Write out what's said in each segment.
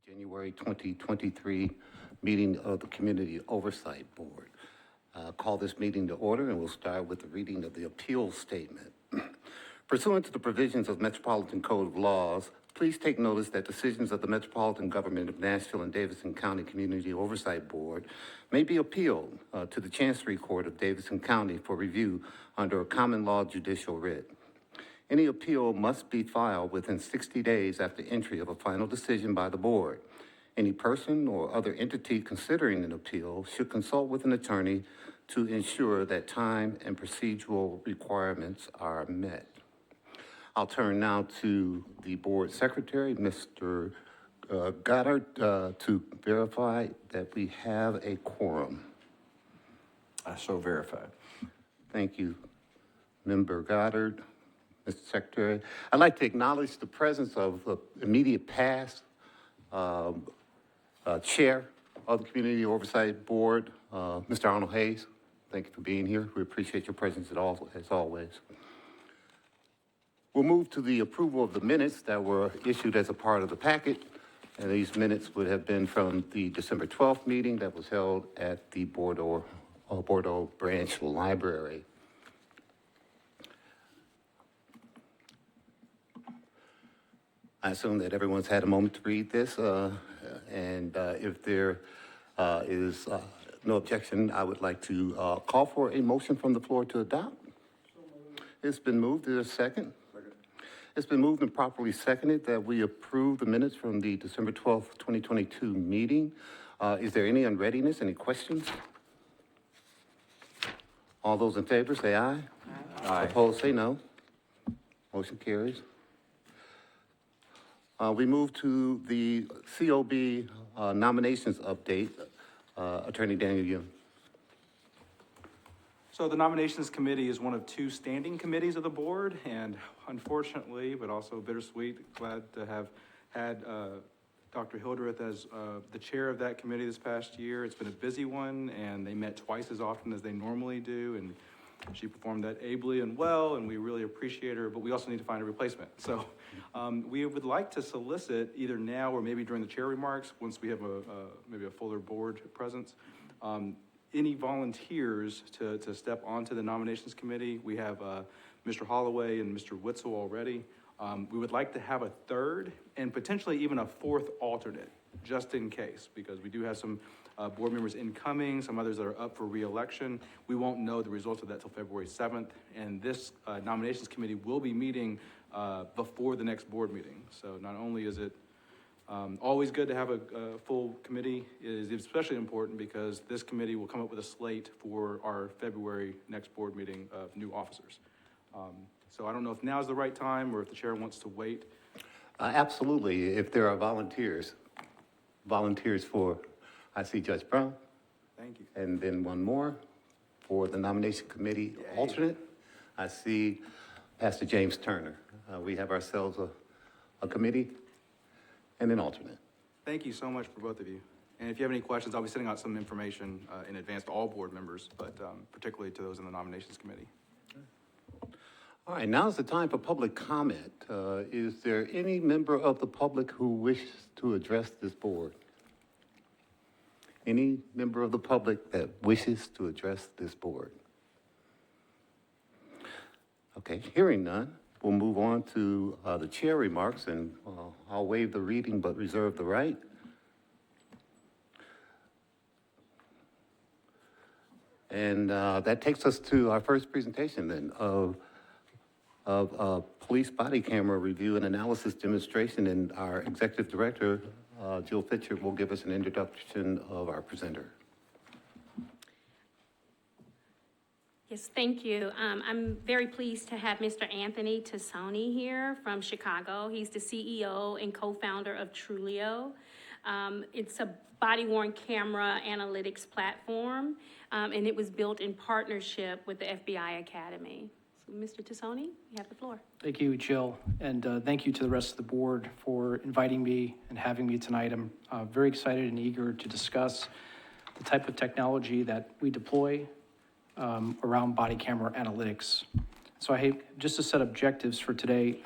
January 2023 meeting of the Community Oversight Board. Call this meeting to order, and we'll start with the reading of the appeal statement. Pursuant to the provisions of Metropolitan Code of Laws, please take notice that decisions of the Metropolitan Government of Nashville and Davidson County Community Oversight Board may be appealed to the Chancery Court of Davidson County for review under a common law judicial writ. Any appeal must be filed within 60 days after entry of a final decision by the board. Any person or other entity considering an appeal should consult with an attorney to ensure that time and procedural requirements are met. I'll turn now to the board secretary, Mr. Goddard, to verify that we have a quorum. So verified. Thank you, Member Goddard. Mr. Secretary, I'd like to acknowledge the presence of the immediate past chair of the Community Oversight Board, Mr. Arnold Hayes. Thank you for being here. We appreciate your presence as always. We'll move to the approval of the minutes that were issued as a part of the packet. And these minutes would have been from the December 12th meeting that was held at the Bordeaux Branch Library. I assume that everyone's had a moment to read this, and if there is no objection, I would like to call for a motion from the floor to adopt. It's been moved. Is there a second? It's been moved and properly seconded that we approve the minutes from the December 12th, 2022 meeting. Is there any unreadiness, any questions? All those in favor say aye. Aye. Opposed say no. Motion carries. We move to the COB nominations update. Attorney Daniel Young. So the Nominations Committee is one of two standing committees of the board, and unfortunately, but also bittersweet, glad to have had Dr. Hildreth as the chair of that committee this past year. It's been a busy one, and they met twice as often as they normally do, and she performed that ably and well, and we really appreciate her, but we also need to find a replacement. So we would like to solicit either now or maybe during the chair remarks, once we have maybe a fuller board presence, any volunteers to step onto the nominations committee. We have Mr. Holloway and Mr. Witzel already. We would like to have a third and potentially even a fourth alternate, just in case, because we do have some board members incoming, some others that are up for re-election. We won't know the results of that till February 7th, and this nominations committee will be meeting before the next board meeting. So not only is it always good to have a full committee, it is especially important because this committee will come up with a slate for our February next board meeting of new officers. So I don't know if now's the right time or if the chair wants to wait. Absolutely, if there are volunteers for, I see Judge Brown. Thank you. And then one more for the nomination committee alternate. I see Pastor James Turner. We have ourselves a committee and an alternate. Thank you so much for both of you. And if you have any questions, I'll be sending out some information in advance to all board members, but particularly to those in the nominations committee. All right, now is the time for public comment. Is there any member of the public who wishes to address this board? Any member of the public that wishes to address this board? Okay, hearing none, we'll move on to the chair remarks, and I'll waive the reading but reserve the right. And that takes us to our first presentation then of police body camera review and analysis demonstration, and our executive director, Jill Fitcher, will give us an introduction of our presenter. Yes, thank you. I'm very pleased to have Mr. Anthony Tassoni here from Chicago. He's the CEO and co-founder of Trulio. It's a body-worn camera analytics platform, and it was built in partnership with the FBI Academy. So, Mr. Tassoni, you have the floor. Thank you, Jill, and thank you to the rest of the board for inviting me and having me tonight. I'm very excited and eager to discuss the type of technology that we deploy around body camera analytics. So just to set objectives for today,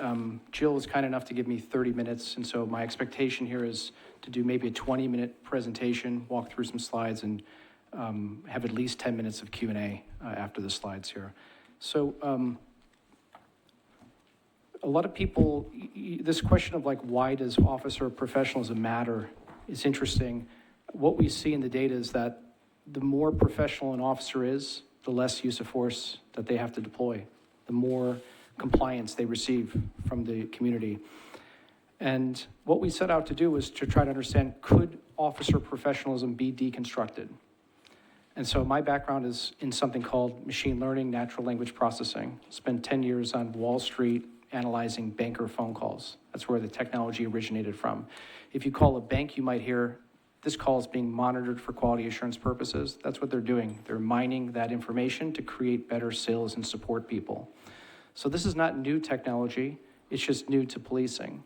Jill is kind enough to give me 30 minutes, and so my expectation here is to do maybe a 20-minute presentation, walk through some slides, and have at least 10 minutes of Q&A after the slides here. So a lot of people, this question of like, why does officer professionalism matter is interesting. What we see in the data is that the more professional an officer is, the less use of force that they have to deploy, the more compliance they receive from the community. And what we set out to do was to try to understand, could officer professionalism be deconstructed? And so my background is in something called machine learning, natural language processing. Spent 10 years on Wall Street analyzing banker phone calls. That's where the technology originated from. If you call a bank, you might hear, this call is being monitored for quality assurance purposes. That's what they're doing. They're mining that information to create better sales and support people. So this is not new technology, it's just new to policing.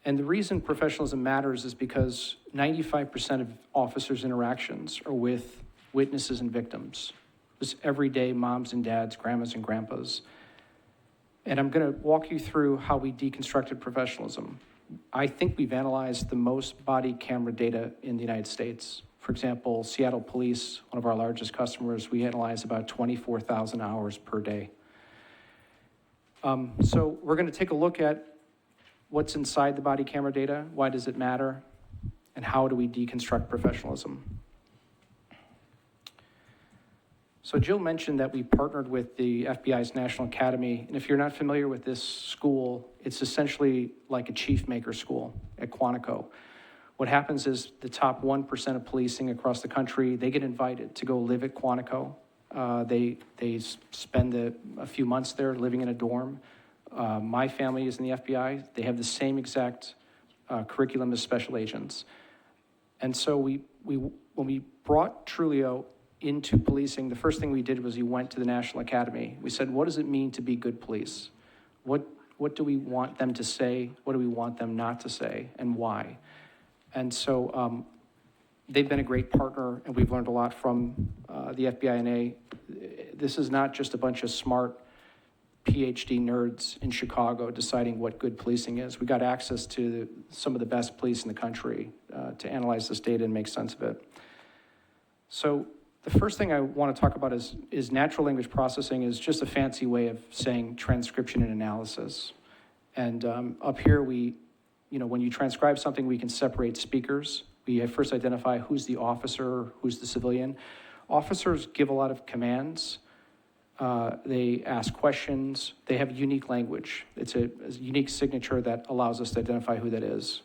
And the reason professionalism matters is because 95% of officers' interactions are with witnesses and victims. Just everyday moms and dads, grandmas and grandpas. And I'm going to walk you through how we deconstructed professionalism. I think we've analyzed the most body camera data in the United States. For example, Seattle Police, one of our largest customers, we analyze about 24,000 hours per day. So we're going to take a look at what's inside the body camera data, why does it matter, and how do we deconstruct professionalism. So Jill mentioned that we partnered with the FBI's National Academy, and if you're not familiar with this school, it's essentially like a chief maker school at Quantico. What happens is the top 1% of policing across the country, they get invited to go live at Quantico. They spend a few months there living in a dorm. My family is in the FBI. They have the same exact curriculum as special agents. And so when we brought Trulio into policing, the first thing we did was we went to the National Academy. We said, what does it mean to be good police? What do we want them to say? What do we want them not to say? And why? And so they've been a great partner, and we've learned a lot from the FBI&A. This is not just a bunch of smart PhD nerds in Chicago deciding what good policing is. We got access to some of the best police in the country to analyze this data and make sense of it. So the first thing I want to talk about is natural language processing is just a fancy way of saying transcription and analysis. And up here, when you transcribe something, we can separate speakers. We first identify who's the officer, who's the civilian. Officers give a lot of commands. They ask questions. They have unique language. It's a unique signature that allows us to identify who that is.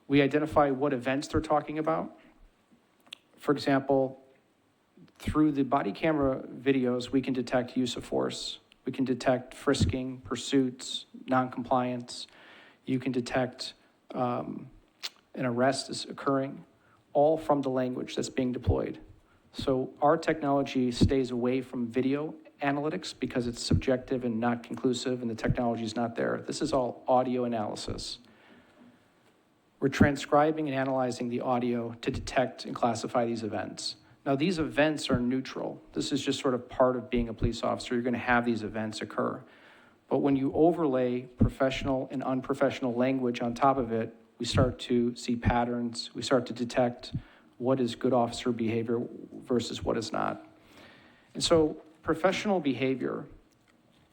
We identify what events they're talking about. For example, through the body camera videos, we can detect use of force. We can detect frisking, pursuits, noncompliance. You can detect an arrest is occurring, all from the language that's being deployed. So our technology stays away from video analytics because it's subjective and not conclusive, and the technology is not there. This is all audio analysis. We're transcribing and analyzing the audio to detect and classify these events. Now, these events are neutral. This is just sort of part of being a police officer. You're going to have these events occur. But when you overlay professional and unprofessional language on top of it, we start to see patterns. We start to detect what is good officer behavior versus what is not. And so professional behavior,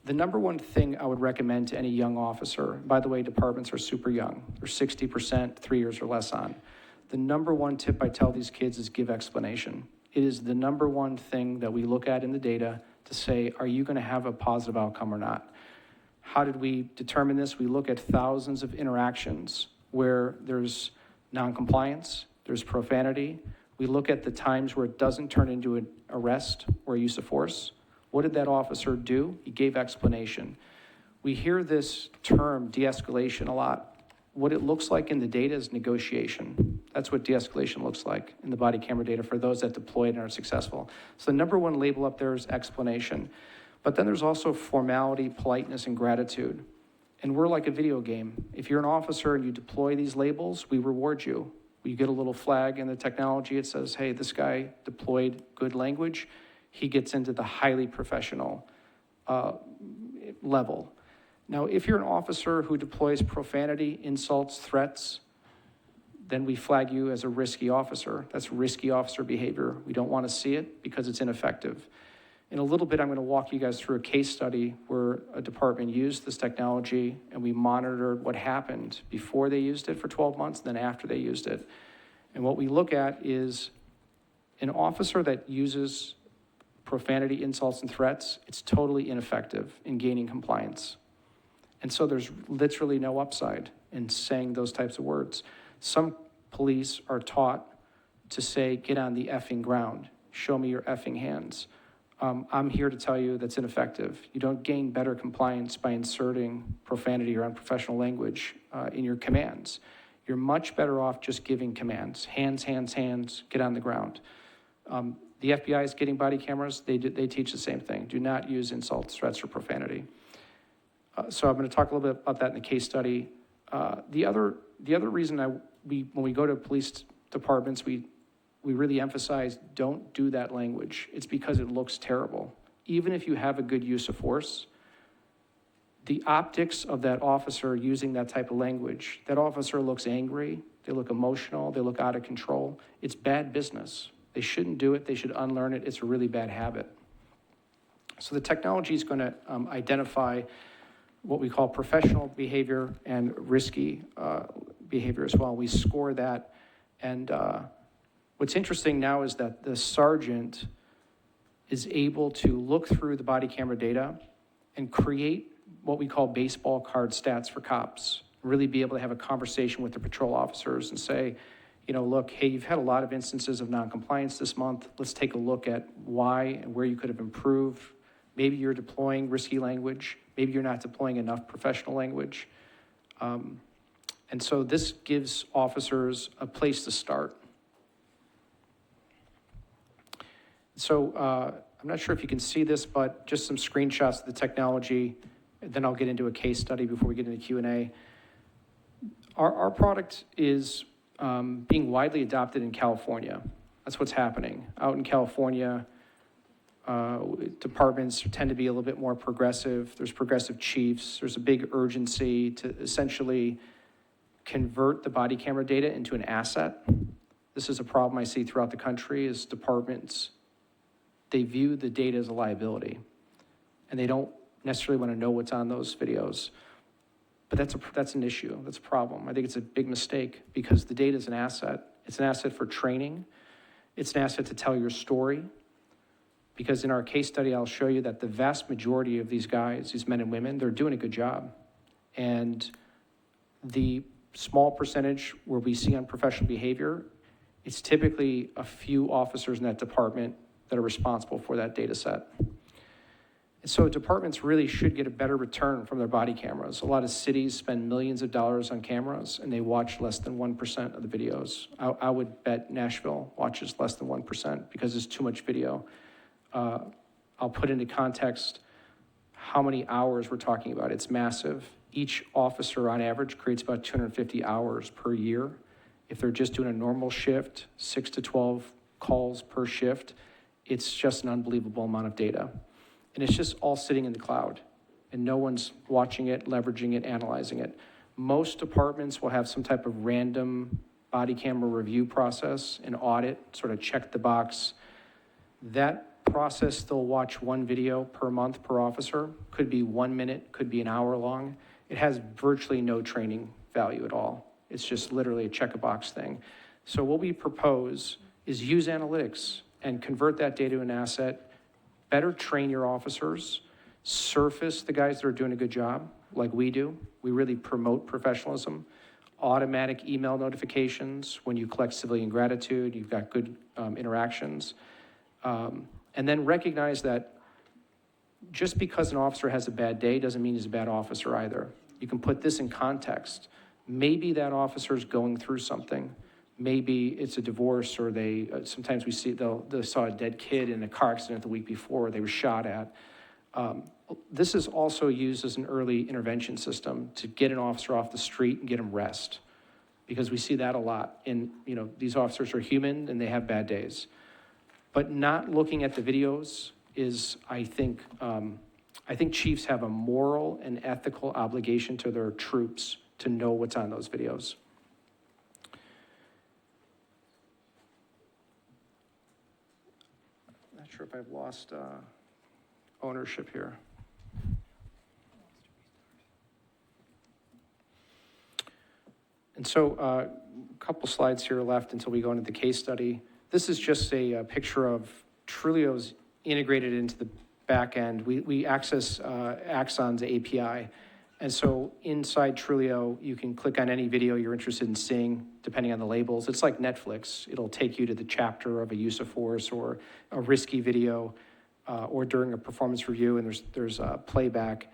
the number one thing I would recommend to any young officer, by the way, departments are super young. They're 60%, 3 years or less on. The number one tip I tell these kids is give explanation. It is the number one thing that we look at in the data to say, are you going to have a positive outcome or not? How did we determine this? We look at thousands of interactions where there's noncompliance, there's profanity. We look at the times where it doesn't turn into an arrest or a use of force. What did that officer do? He gave explanation. We hear this term, de-escalation, a lot. What it looks like in the data is negotiation. That's what de-escalation looks like in the body camera data for those that deployed and are successful. So the number one label up there is explanation. But then there's also formality, politeness, and gratitude. And we're like a video game. If you're an officer and you deploy these labels, we reward you. You get a little flag in the technology. It says, hey, this guy deployed good language. he gets into the highly professional level. Now, if you're an officer who deploys profanity, insults, threats, then we flag you as a risky officer. That's risky officer behavior. We don't want to see it because it's ineffective. In a little bit, I'm going to walk you guys through a case study where a department used this technology and we monitored what happened before they used it for 12 months, and then after they used it. And what we look at is an officer that uses profanity, insults, and threats, it's totally ineffective in gaining compliance. And so there's literally no upside in saying those types of words. Some police are taught to say, get on the effing ground, show me your effing hands. I'm here to tell you that's ineffective. You don't gain better compliance by inserting profanity or unprofessional language in your commands. You're much better off just giving commands. Hands, hands, hands, get on the ground. The FBI is getting body cameras. They teach the same thing. Do not use insults, threats, or profanity. So I'm going to talk a little bit about that in the case study. The other reason when we go to police departments, we really emphasize don't do that language. It's because it looks terrible. Even if you have a good use of force, the optics of that officer using that type of language, that officer looks angry, they look emotional, they look out of control. It's bad business. They shouldn't do it. They should unlearn it. It's a really bad habit. So the technology is going to identify what we call professional behavior and risky behavior as well. We score that. And what's interesting now is that the sergeant is able to look through the body camera data and create what we call baseball card stats for cops, really be able to have a conversation with the patrol officers and say, you know, look, hey, you've had a lot of instances of noncompliance this month. Let's take a look at why and where you could have improved. Maybe you're deploying risky language. Maybe you're not deploying enough professional language. And so this gives officers a place to start. So I'm not sure if you can see this, but just some screenshots of the technology. Then I'll get into a case study before we get into Q&A. Our product is being widely adopted in California. That's what's happening. Out in California, departments tend to be a little bit more progressive. There's progressive chiefs. There's a big urgency to essentially convert the body camera data into an asset. This is a problem I see throughout the country is departments, they view the data as a liability, and they don't necessarily want to know what's on those videos. But that's an issue. That's a problem. I think it's a big mistake because the data is an asset. It's an asset for training. It's an asset to tell your story. Because in our case study, I'll show you that the vast majority of these guys, these men and women, they're doing a good job. And the small percentage where we see unprofessional behavior, it's typically a few officers in that department that are responsible for that data set. And so departments really should get a better return from their body cameras. A lot of cities spend millions of dollars on cameras and they watch less than 1% of the videos. I would bet Nashville watches less than 1% because there's too much video. I'll put into context how many hours we're talking about. It's massive. Each officer on average creates about 250 hours per year. If they're just doing a normal shift, 6 to 12 calls per shift, it's just an unbelievable amount of data. And it's just all sitting in the cloud, and no one's watching it, leveraging it, analyzing it. Most departments will have some type of random body camera review process, an audit, sort of check the box. That process, they'll watch one video per month per officer, could be 1 minute, could be an hour long. It has virtually no training value at all. It's just literally a check-a-box thing. So what we propose is use analytics and convert that data to an asset, better train your officers, surface the guys that are doing a good job, like we do. We really promote professionalism, automatic email notifications when you collect civilian gratitude, you've got good interactions, and then recognize that just because an officer has a bad day doesn't mean he's a bad officer either. You can put this in context. Maybe that officer's going through something. Maybe it's a divorce, or sometimes we see they saw a dead kid in a car accident the week before, they were shot at. This is also used as an early intervention system to get an officer off the street and get him rest, because we see that a lot. And these officers are human and they have bad days. But not looking at the videos is, I think chiefs have a moral and ethical obligation to their troops to know what's on those videos. Not sure if I've lost ownership here. And so a couple slides here left until we go into the case study. This is just a picture of Trulio's integrated into the back end. We access Axon's API. And so inside Trulio, you can click on any video you're interested in seeing, depending on the labels. It's like Netflix. It'll take you to the chapter of a use of force or a risky video, or during a performance review, and there's playback.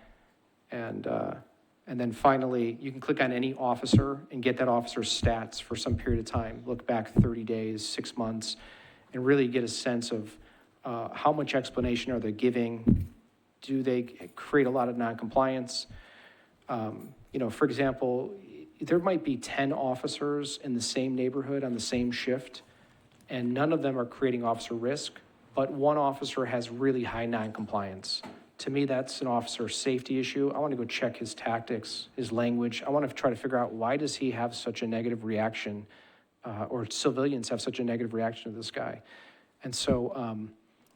And then finally, you can click on any officer and get that officer's stats for some period of time. Look back 30 days, 6 months, and really get a sense of how much explanation are they giving? Do they create a lot of noncompliance? For example, there might be 10 officers in the same neighborhood on the same shift, and none of them are creating officer risk, but one officer has really high noncompliance. To me, that's an officer safety issue. I want to go check his tactics, his language. I want to try to figure out, why does he have such a negative reaction, or civilians have such a negative reaction to this guy? And so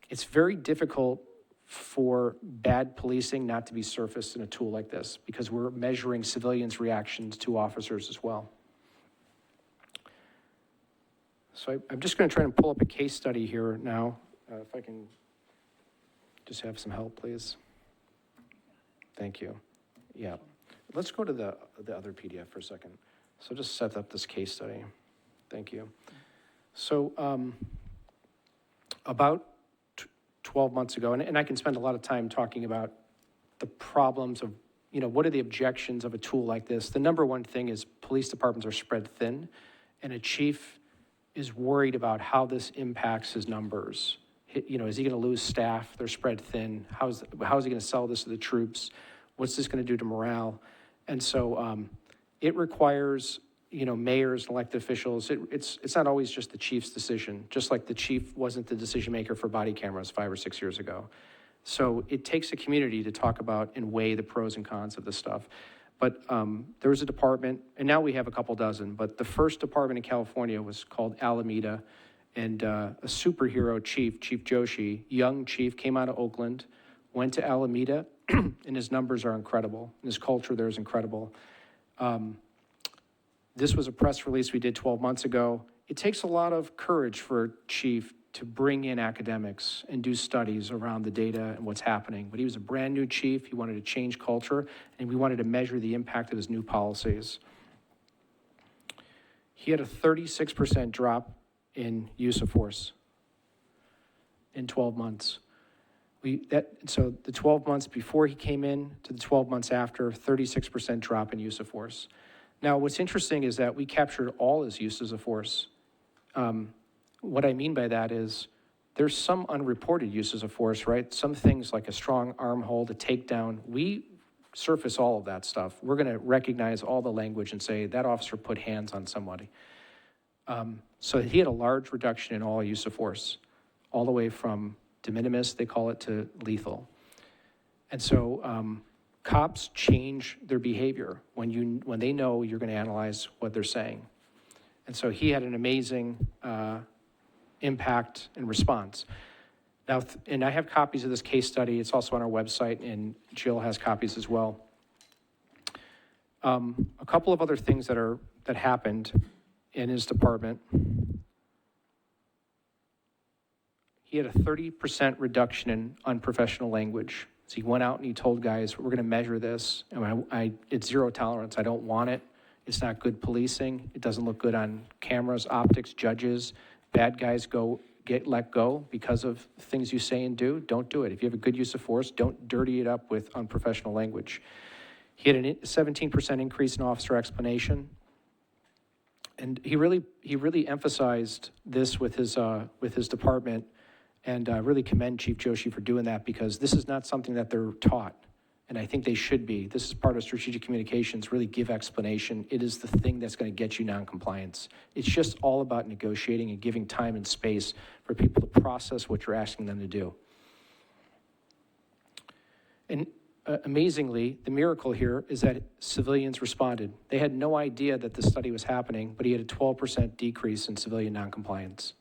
it's very difficult for bad policing not to be surfaced in a tool like this, because we're measuring civilians' reactions to officers as well. So I'm just going to try and pull up a case study here now, if I can just have some help, please. Thank you. Yeah. Let's go to the other PDF for a second. So just set up this case study. Thank you. So about 12 months ago, and I can spend a lot of time talking about the problems of, what are the objections of a tool like this? The number one thing is police departments are spread thin, and a chief is worried about how this impacts his numbers. Is he going to lose staff? They're spread thin. How is he going to sell this to the troops? What's this going to do to morale? And so it requires, mayors and elected officials. It's not always just the chief's decision, just like the chief wasn't the decision maker for body cameras 5 or 6 years ago. So it takes a community to talk about and weigh the pros and cons of this stuff. But there was a department, and now we have a couple dozen, but the first department in California was called Alameda. And a superhero chief, Chief Joshi, young chief, came out of Oakland, went to Alameda, and his numbers are incredible. And his culture there is incredible. This was a press release we did 12 months ago. It takes a lot of courage for a chief to bring in academics and do studies around the data and what's happening. But he was a brand new chief. He wanted to change culture, and we wanted to measure the impact of his new policies. He had a 36% drop in use of force in 12 months. So the 12 months before he came in to the 12 months after, 36% drop in use of force. Now, what's interesting is that we captured all his uses of force. What I mean by that is there's some unreported uses of force, right? Some things like a strong arm hold, a takedown. We surface all of that stuff. We're going to recognize all the language and say that officer put hands on somebody. So he had a large reduction in all use of force, all the way from de minimis, they call it, to lethal. And so cops change their behavior when they know you're going to analyze what they're saying. And so he had an amazing impact and response. Now, and I have copies of this case study. It's also on our website, and Jill has copies as well. A couple of other things that happened in his department. He had a 30% reduction in unprofessional language. So he went out and he told guys, we're going to measure this. And it's zero tolerance. I don't want it. It's not good policing. It doesn't look good on cameras, optics, judges. Bad guys get let go because of things you say and do. Don't do it. If you have a good use of force, don't dirty it up with unprofessional language. He had a 17% increase in officer explanation. And he really emphasized this with his department, and really commend Chief Joshi for doing that, because this is not something that they're taught. and I think they should be. This is part of strategic communications, really give explanation. It is the thing that's going to get you noncompliance. It's just all about negotiating and giving time and space for people to process what you're asking them to do. And amazingly, the miracle here is that civilians responded. They had no idea that this study was happening, but he had a 12% decrease in civilian noncompliance.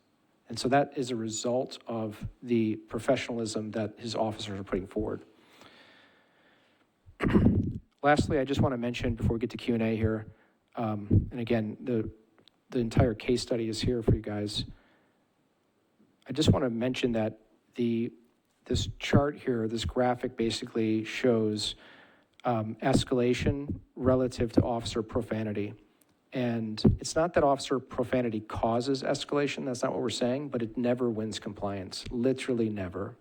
And so that is a result of the professionalism that his officers are putting forward. Lastly, I just want to mention before we get to Q&A here, and again, the entire case study is here for you guys. I just want to mention that this chart here, this graphic basically shows escalation relative to officer profanity. And it's not that officer profanity causes escalation, that's not what we're saying, but it never wins compliance, literally never.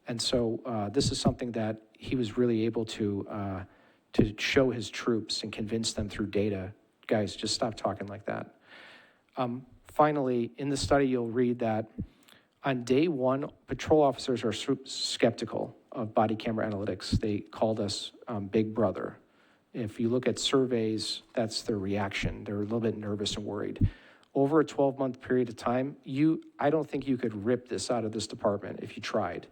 And so this is something that he was really able to show his troops and convince them through data, guys, just stop talking like that. Finally, in the study, you'll read that on day one, patrol officers are skeptical of body camera analytics. They called us Big Brother. If you look at surveys, that's their reaction. They're a little bit nervous and worried. Over a 12-month period of time, I don't think you could rip this out of this department if you tried.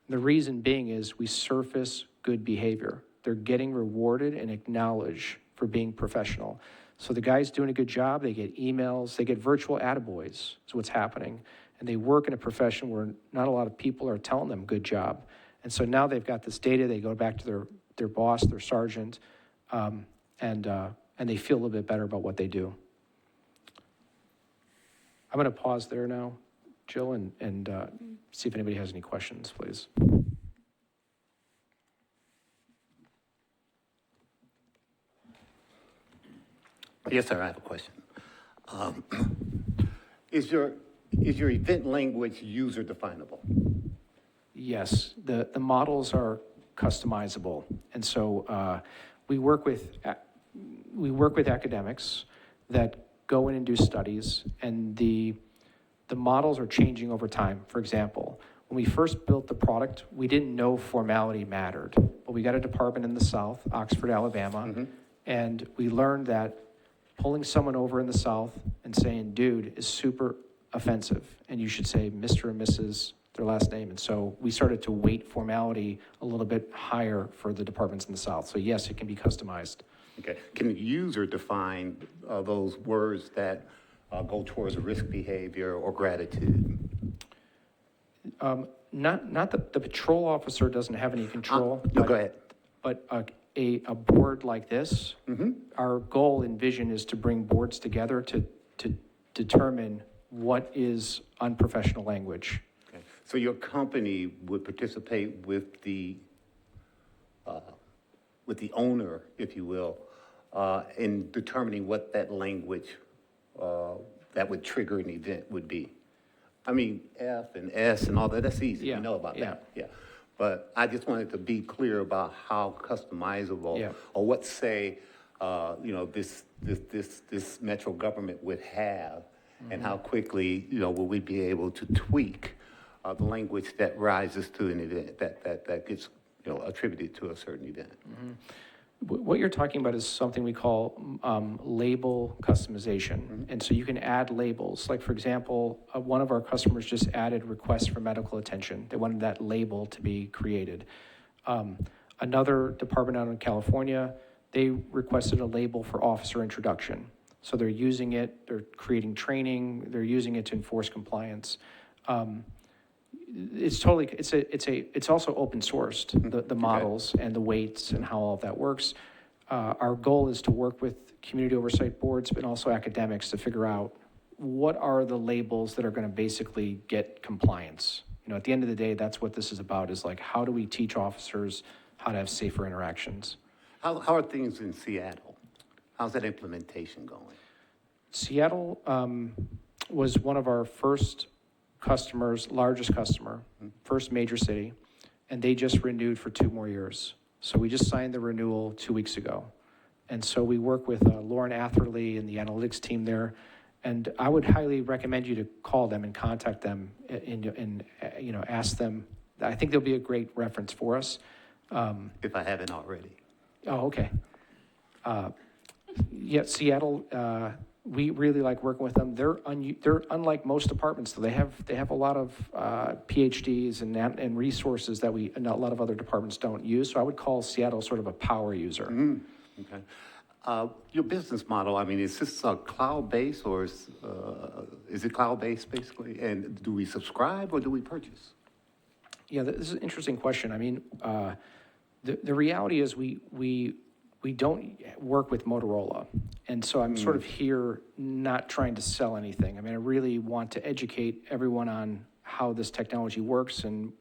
The reason being is we surface good behavior. They're getting rewarded and acknowledged for being professional. So the guy's doing a good job, they get emails, they get virtual attaboys, is what's happening. And they work in a profession where not a lot of people are telling them good job. And so now they've got this data, they go back to their boss, their sergeant, and they feel a little bit better about what they do. I'm gonna pause there now, Jill, and see if anybody has any questions, please. Yes, sir, I have a question. Is your event language user definable? Yes, the models are customizable, and so we work with academics that go in and do studies, and the models are changing over time. For example, when we first built the product, we didn't know formality mattered, but we got a department in the South, Oxford, Alabama, and we learned that pulling someone over in the South and saying, dude, is super offensive, and you should say Mr. and Mrs., their last name. And so we started to weight formality a little bit higher for the departments in the South. So yes, it can be customized. Okay, can the user define those words that go towards risk behavior or gratitude? Not the patrol officer doesn't have any control. No, go ahead. But a board like this, our goal and vision is to bring boards together to determine what is unprofessional language. Okay. So your company would participate with the owner, if you will, in determining what that language that would trigger an event would be. I mean, F and S and all that, that's easy, Yeah, we know about yeah. that, yeah. But I just wanted to be clear about how customizable, Yeah. or what, say, this metro government would have, and how quickly, will we be able to tweak the language that rises to an event, that gets, attributed to a certain event. What you're talking about is something we call label customization. And so you can add labels. Like, for example, one of our customers just added requests for medical attention. They wanted that label to be created. Another department out in California, they requested a label for officer introduction. So they're using it, they're creating training, they're using it to enforce compliance. It's also open sourced, the models and the weights and how all of that works. Our goal is to work with community oversight boards, but also academics to figure out what are the labels that are going to basically get compliance. At the end of the day, that's what this is about, is like, how do we teach officers how to have safer interactions? How are things in Seattle? How's that implementation going? Seattle was one of our first customers, largest customer, first major city, and they just renewed for 2 more years. So we just signed the renewal 2 weeks ago. And so we work with Lauren Atherley and the analytics team there, and I would highly recommend you to call them and contact them and ask them. I think they'll be a great reference for us. if I haven't already. Oh, okay. Yeah, Seattle, we really like working with them. They're unlike most departments, though. They have a lot of PhDs and resources that a lot of other departments don't use. So I would call Seattle sort of a power user. Okay. Your business model, I mean, is this cloud-based or is it cloud-based basically? And do we subscribe or do we purchase? Yeah, this is an interesting question. I mean, the reality is we don't work with Motorola. And so I'm sort of here not trying to sell anything. I mean, I really want to educate everyone on how this technology works and,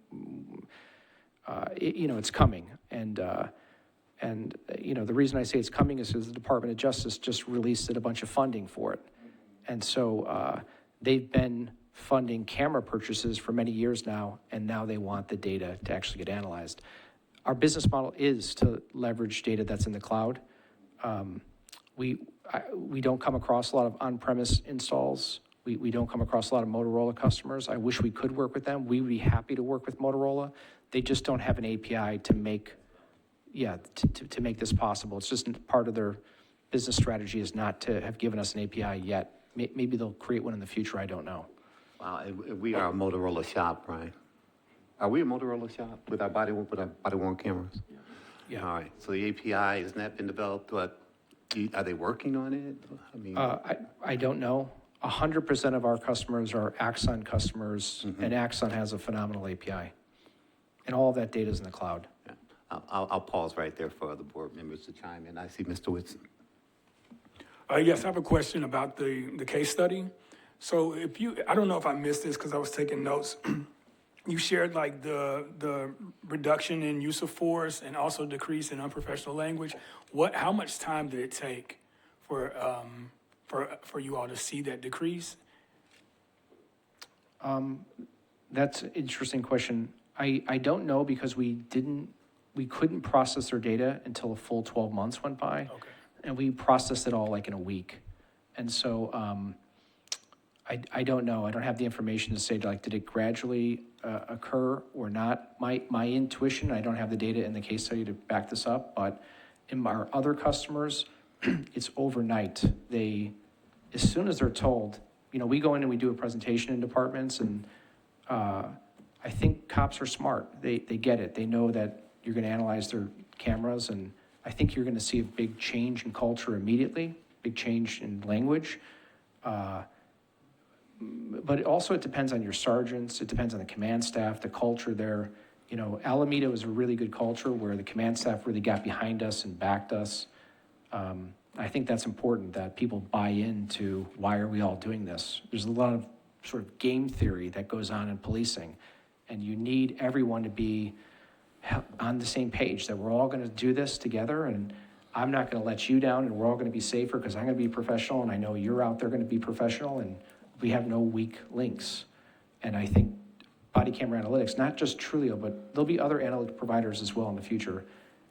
it's coming. And the reason I say it's coming is because the Department of Justice just released a bunch of funding for it. And so they've been funding camera purchases for many years now, and now they want the data to actually get analyzed. Our business model is to leverage data that's in the cloud. We don't come across a lot of on-premise installs. We don't come across a lot of Motorola customers. I wish we could work with them. We would be happy to work with Motorola. They just don't have an API to make this possible. It's just part of their business strategy is not to have given us an API yet. Maybe they'll create one in the future, I don't know. Wow, and we are a Motorola shop, right? Are we a Motorola shop with our body-worn cameras? Yeah. All right, so the API, has that been developed, but are they working on it? I mean, I don't know. 100% of our customers are Axon customers, and Axon has a phenomenal API. And all of that data is in the cloud. yeah. I'll pause right there for other board members to chime in. I see Mr. Whitson. Yes, I have a question about the case study. So I don't know if I missed this because I was taking notes. You shared like the reduction in use of force and also decrease in unprofessional language. How much time did it take for you all to see that decrease? That's an interesting question. I don't know because we couldn't process their data until a full 12 months went by. Okay. And we processed it all like in a week. And so I don't know. I don't have the information to say like, did it gradually occur or not? My intuition, I don't have the data in the case study to back this up, but in our other customers, it's overnight. As soon as they're told, we go in and we do a presentation in departments, and I think cops are smart. They get it. They know that you're going to analyze their cameras, and I think you're going to see a big change in culture immediately, big change in language. But also it depends on your sergeants. It depends on the command staff, the culture there. Alameda was a really good culture where the command staff really got behind us and backed us. I think that's important that people buy into why are we all doing this. There's a lot of sort of game theory that goes on in policing, and you need everyone to be on the same page that we're all going to do this together, and I'm not going to let you down, and we're all going to be safer because I'm going to be professional, and I know you're out there going to be professional, and we have no weak links. And I think body camera analytics, not just Trulio, but there'll be other analytic providers as well in the future.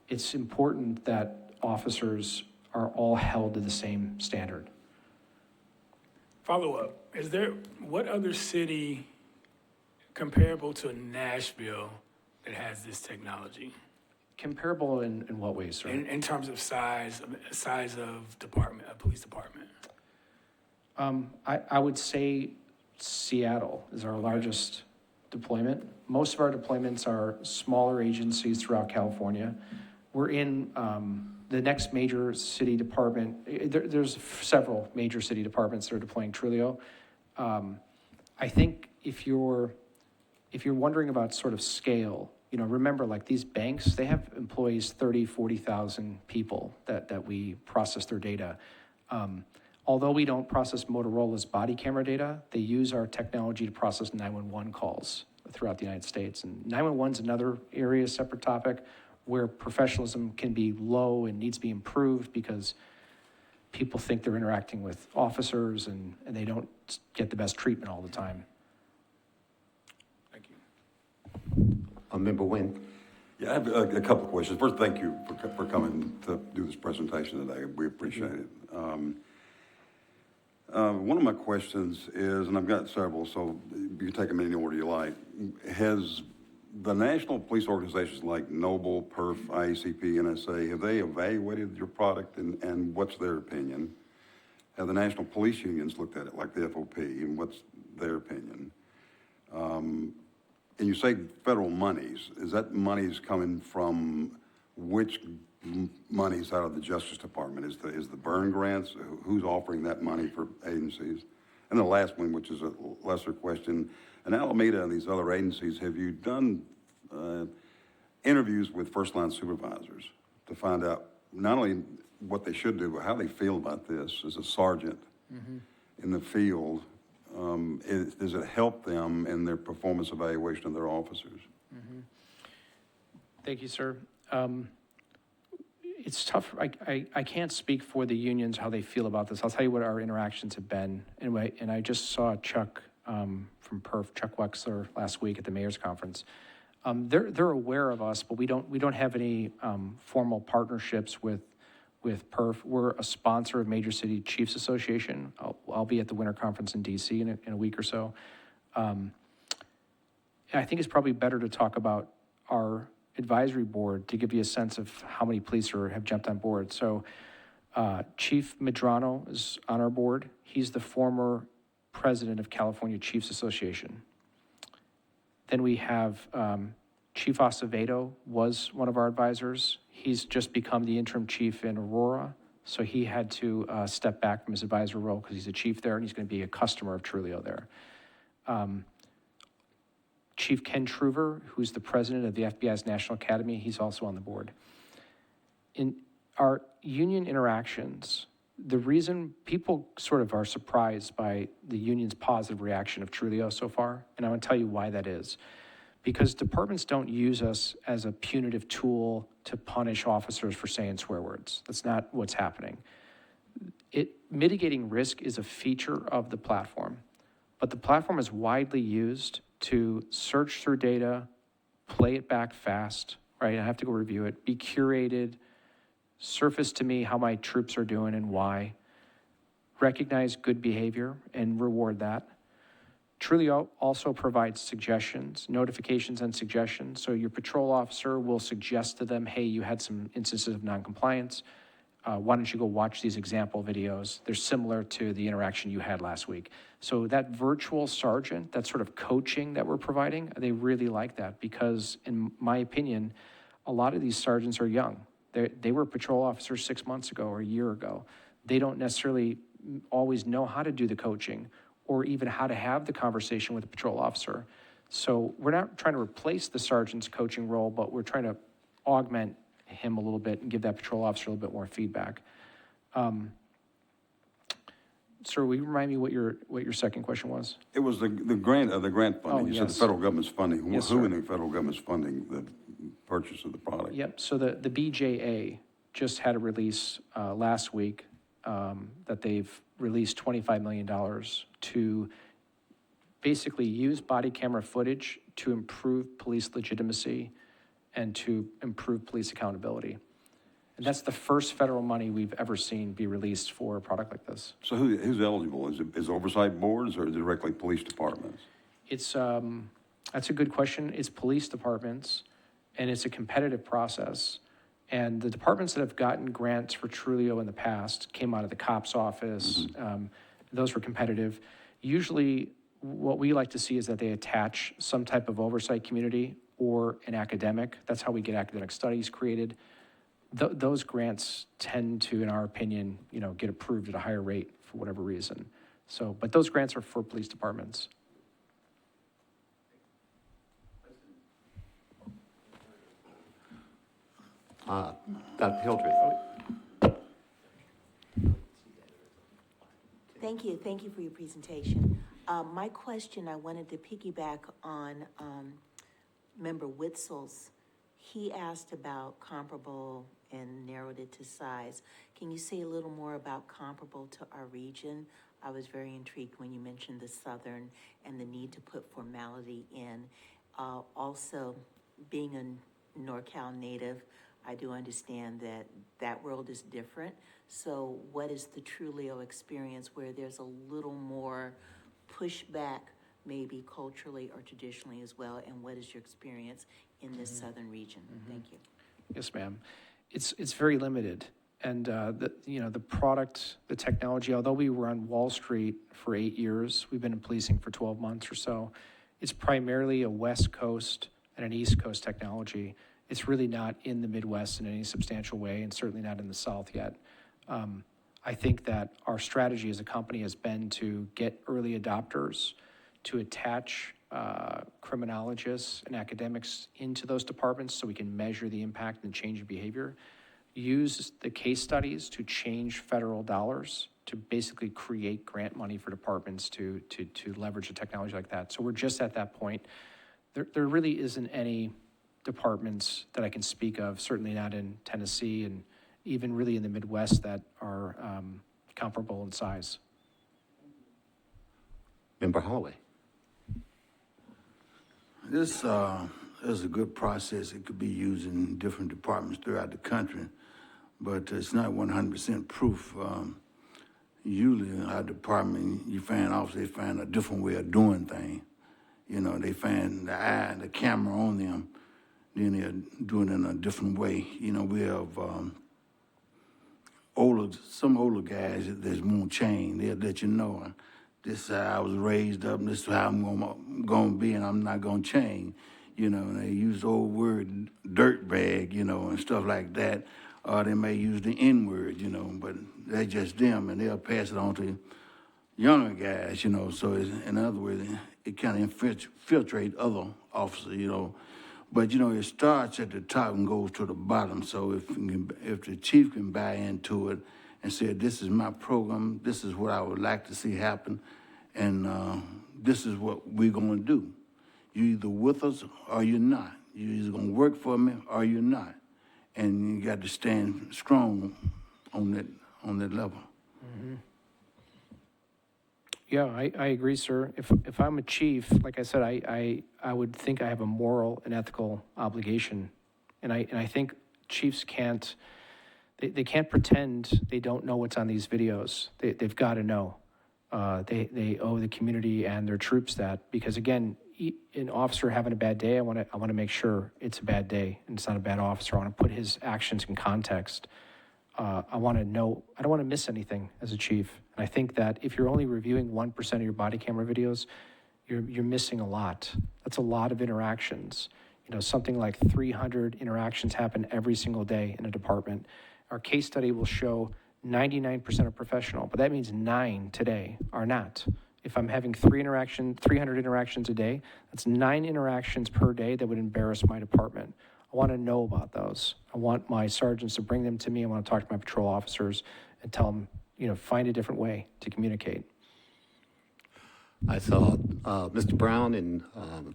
It's important that officers are all held to the same standard. Follow up. What other city comparable to Nashville that has this technology? Comparable in what ways, sir? In terms of size of department, a police department? I would say Seattle is our largest deployment. Most of our deployments are smaller agencies throughout California. We're in the next major city department. There's several major city departments that are deploying Trulio. I think if you're wondering about sort of scale, remember like these banks, they have employees, 30, 40,000 people that we process their data. Although we don't process Motorola's body camera data, they use our technology to process 911 calls throughout the United States. And 911 is another area, separate topic, where professionalism can be low and needs to be improved because people think they're interacting with officers and they don't get the best treatment all the time. Thank you. Member Nguyen. Yeah, I have a couple of questions. First, thank you for coming to do this presentation today. We appreciate it. One of my questions is, and I've got several, so you can take them in any order you like. Has the national police organizations like Noble, PERF, IACP, NSA, have they evaluated your product and what's their opinion? Have the national police unions looked at it, like the FOP, and what's their opinion? And you say federal monies. Is that monies coming from which monies out of the Justice Department? Is the burn grants? Who's offering that money for agencies? And the last one, which is a lesser question, in Alameda and these other agencies, have you done interviews with first-line supervisors to find out not only what they should do, but how they feel about this as a sergeant in the field? Does it help them in their performance evaluation of their officers? Thank you, sir. It's tough. I can't speak for the unions, how they feel about this. I'll tell you what our interactions have been. Anyway, and I just saw Chuck from PERF, Chuck Wexler, last week at the mayor's conference. They're aware of us, but we don't have any formal partnerships with PERF. We're a sponsor of Major City Chiefs Association. I'll be at the winter conference in DC in a week or so. I think it's probably better to talk about our advisory board to give you a sense of how many police have jumped on board. So Chief Medrano is on our board. He's the former president of California Chiefs Association. Then we have Chief Acevedo was one of our advisors. He's just become the interim chief in Aurora, so he had to step back from his advisor role because he's a chief there and he's going to be a customer of Trulio there. Chief Ken Truver, who's the president of the FBI's National Academy, he's also on the board. In our union interactions, the reason people sort of are surprised by the union's positive reaction of Trulio so far, and I want to tell you why that is. Because departments don't use us as a punitive tool to punish officers for saying swear words. That's not what's happening. Mitigating risk is a feature of the platform, but the platform is widely used to search through data, play it back fast, right? I have to go review it, be curated, surface to me how my troops are doing and why, recognize good behavior and reward that. Trulio also provides suggestions, notifications and suggestions. So your patrol officer will suggest to them, hey, you had some instances of noncompliance. Why don't you go watch these example videos? They're similar to the interaction you had last week. So that virtual sergeant, that sort of coaching that we're providing, they really like that because, in my opinion, a lot of these sergeants are young. They were patrol officers 6 months ago or a year ago. They don't necessarily always know how to do the coaching or even how to have the conversation with a patrol officer. So we're not trying to replace the sergeant's coaching role, but we're trying to augment him a little bit and give that patrol officer a little bit more feedback. Sir, will you remind me what your second question was? It was the grant funding. Oh, You said the yes. federal government's funding. Yes, Who sir. in the federal government's funding the purchase of the product? Yep, so the BJA just had a release last week that they've released $25 million to basically use body camera footage to improve police legitimacy and to improve police accountability. And that's the first federal money we've ever seen be released for a product like this. So who's eligible? Is oversight boards or directly police departments? It's that's a good question. It's police departments, and it's a competitive process. And the departments that have gotten grants for Trulio in the past came out of the COPS office. Those were competitive. Usually, what we like to see is that they attach some type of oversight community or an academic. That's how we get academic studies created. Those grants tend to, in our opinion, get approved at a higher rate for whatever reason. So, but those grants are for police departments. Dr. Hildreth. Thank you for your presentation. My question, I wanted to piggyback on Member Witzel's. He asked about comparable and narrowed it to size. Can you say a little more about comparable to our region? I was very intrigued when you mentioned the Southern and the need to put formality in. Also, being a NorCal native, I do understand that that world is different. So what is the Trulio experience where there's a little more pushback maybe culturally or traditionally as well? And what is your experience in this southern region? Thank you. Yes, ma'am. It's very limited. And, the product, the technology, although we were on Wall Street for 8 years, we've been in policing for 12 months or so, it's primarily a West Coast and an East Coast technology. It's really not in the Midwest in any substantial way, and certainly not in the South yet. I think that our strategy as a company has been to get early adopters, to attach criminologists and academics into those departments so we can measure the impact and change in behavior, use the case studies to change federal dollars to basically create grant money for departments to leverage a technology like that. So we're just at that point. There really isn't any departments that I can speak of, certainly not in Tennessee and even really in the Midwest, that are comparable in size. Member Holloway. This is a good process. It could be used in different departments throughout the country, but it's not 100% proof. Usually in our department, you find officers, they find a different way of doing things. They find the camera on them, then they're doing it in a different way. We have some older guys that won't change. They'll let you know, this is how I was raised up, and this is how I'm going to be, and I'm not going to change. And they use the old word dirt bag, and stuff like that. Or they may use the N word, but that's just them, and they'll pass it on to younger guys, So in other words, it kind of infiltrate other officers, But it starts at the top and goes to the bottom. So if the chief can buy into it and say, this is my program, this is what I would like to see happen, and this is what we're going to do. You're either with us or you're not. You're either going to work for me or you're not. And you got to stand strong on that level. Mm-hmm. Yeah, I agree, sir. If I'm a chief, like I said, I would think I have a moral and ethical obligation. And I think chiefs can't, they can't pretend they don't know what's on these videos. They've got to know. They owe the community and their troops that, because again, an officer having a bad day, I want to make sure it's a bad day and it's not a bad officer. I want to put his actions in context. I want to know, I don't want to miss anything as a chief. And I think that if you're only reviewing 1% of your body camera videos, you're missing a lot. That's a lot of interactions. Something like 300 interactions happen every single day in a department. Our case study will show 99% are professional, but that means 9 today are not. If I'm having 300 interactions a day, that's 9 interactions per day that would embarrass my department. I want to know about those. I want my sergeants to bring them to me. I want to talk to my patrol officers and tell them, find a different way to communicate. I saw Mr. Brown, and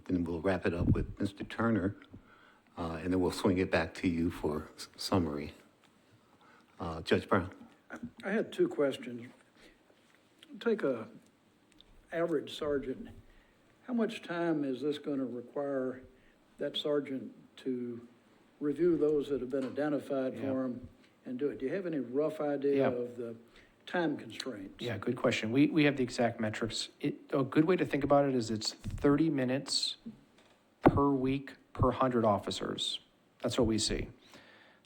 then we'll wrap it up with Mr. Turner, and then we'll swing it back to you for summary. Judge Brown. I had 2 questions. Take a average sergeant. How much time is this going to require that sergeant to review those that have been identified for him and do it? Do you have any rough idea of the time constraints? Yeah, good question. We have the exact metrics. A good way to think about it is it's 30 minutes per week per 100 officers. That's what we see.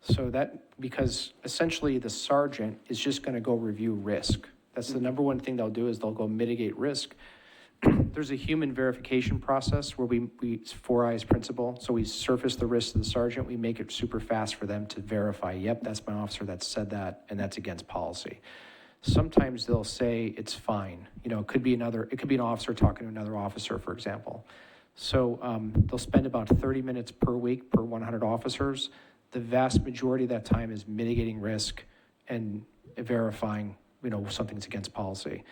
So because essentially the sergeant is just going to go review risk. That's the number one thing they'll do, is they'll go mitigate risk. There's a human verification process where we 4 eyes principle. So we surface the risk to the sergeant. We make it super fast for them to verify, yep, that's my officer that said that, and that's against policy. Sometimes they'll say it's fine. It could be an officer talking to another officer, for example. So they'll spend about 30 minutes per week per 100 officers. The vast majority of that time is mitigating risk and verifying, something's against policy.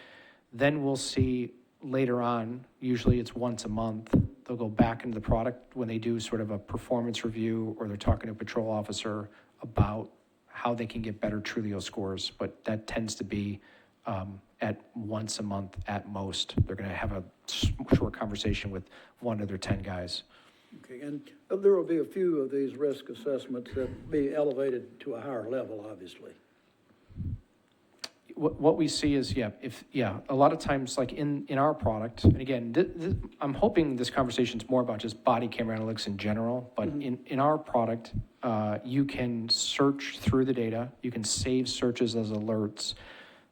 Then we'll see later on, usually it's once a month, they'll go back into the product when they do sort of a performance review, or they're talking to a patrol officer about how they can get better Trulio scores. But that tends to be at once a month at most. They're going to have a short conversation with 1 of their 10 guys. Okay, and there will be a few of these risk assessments that be elevated to a higher level, obviously. what we see is, a lot of times, like in our product, and again, I'm hoping this conversation's more about just body camera analytics in general, but in our product, you can search through the data, you can save searches as alerts.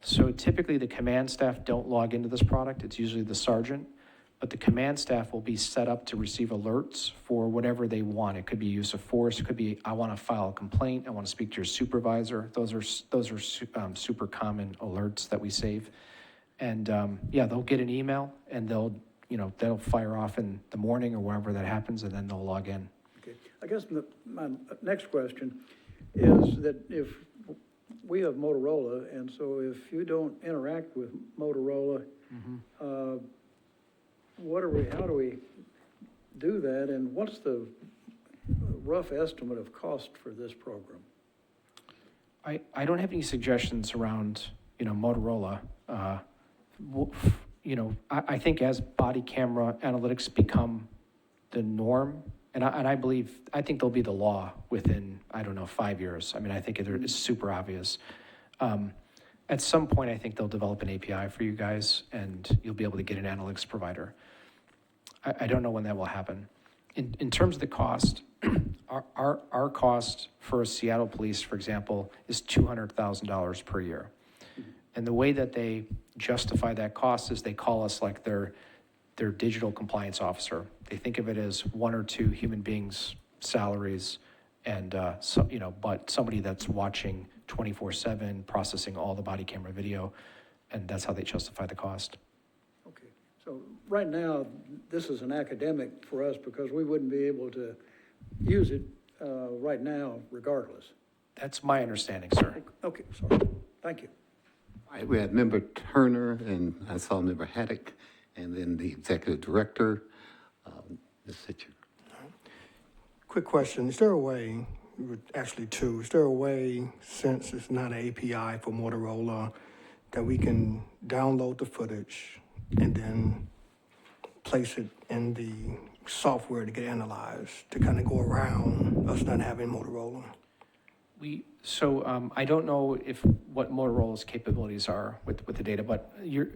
So typically, the command staff don't log into this product, it's usually the sergeant, but the command staff will be set up to receive alerts for whatever they want. It could be use of force, it could be, I want to file a complaint, I want to speak to your supervisor. Those are super common alerts that we save. And they'll get an email and they'll fire off in the morning or wherever that happens, and then they'll log in. Okay, I guess my next question is that if we have Motorola, and so if you don't interact with Motorola, how do we do that, and what's the rough estimate of cost for this program? I don't have any suggestions around, Motorola. I think as body camera analytics become the norm, and I think they'll be the law within, 5 years. I mean, I think it's super obvious. At some point, I think they'll develop an API for you guys, and you'll be able to get an analytics provider. I don't know when that will happen. In terms of the cost, our cost for a Seattle police, for example, is $200,000 per year. And the way that they justify that cost is they call us like their digital compliance officer. They think of it as one or two human beings' salaries, and but somebody that's watching 24/7, processing all the body camera video, and that's how they justify the cost. Okay, so right now, this is an academic for us because we wouldn't be able to use it right now regardless. That's my understanding, sir. Okay, sorry. Thank you. All right, we have Member Turner, and I saw Member Haddock, and then the Executive Director, Ms. Sitcher. Quick question, is there a way, actually two, is there a way, since it's not an API for Motorola, that we can download the footage and then place it in the software to get analyzed, to kind of go around us not having Motorola? I don't know what Motorola's capabilities are with the data, but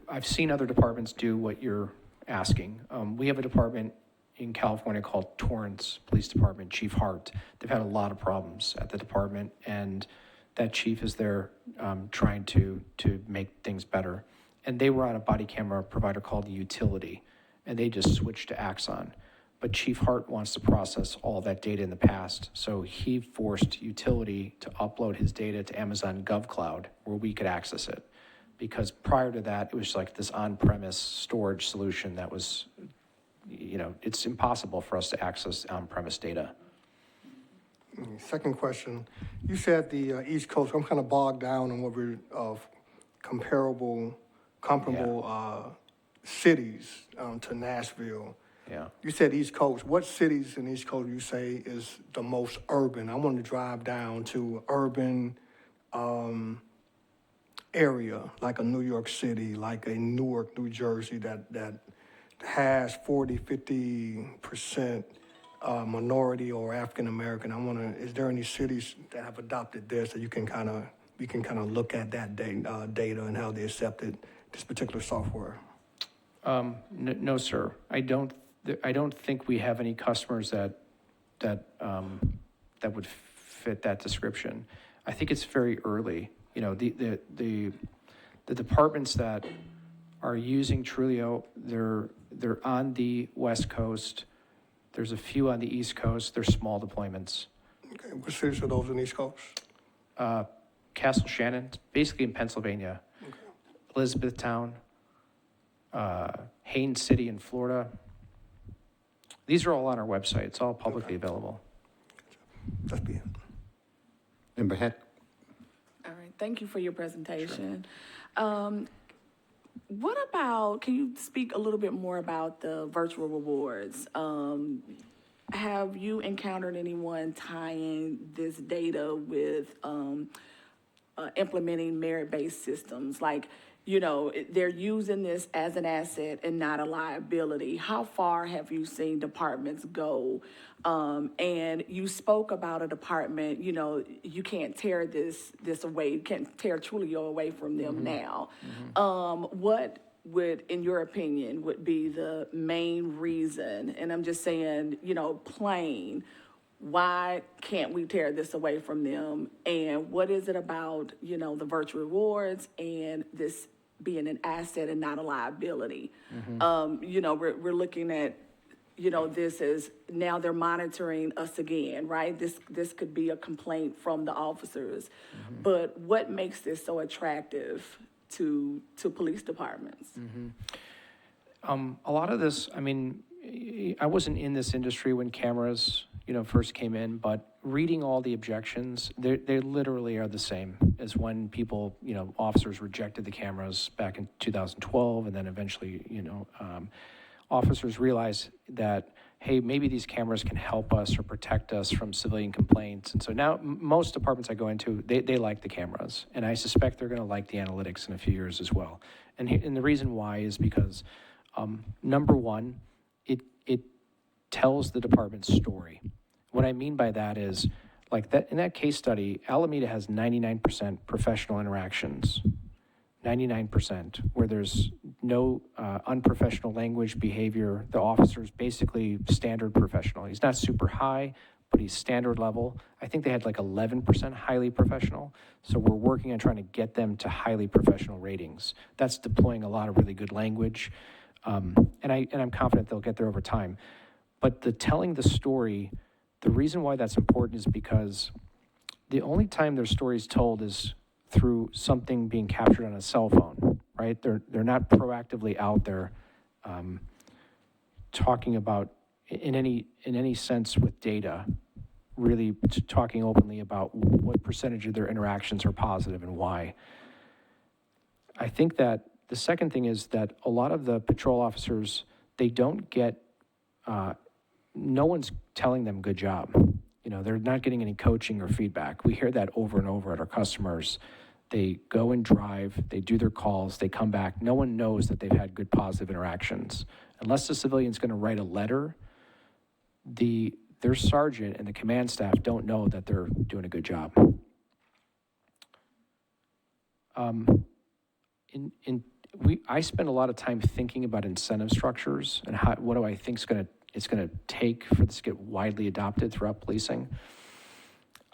I've seen other departments do what you're asking. We have a department in California called Torrance Police Department, Chief Hart. They've had a lot of problems at the department, and that chief is there trying to make things better. And they were on a body camera provider called Utility, and they just switched to Axon. But Chief Hart wants to process all that data in the past, so he forced Utility to upload his data to Amazon GovCloud, where we could access it. Because prior to that, it was like this on-premise storage solution that was, it's impossible for us to access on-premise data. Second question, you said the East Coast, I'm kind of bogged down on what we're, comparable cities to Nashville. Yeah. You said East Coast. What cities in East Coast you say is the most urban? I want to drive down to urban area, like a New York City, like a Newark, New Jersey, that has 40, 50% minority or African American. Is there any cities that have adopted this that we can kind of look at that data and how they accepted this particular software? No, sir. I don't think we have any customers that would fit that description. I think it's very early. The departments that are using Trulio, they're on the West Coast. There's a few on the East Coast. They're small deployments. Okay, what cities are those in the East Coast? Castle Shannon, basically in Pennsylvania. Okay. Elizabethtown, Haines City in Florida. These are all on our website. It's all publicly available. That's be it. Member Haddock. All right, thank you for your presentation. Sure. What about, can you speak a little bit more about the virtual rewards? Have you encountered anyone tying this data with implementing merit-based systems? Like, you know, they're using this as an asset and not a liability. How far have you seen departments go? And you spoke about a department, you know, you can't tear this away, you can't tear Trulio away from them now. What would, in your opinion, would be the main reason? And I'm just saying, you know, plain, why can't we tear this away from them? And what is it about, you know, the virtual rewards and this being an asset and not a liability? You know, we're looking at, you know, this is, now they're monitoring us again, right? This could be a complaint from the officers. But what makes this so attractive to police departments? A lot of this, I mean, I wasn't in this industry when cameras, you know, first came in, but reading all the objections, they literally are the same as when people, you know, officers rejected the cameras back in 2012, and then eventually, you know, officers realized that, hey, maybe these cameras can help us or protect us from civilian complaints. And so now most departments I go into, they like the cameras, and I suspect they're going to like the analytics in a few years as well. And the reason why is because, number one, it tells the department's story. What I mean by that is, like that in that case study, Alameda has 99% professional interactions, 99%, where there's no unprofessional language, behavior. The officer's basically standard professional. He's not super high, but he's standard level. I think they had like 11% highly professional. So we're working on trying to get them to highly professional ratings. That's deploying a lot of really good language. And I'm confident they'll get there over time. But the telling the story, the reason why that's important is because the only time their story is told is through something being captured on a cell phone, right? They're not proactively out there talking about in any sense with data, really talking openly about what percentage of their interactions are positive and why. I think that the second thing is that a lot of the patrol officers, they don't get, no one's telling them good job. You know, they're not getting any coaching or feedback. We hear that over and over at our customers. They go and drive, they do their calls, they come back. No one knows that they've had good positive interactions. Unless the civilian's gonna write a letter, their sergeant and the command staff don't know that they're doing a good job. I spend a lot of time thinking about incentive structures and what do I think it's gonna take for this to get widely adopted throughout policing.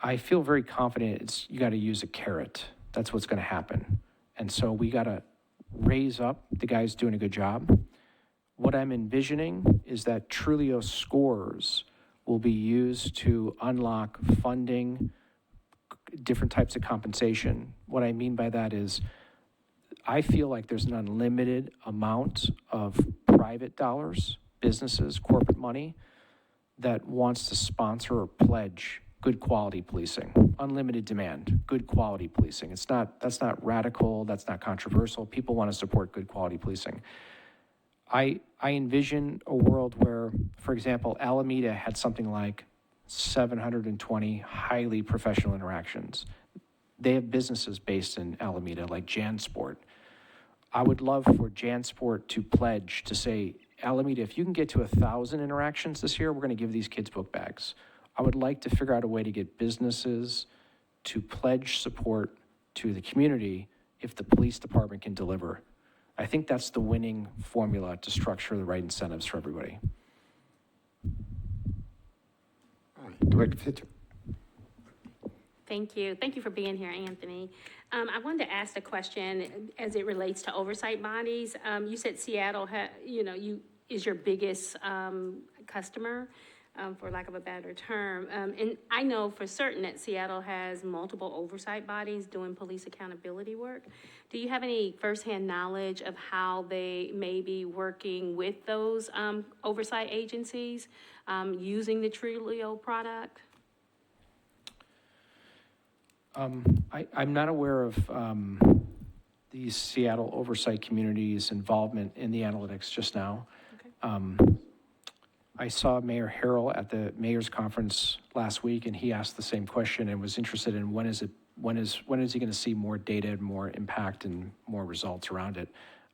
I feel very confident you gotta use a carrot. That's what's gonna happen. And so we gotta raise up the guys doing a good job. What I'm envisioning is that Trulio scores will be used to unlock funding, different types of compensation. What I mean by that is I feel like there's an unlimited amount of private dollars, businesses, corporate money that wants to sponsor or pledge good quality policing. Unlimited demand, good quality policing. That's not radical, that's not controversial. People want to support good quality policing. I envision a world where, for example, Alameda had something like 720 highly professional interactions. They have businesses based in Alameda, like JanSport. I would love for JanSport to pledge to say, Alameda, if you can get to 1,000 interactions this year, we're going to give these kids book bags. I would like to figure out a way to get businesses to pledge support to the community if the police department can deliver. I think that's the winning formula to structure the right incentives for everybody. All right, Director Fisher. Thank you. Thank you for being here, Anthony. I wanted to ask a question as it relates to oversight bodies. You said Seattle is your biggest customer, for lack of a better term. And I know for certain that Seattle has multiple oversight bodies doing police accountability work. Do you have any firsthand knowledge of how they may be working with those oversight agencies using the Trulio product? I'm not aware of the Seattle oversight community's involvement in the analytics just now. Okay. I saw Mayor Harrell at the mayor's conference last week, and he asked the same question and was interested in when is it when is he going to see more data and more impact and more results around it?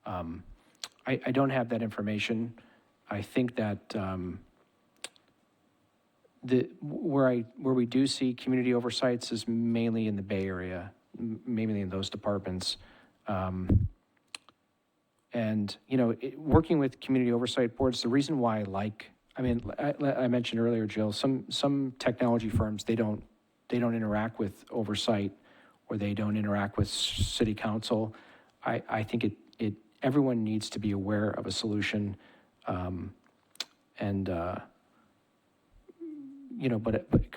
I don't have that information. I think that where we do see community oversights is mainly in the Bay Area, mainly in those departments. And, working with community oversight boards, the reason why I mentioned earlier, Jill, some technology firms, they don't interact with oversight, or they don't interact with city council. I think everyone needs to be aware of a solution, but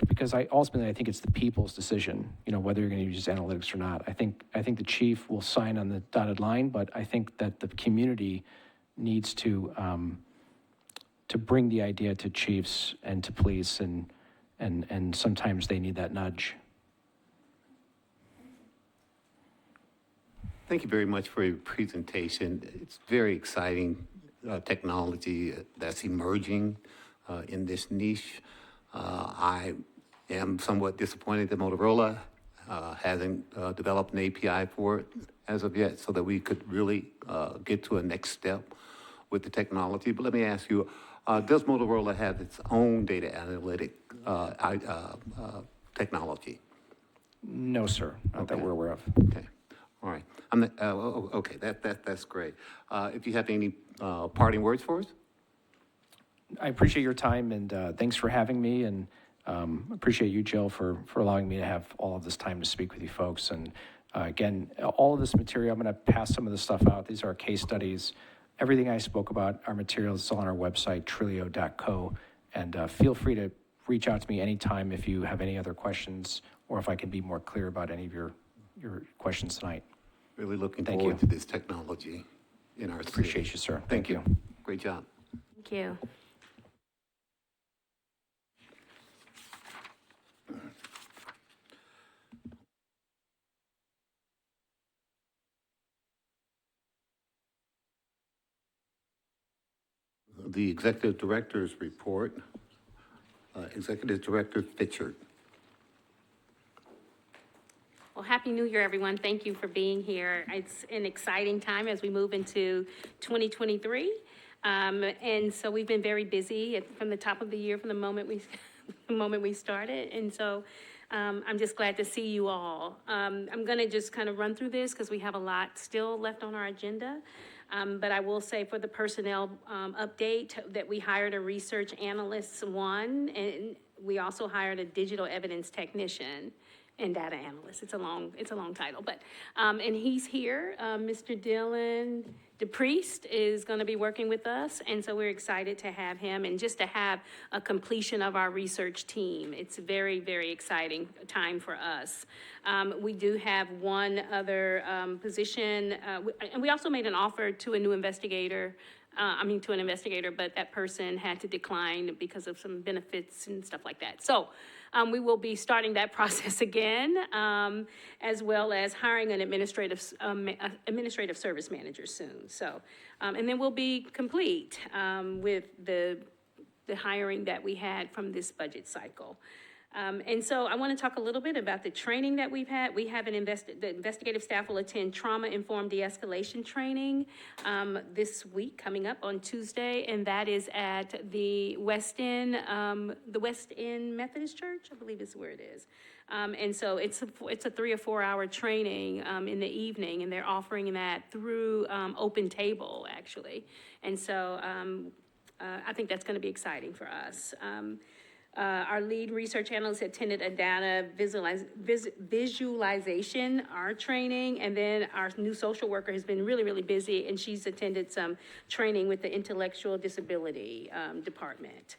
because ultimately I think it's the people's decision, whether you're going to use analytics or not. I think the chief will sign on the dotted line, but I think that the community needs to bring the idea to chiefs and to police, and sometimes they need that nudge. Thank you very much for your presentation. It's very exciting technology that's emerging in this niche. I am somewhat disappointed that Motorola hasn't developed an API for it as of yet, so that we could really get to a next step with the technology. But let me ask you, does Motorola have its own data analytic technology? No, sir, not that we're aware of. Okay, all right. Okay, that's great. If you have any parting words for us? I appreciate your time, and thanks for having me, and appreciate you, Jill, for allowing me to have all of this time to speak with you folks. And again, all of this material, I'm going to pass some of this stuff out. These are case studies. Everything I spoke about, our materials is on our website, trulio.co, and feel free to reach out to me anytime if you have any other questions, or if I can be more clear about any of your questions tonight. Really looking forward to this technology in our city. Appreciate you, sir. Thank you. Great job. Thank you. The Executive Director's report. Executive Director Fitchard. Well, Happy New Year, everyone. Thank you for being here. It's an exciting time as we move into 2023. And so we've been very busy from the top of the year, from the moment we started. And so I'm just glad to see you all. I'm going to just kind of run through this because we have a lot still left on our agenda. But I will say for the personnel update that we hired a research analyst one, and we also hired a digital evidence technician and data analyst. It's a long title, but, and he's here. Mr. Dylan DePriest is going to be working with us, and so we're excited to have him and just to have a completion of our research team. It's a very, very exciting time for us. We do have one other position, and we also made an offer to a new investigator, to an investigator, but that person had to decline because of some benefits and stuff like that. So we will be starting that process again, as well as hiring an administrative service manager soon. So, and then we'll be complete with the hiring that we had from this budget cycle. And so I want to talk a little bit about the training that we've had. We have the investigative staff will attend trauma-informed de-escalation training this week, coming up on Tuesday, and that is at the West End Methodist Church, I believe is where it is. And so it's a 3 or 4 hour training in the evening, and they're offering that through Open Table, actually. And so I think that's going to be exciting for us. Our lead research analyst attended a data visualization, our training, and then our new social worker has been really, really busy, and she's attended some training with the intellectual disability department.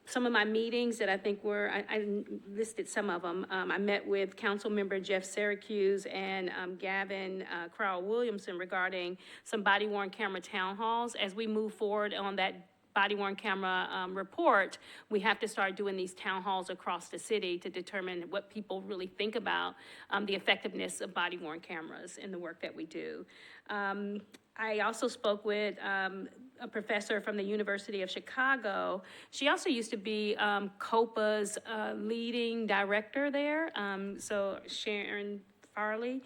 Some of my meetings that I think I listed some of them. I met with Council Member Jeff Syracuse and Gavin Crowell-Williamson regarding some body-worn camera town halls. As we move forward on that body-worn camera report, we have to start doing these town halls across the city to determine what people really think about the effectiveness of body-worn cameras in the work that we do. I also spoke with a professor from the University of Chicago. She also used to be COPA's leading director there, so Sharon Farley.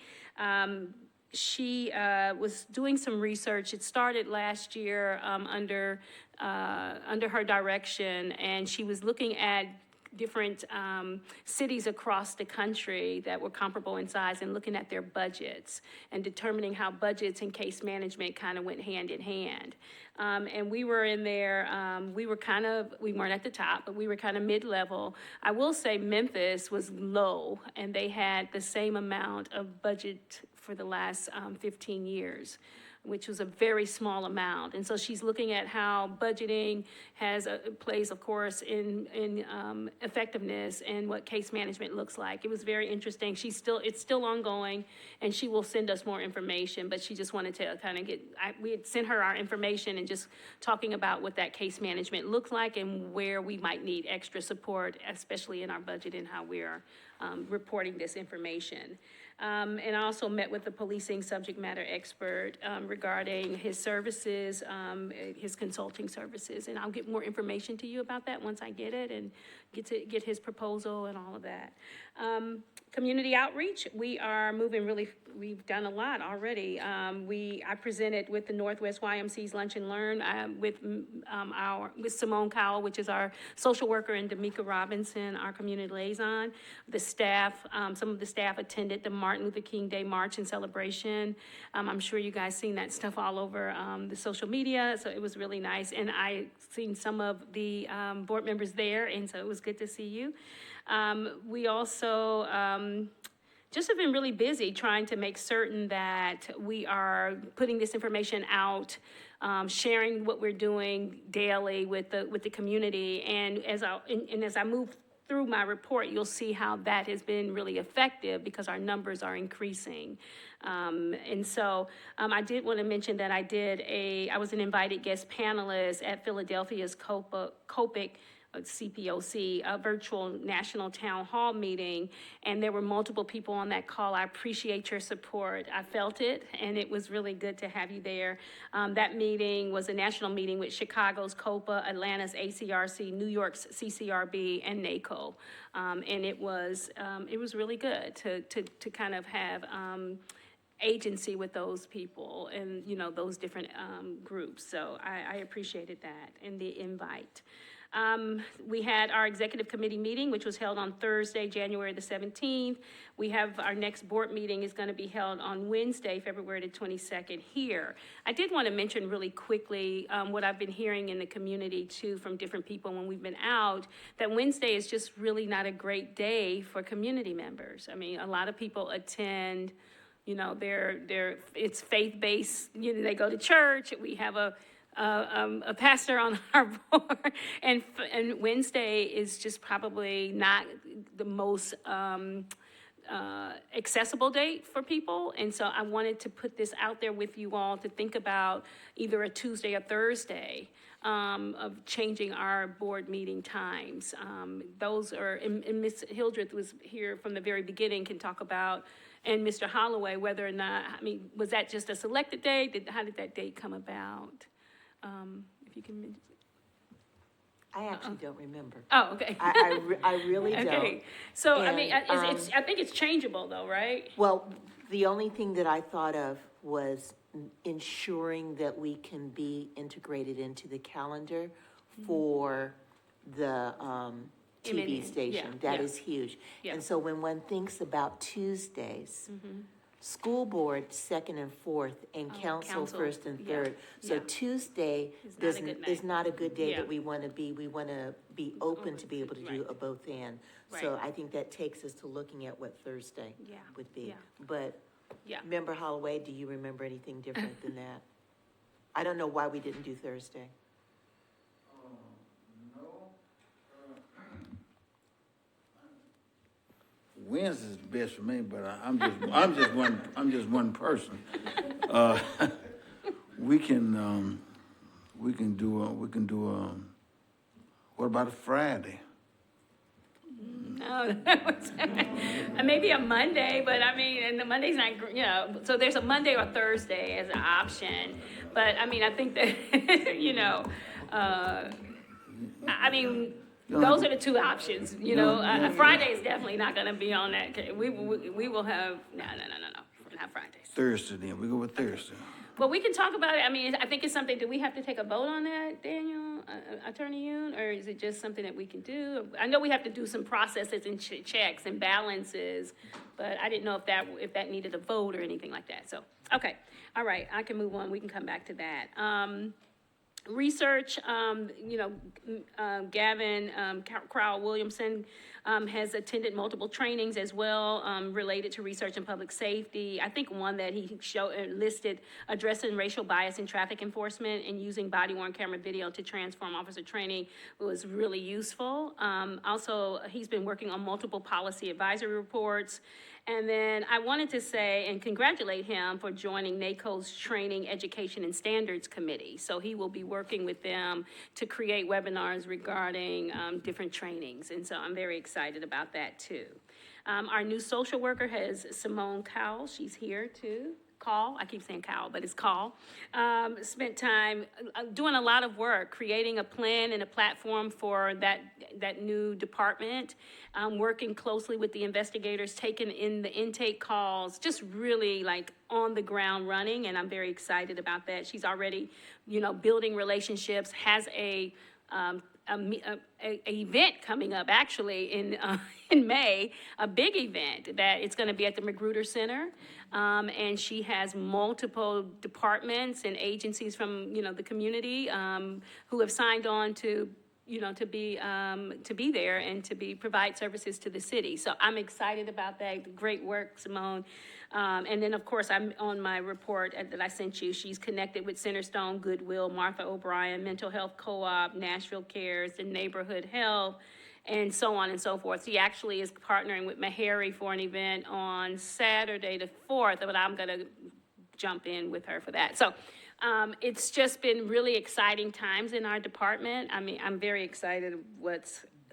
She was doing some research. It started last year under her direction, and she was looking at different cities across the country that were comparable in size and looking at their budgets and determining how budgets and case management kind of went hand in hand. And we were in there, we weren't at the top, but we were kind of mid-level. I will say Memphis was low, and they had the same amount of budget for the last 15 years. Which was a very small amount. And so she's looking at how budgeting plays, of course, in effectiveness and what case management looks like. It was very interesting. It's still ongoing, and she will send us more information, but she just wanted to kind of we had sent her our information and just talking about what that case management looks like and where we might need extra support, especially in our budget and how we are reporting this information. And I also met with the policing subject matter expert regarding his services, his consulting services. And I'll get more information to you about that once I get it and get his proposal and all of that. Community outreach, we are moving we've done a lot already. I presented with the Northwest YMC's Lunch and Learn with Simone Cowell, which is our social worker, and D'Amica Robinson, our community liaison. The staff, some of the staff attended the Martin Luther King Day March and celebration. I'm sure you guys seen that stuff all over the social media, so it was really nice. And I seen some of the board members there, and so it was good to see you. We also just have been really busy trying to make certain that we are putting this information out, sharing what we're doing daily with the community. And as I move through my report, you'll see how that has been really effective because our numbers are increasing. And so I did want to mention that I was an invited guest panelist at Philadelphia's COPIC, CPOC, a virtual national town hall meeting, and there were multiple people on that call. I appreciate your support. I felt it, and it was really good to have you there. That meeting was a national meeting with Chicago's COPA, Atlanta's ACRC, New York's CCRB, and NACO. And it was really good to kind of have agency with those people and, those different groups. So I appreciated that and the invite. We had our executive committee meeting, which was held on Thursday, January the 17th. We have our next board meeting is going to be held on Wednesday, February the 22nd here. I did want to mention really quickly what I've been hearing in the community too from different people when we've been out, that Wednesday is just really not a great day for community members. I mean, a lot of people attend, it's faith-based, they go to church. We have a pastor on our board, and Wednesday is just probably not the most accessible date for people, and so I wanted to put this out there with you all to think about either a Tuesday or Thursday of changing our board meeting times. Those are, and Ms. Hildreth was here from the very beginning, can talk about, and Mr. Holloway, whether or not, was that just a selected date? How did that date come about? If you can. I actually don't remember. Oh, okay. I really don't. Okay, so, And, I think it's changeable though, right? Well, the only thing that I thought of was ensuring that we can be integrated into the calendar for the TV station. That is huge. Yeah. And so when one thinks about Tuesdays, school board second and fourth, and council first and third. So Tuesday is not a good day that we want to be. We want to be open to be able to do a both and. So I think that takes us to looking at what Thursday would be. But Member Holloway, do you remember anything different than that? I don't know why we didn't do Thursday. Wednesday's the best for me, but I'm just one person. We can do what about a Friday? Maybe a Monday, but I mean, and the Monday's not, you know, so there's a Monday or Thursday as an option. But I mean, I think that, you know, I mean, those are the two options, you know. Friday is definitely not gonna be on that. We will have, no, not Fridays. Thursday then, we go with Thursday. Well, we can talk about it. I mean, I think it's something, do we have to take a vote on that, Daniel, Attorney Yoon? Or is it just something that we can do? I know we have to do some processes and checks and balances, but I didn't know if that needed a vote or anything like that. So, okay, all right, I can move on. We can come back to that. Research, you know, Gavin Crowell-Williamson has attended multiple trainings as well related to research and public safety. I think one that he listed addressing racial bias in traffic enforcement and using body-worn camera video to transform officer training was really useful. Also, he's been working on multiple policy advisory reports. And then I wanted to say and congratulate him for joining NACO's Training, Education, and Standards Committee. So he will be working with them to create webinars regarding different trainings. And so I'm very excited about that too. Our new social worker has Simone Cowell. She's here too. I keep saying Cowell, but it's Call. Spent time doing a lot of work, creating a plan and a platform for that new department, working closely with the investigators, taking in the intake calls, just really like on the ground running, and I'm very excited about that. She's already, you know, building relationships, has a event coming up actually in May, a big event that it's going to be at the Magruder Center, and she has multiple departments and agencies from, you know, the community who have signed on to, you know, to be there and to provide services to the city. So I'm excited about that. Great work, Simone. And then, of course, I'm on my report that I sent you. She's connected with Centerstone, Goodwill, Martha O'Brien, Mental Health Co-op, Nashville Cares, and Neighborhood Health, and so on and so forth. She actually is partnering with Meharry for an event on Saturday the 4th, but I'm going to jump in with her for that. So it's just been really exciting times in our department. I mean, I'm very excited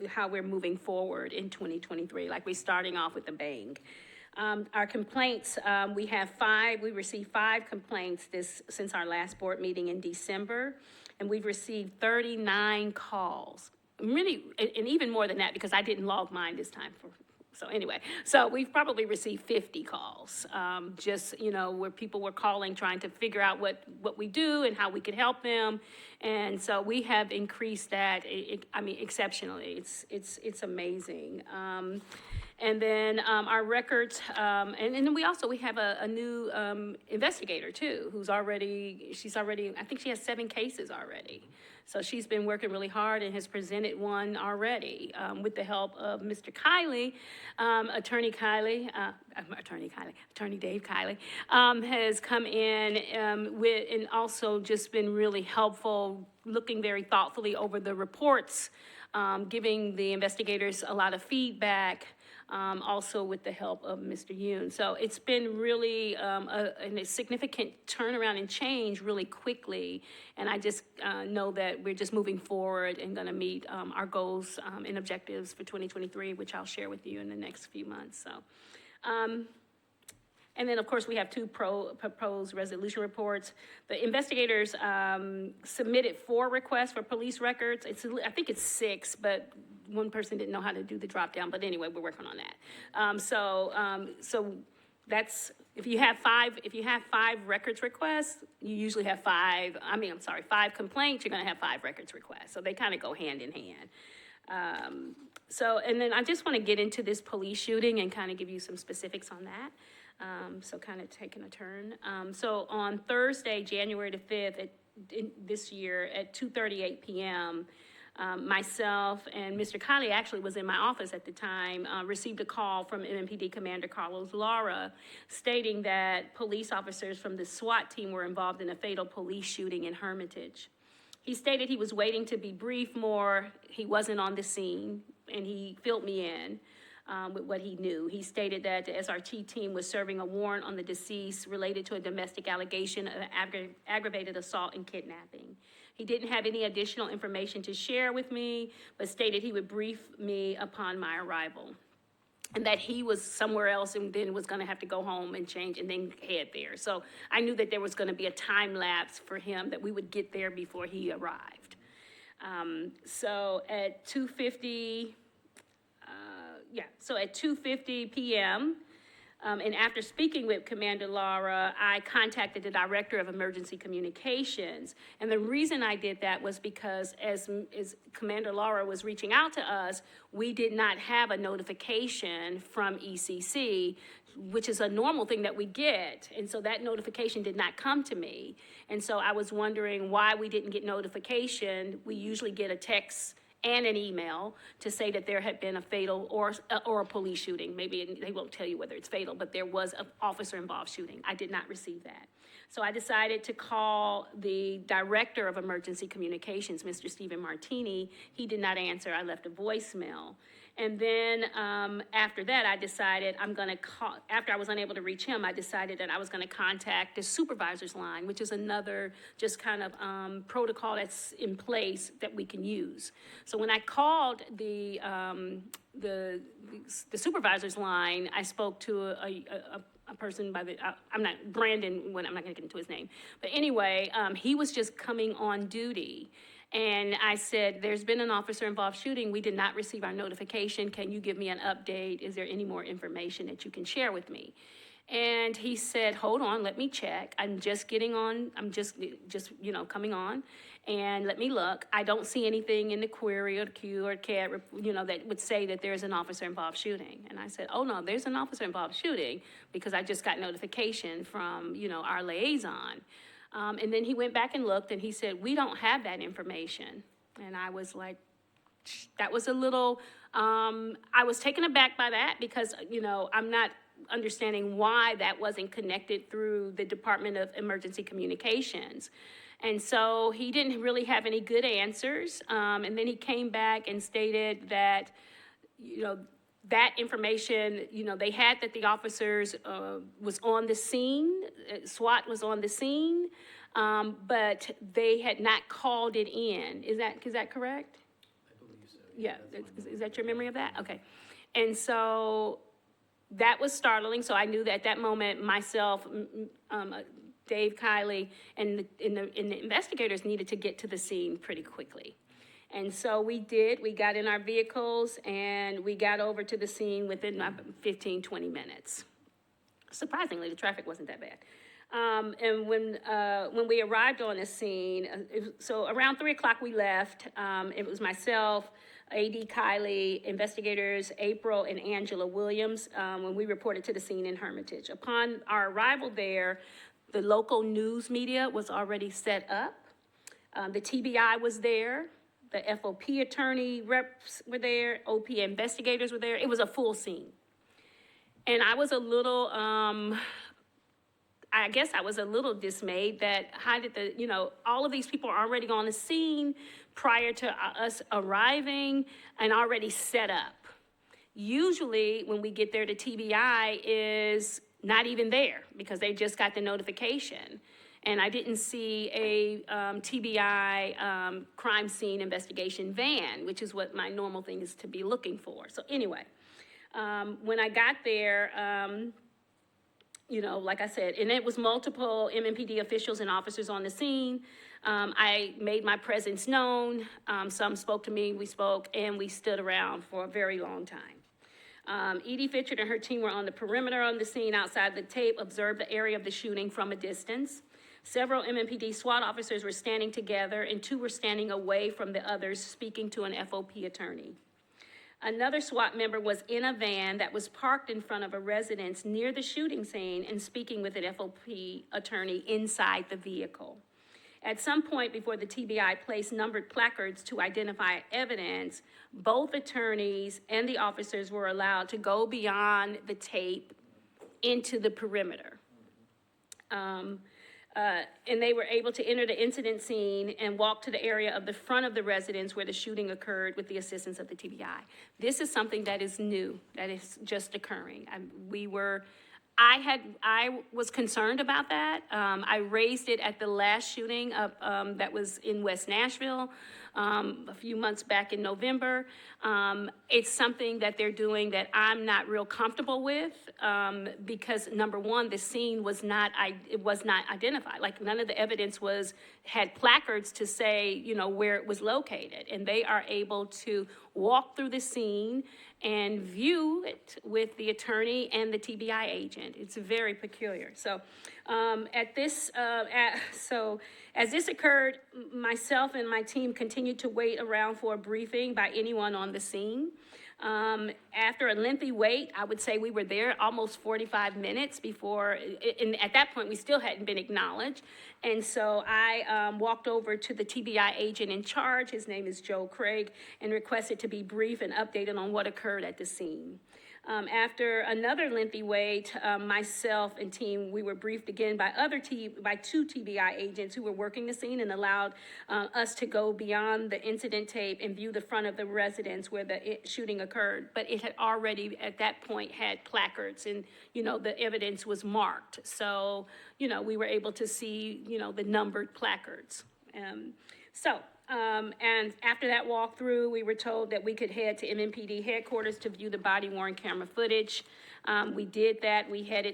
how we're moving forward in 2023, like we're starting off with a bang. Our complaints, we received 5 complaints since our last board meeting in December, and we've received 39 calls. Really, and even more than that because I didn't log mine this time. So anyway, so we've probably received 50 calls, just, you know, where people were calling, trying to figure out what we do and how we could help them. And so we have increased that, I mean, exceptionally. It's amazing. And then our records, and then we have a new investigator too, she's already, I think she has 7 cases already. So she's been working really hard and has presented one already with the help of Mr. Kiley, Attorney Dave Kiley, has come in and also just been really helpful, looking very thoughtfully over the reports, giving the investigators a lot of feedback, also with the help of Mr. Yoon. So it's been really a significant turnaround and change really quickly. And I just know that we're just moving forward and going to meet our goals and objectives for 2023, which I'll share with you in the next few months. So, and then, of course, we have 2 proposed resolution reports. The investigators submitted 4 requests for police records. I think it's 6, but one person didn't know how to do the drop down. But anyway, we're working on that. So that's, if you have 5 records requests, you usually have 5 complaints, you're going to have 5 records requests. So they kind of go hand in hand. So, and then I just want to get into this police shooting and kind of give you some specifics on that. So kind of taking a turn. So on Thursday, January the 5th, this year at 2:38 p.m., myself and Mr. Kiley actually was in my office at the time, received a call from MMPD Commander Carlos Lara stating that police officers from the SWAT team were involved in a fatal police shooting in Hermitage. He stated he was waiting to be briefed more. He wasn't on the scene, and he filled me in with what he knew. He stated that the SRT team was serving a warrant on the deceased related to a domestic allegation of aggravated assault and kidnapping. He didn't have any additional information to share with me, but stated he would brief me upon my arrival. and that he was somewhere else and then was gonna have to go home and change and then head there. So I knew that there was gonna be a time lapse for him, that we would get there before he arrived. So at 2:50, so at 2:50 p.m., and after speaking with Commander Lara, I contacted the Director of Emergency Communications. And the reason I did that was because as Commander Lara was reaching out to us, we did not have a notification from ECC, which is a normal thing that we get. And so that notification did not come to me. And so I was wondering why we didn't get notification. We usually get a text and an email to say that there had been a fatal or a police shooting. Maybe they won't tell you whether it's fatal, but there was an officer-involved shooting. I did not receive that. So I decided to call the Director of Emergency Communications, Mr. Stephen Martini. He did not answer. I left a voicemail. And then after that, I decided after I was unable to reach him, I decided that I was gonna contact the supervisor's line, which is another just kind of protocol that's in place that we can use. So when I called the supervisor's line, I spoke to a person by Brandon, I'm not gonna get into his name. But anyway, he was just coming on duty. And I said, there's been an officer-involved shooting. We did not receive our notification. Can you give me an update? Is there any more information that you can share with me? And he said, hold on, let me check. I'm just coming on. And let me look. I don't see anything in the query or the queue or CAD, that would say that there's an officer-involved shooting. And I said, oh no, there's an officer-involved shooting because I just got notification from, our liaison. And then he went back and looked and he said, we don't have that information. And I was like, that was a little, I was taken aback by that because, I'm not understanding why that wasn't connected through the Department of Emergency Communications. And so he didn't really have any good answers. And then he came back and stated that, that information, they had that the officers was on the scene, SWAT was on the scene, but they had not called it in. Is that correct? I believe so. Yeah, is that your memory of that? Okay. And so that was startling. So I knew that at that moment, myself, Dave Kiley, and the investigators needed to get to the scene pretty quickly. And so we got in our vehicles and we got over to the scene within 15, 20 minutes. Surprisingly, the traffic wasn't that bad. And when we arrived on the scene, so around 3 o'clock we left. It was myself, A.D. Kiley, investigators April and Angela Williams, when we reported to the scene in Hermitage. Upon our arrival there, the local news media was already set up. The TBI was there. The FOP attorney reps were there, OP investigators were there. It was a full scene. And I was a little, I guess I was a little dismayed that how did all of these people are already on the scene prior to us arriving and already set up. Usually when we get there, the TBI is not even there because they just got the notification. And I didn't see a TBI crime scene investigation van, which is what my normal thing is to be looking for. So anyway, when I got there, like I said, and it was multiple MMPD officials and officers on the scene. I made my presence known. Some spoke to me, we spoke, and we stood around for a very long time. Edie Fitchard and her team were on the perimeter on the scene outside the tape, observed the area of the shooting from a distance. Several MMPD SWAT officers were standing together and 2 were standing away from the others speaking to an FOP attorney. Another SWAT member was in a van that was parked in front of a residence near the shooting scene and speaking with an FOP attorney inside the vehicle. At some point before the TBI placed numbered placards to identify evidence, both attorneys and the officers were allowed to go beyond the tape into the perimeter. And they were able to enter the incident scene and walk to the area of the front of the residence where the shooting occurred with the assistance of the TBI. This is something that is new, that is just occurring. We were I was concerned about that. I raised it at the last shooting of, that was in West Nashville, a few months back in November. It's something that they're doing that I'm not real comfortable with, because number one, the scene was not identified. Like, none of the evidence had placards to say, you know, where it was located. And they are able to walk through the scene and view it with the attorney and the TBI agent. It's very peculiar. So, so as this occurred, myself and my team continued to wait around for a briefing by anyone on the scene. After a lengthy wait, I would say we were there almost 45 minutes before, and at that point, we still hadn't been acknowledged. And so I walked over to the TBI agent in charge, his name is Joe Craig, and requested to be briefed and updated on what occurred at the scene. After another lengthy wait, myself and team, we were briefed again by two TBI agents who were working the scene, and allowed us to go beyond the incident tape and view the front of the residence where the shooting occurred. But it had already, at that point, had placards, and, you know, the evidence was marked. So, you know, we were able to see, you know, the numbered placards. And after that walkthrough, we were told that we could head to MMPD headquarters to view the body-worn camera footage. We did that.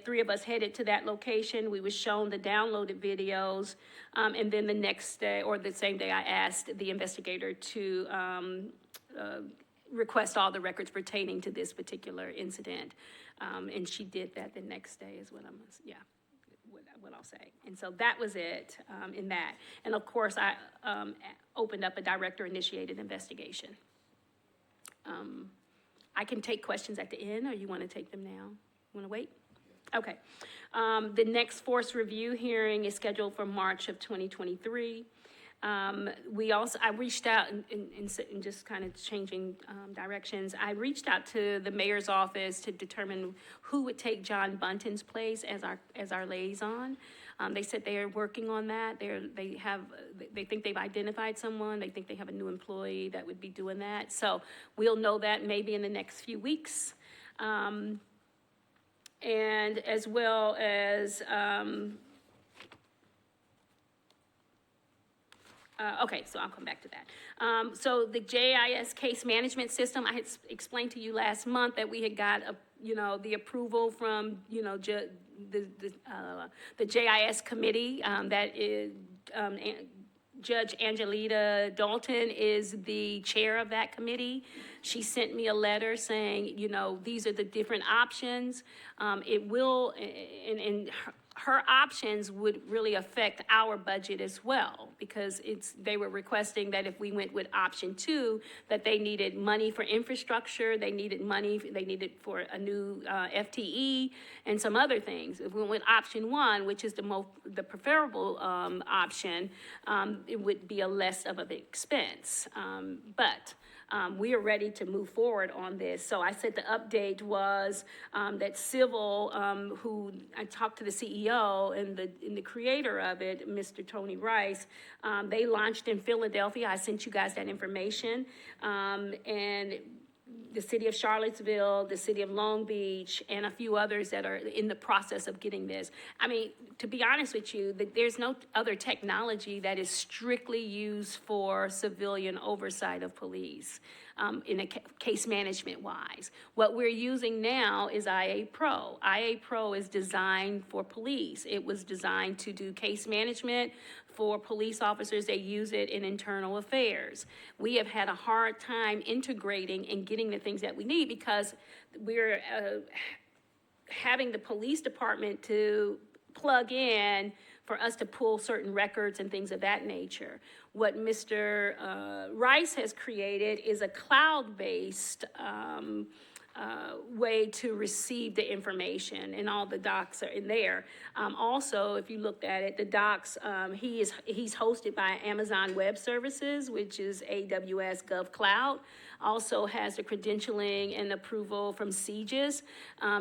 Three of us headed to that location. We were shown the downloaded videos. And then the next day, or the same day, I asked the investigator to request all the records pertaining to this particular incident. And she did that the next day is what what I'll say. And so that was it in that. And of course, I opened up a director-initiated investigation. I can take questions at the end, or you want to take them now? Want to wait? Okay. The next force review hearing is scheduled for March of 2023. I reached out and just kind of changing directions. I reached out to the mayor's office to determine who would take John Bunton's place as our liaison. They said they are working on that. They think they've identified someone. They think they have a new employee that would be doing that. So we'll know that maybe in the next few weeks. And as well as, okay, so I'll come back to that. So the JIS case management system, I had explained to you last month that we had got the approval from, the JIS committee, that is, Judge Angelita Dalton is the chair of that committee. She sent me a letter saying, these are the different options. It will, and her options would really affect our budget as well, because they were requesting that if we went with option 2, that they needed money for infrastructure, they needed for a new FTE and some other things. If we went with option 1, which is the preferable option, it would be a less of an expense. But we are ready to move forward on this. So I said the update was that Civil, who I talked to the CEO and the creator of it, Mr. Tony Rice, they launched in Philadelphia. I sent you guys that information. And the city of Charlottesville, the city of Long Beach, and a few others that are in the process of getting this. I mean, to be honest with you, there's no other technology that is strictly used for civilian oversight of police in a case management wise. What we're using now is IA Pro. IA Pro is designed for police. It was designed to do case management for police officers. They use it in internal affairs. We have had a hard time integrating and getting the things that we need because we're having the police department to plug in for us to pull certain records and things of that nature. What Mr. Rice has created is a cloud-based way to receive the information, and all the docs are in there. Also, if you looked at it, the docs, he's hosted by Amazon Web Services, which is AWS GovCloud. Also has the credentialing and approval from CGIS.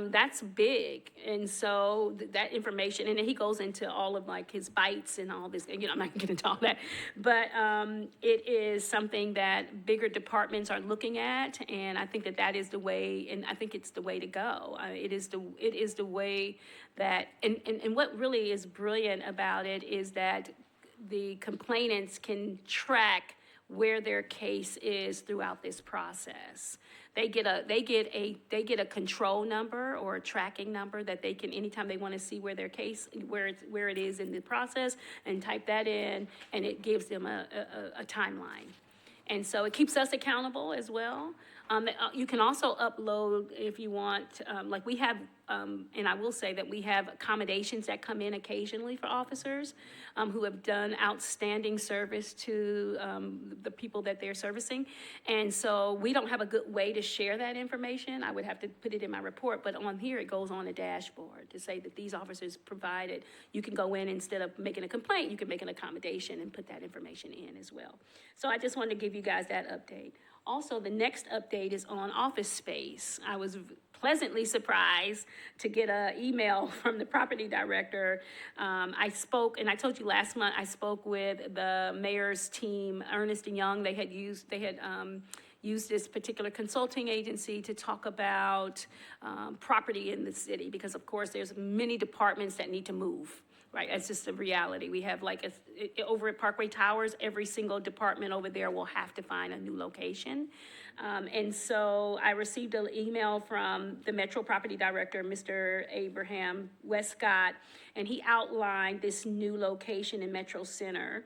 That's big, and so that information, and then he goes into all of like his bytes and all this, I'm not gonna get into all that, but it is something that bigger departments are looking at, and I think that is the way really, and I think it's the way to go. It is the way that, and what really is brilliant about it is that the complainants can track where their case is throughout this process. They get a control number or a tracking number that they can, anytime they want to see where their case, where it is in the process, and type that in, and it gives them a timeline. And so it keeps us accountable as well. You can also upload if you want, like we have, and I will say that we have accommodations that come in occasionally for officers who have done outstanding service to the people that they're servicing. And so we don't have a good way to share that information. I would have to put it in my report, but on here it goes on a dashboard to say that these officers provided. You can go in, instead of making a complaint, you can make an accommodation and put that information in as well. So I just wanted to give you guys that update. Also, the next update is on office space. I was pleasantly surprised to get an email from the property director. I spoke, and I told you last month, I spoke with the mayor's team, Ernst & Young. They had used this particular consulting agency to talk about property in the city, because of course there's many departments that need to move. Right, it's just a reality. We have over at Parkway Towers, every single department over there will have to find a new location. And so I received an email from the Metro Property Director, Mr. Abraham Westcott, and he outlined this new location in Metro Center.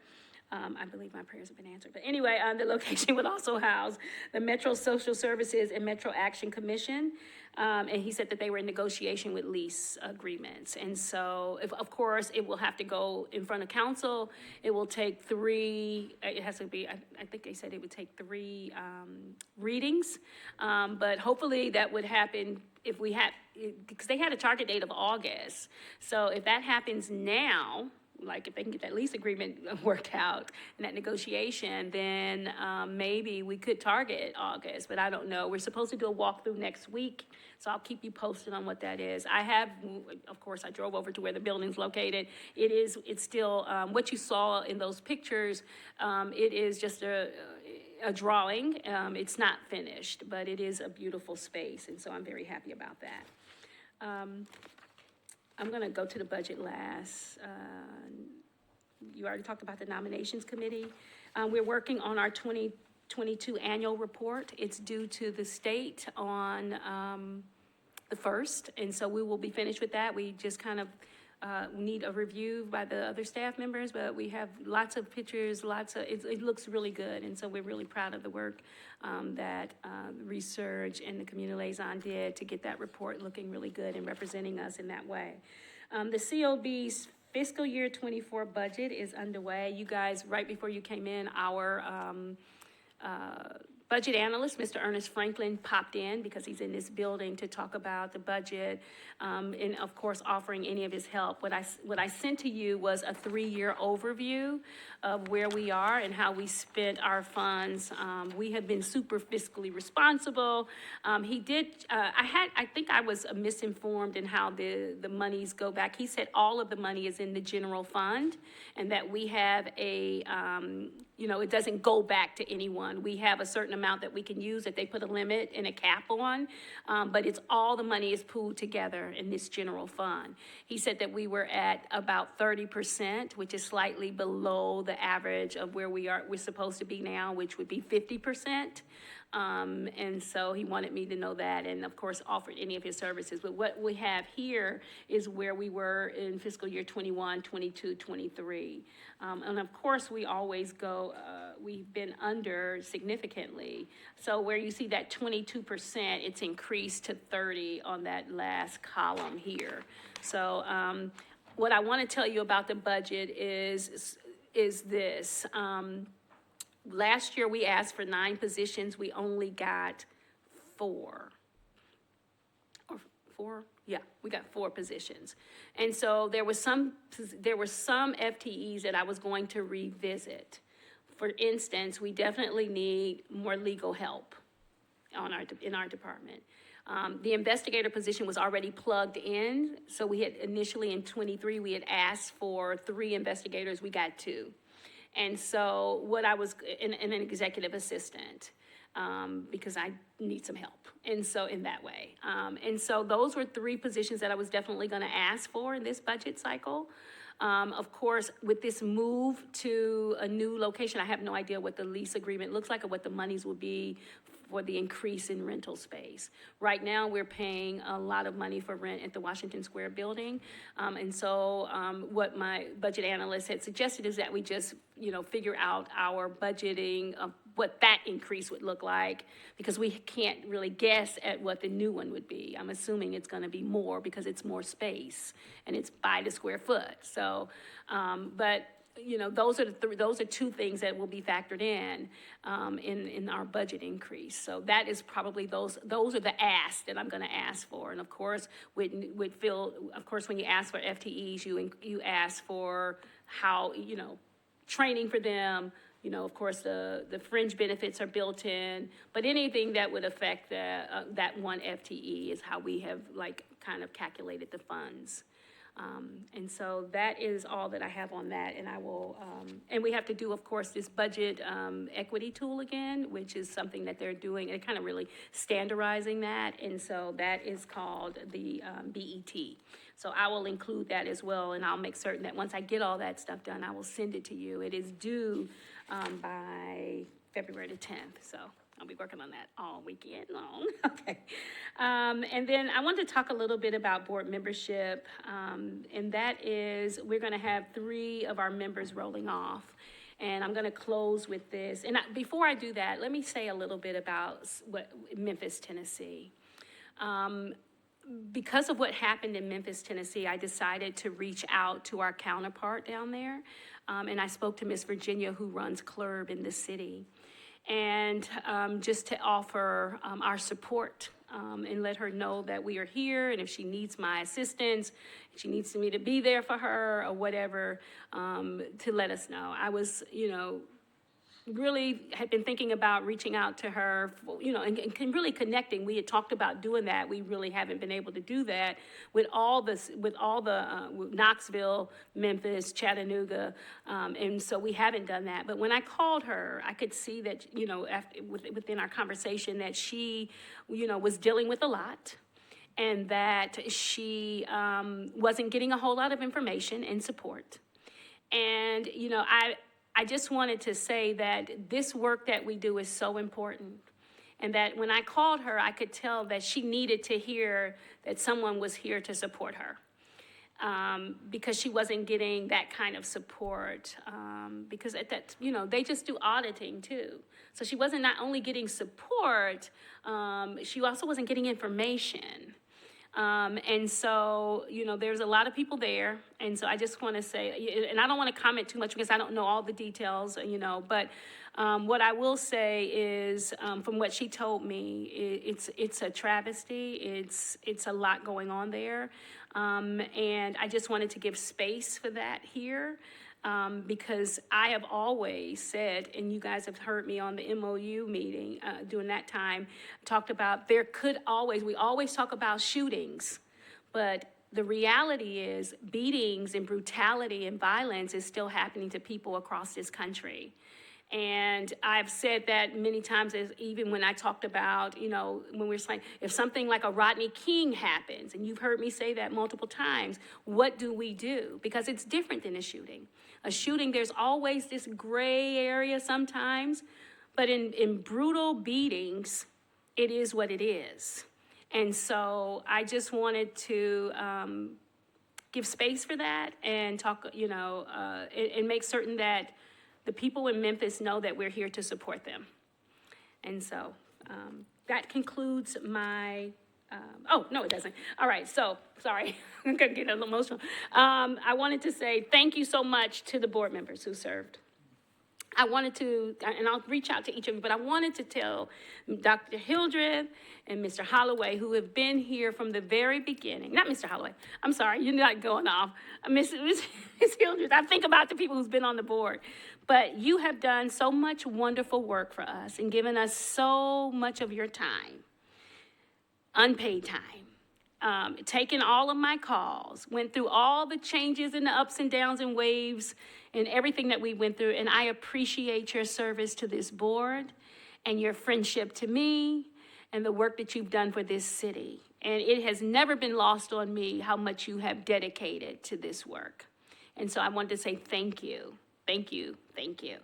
I believe my prayers have been answered. But anyway, the location would also house the Metro Social Services and Metro Action Commission. And he said that they were in negotiation with lease agreements. And so, of course, it will have to go in front of council. It will take it has to be, I think they said it would take 3 readings. But hopefully that would happen if we had, because they had a target date of August. So if that happens now, like if they can get that lease agreement worked out in that negotiation, then maybe we could target August, but I don't know. We're supposed to do a walkthrough next week, so I'll keep you posted on what that is. Of course, I drove over to where the building's located. It's still, what you saw in those pictures, it is just a drawing. It's not finished, but it is a beautiful space, and so I'm very happy about that. I'm going to go to the budget last. You already talked about the nominations committee. We're working on our 2022 annual report. It's due to the state on the 1st, and so we will be finished with that. We just kind of need a review by the other staff members, but we have lots of pictures, it looks really good, and so we're really proud of the work that research and the community liaison did to get that report looking really good and representing us in that way. The COB's fiscal year 24 budget is underway. You guys, right before you came in, our budget analyst, Mr. Ernest Franklin, popped in because he's in this building to talk about the budget, and of course offering any of his help. What I sent to you was a 3-year overview of where we are and how we spent our funds. We have been super fiscally responsible. I think I was misinformed in how the monies go back. He said all of the money is in the general fund, and that we have it doesn't go back to anyone. We have a certain amount that we can use that they put a limit and a cap on, but it's all the money is pooled together in this general fund. He said that we were at about 30%, which is slightly below the average of where we're supposed to be now, which would be 50%. And so he wanted me to know that, and of course offered any of his services. But what we have here is where we were in fiscal year 21, 22, 23. And of course we always go, we've been under significantly. So where you see that 22%, it's increased to 30 on that last column here. So what I want to tell you about the budget is this. Last year, we asked for 9 positions. We only got 4. Or 4? Yeah, we got 4 positions. And so there were some FTEs that I was going to revisit. For instance, we definitely need more legal help in our department. The investigator position was already plugged in. So we had initially in 23, we had asked for 3 investigators. We got 2. And so and an executive assistant. because I need some help. And so in that way. And so those were 3 positions that I was definitely gonna ask for in this budget cycle. Of course, with this move to a new location, I have no idea what the lease agreement looks like or what the monies will be for the increase in rental space. Right now, we're paying a lot of money for rent at the Washington Square building. And so what my budget analyst had suggested is that we just, figure out our budgeting of what that increase would look like, because we can't really guess at what the new one would be. I'm assuming it's gonna be more because it's more space and it's by the square foot. So, but those are 2 things that will be factored in our budget increase. So that is probably those are the asks that I'm going to ask for. And of course, when you ask for FTEs, you ask for how training for them. Of course, the fringe benefits are built in, but anything that would affect that 1 FTE is how we have kind of calculated the funds. And so that is all that I have on that, and I will, and we have to do, of course, this budget equity tool again, which is something that they're doing, and kind of really standardizing that, and so that is called the BET. So I will include that as well, and I'll make certain that once I get all that stuff done, I will send it to you. It is due by February the 10th, so I'll be working on that all weekend long. Okay. And then I want to talk a little bit about board membership, and that is we're going to have 3 of our members rolling off. And I'm going to close with this. And before I do that, let me say a little bit about Memphis, Tennessee. Because of what happened in Memphis, Tennessee, I decided to reach out to our counterpart down there. And I spoke to Miss Virginia, who runs CLRB in the city. And just to offer our support and let her know that we are here, and if she needs my assistance, if she needs me to be there for her or whatever, to let us know. I was, really had been thinking about reaching out to her, and really connecting. We had talked about doing that. We really haven't been able to do that with all the Knoxville, Memphis, Chattanooga, and so we haven't done that. But when I called her, I could see that, within our conversation that she, was dealing with a lot, and that she wasn't getting a whole lot of information and support. And, I just wanted to say that this work that we do is so important, and that when I called her, I could tell that she needed to hear that someone was here to support her, because she wasn't getting that kind of support, because at that, they just do auditing too. So she wasn't not only getting support, she also wasn't getting information. And so, there's a lot of people there. And so I just want to say, and I don't want to comment too much because I don't know all the details, but what I will say is, from what she told me, it's a travesty. It's a lot going on there. And I just wanted to give space for that here. Because I have always said, and you guys have heard me on the MOU meeting during that time, talked about we always talk about shootings, but the reality is beatings and brutality and violence is still happening to people across this country. And I've said that many times, as even when I talked about, when we're saying, if something like a Rodney King happens, and you've heard me say that multiple times, what do we do? Because it's different than a shooting. A shooting, there's always this gray area sometimes, but in brutal beatings, it is what it is. And so I just wanted to give space for that and talk, and make certain that the people in Memphis know that we're here to support them. And so that concludes my, oh, no, it doesn't. All right, so, sorry, I'm gonna get a little emotional. I wanted to say thank you so much to the board members who served. I wanted to, and I'll reach out to each of you, but I wanted to tell Dr. Hildreth and Mr. Holloway, who have been here from the very beginning. Not Mr. Holloway, I'm sorry, you're not going off. Ms. Hildreth, I think about the people who's been on the board. But you have done so much wonderful work for us and given us so much of your time, unpaid time. Taken all of my calls, went through all the changes and the ups and downs and waves and everything that we went through, and I appreciate your service to this board. and your friendship to me and the work that you've done for this city. And it has never been lost on me how much you have dedicated to this work. And so I want to say thank you, thank you, thank you.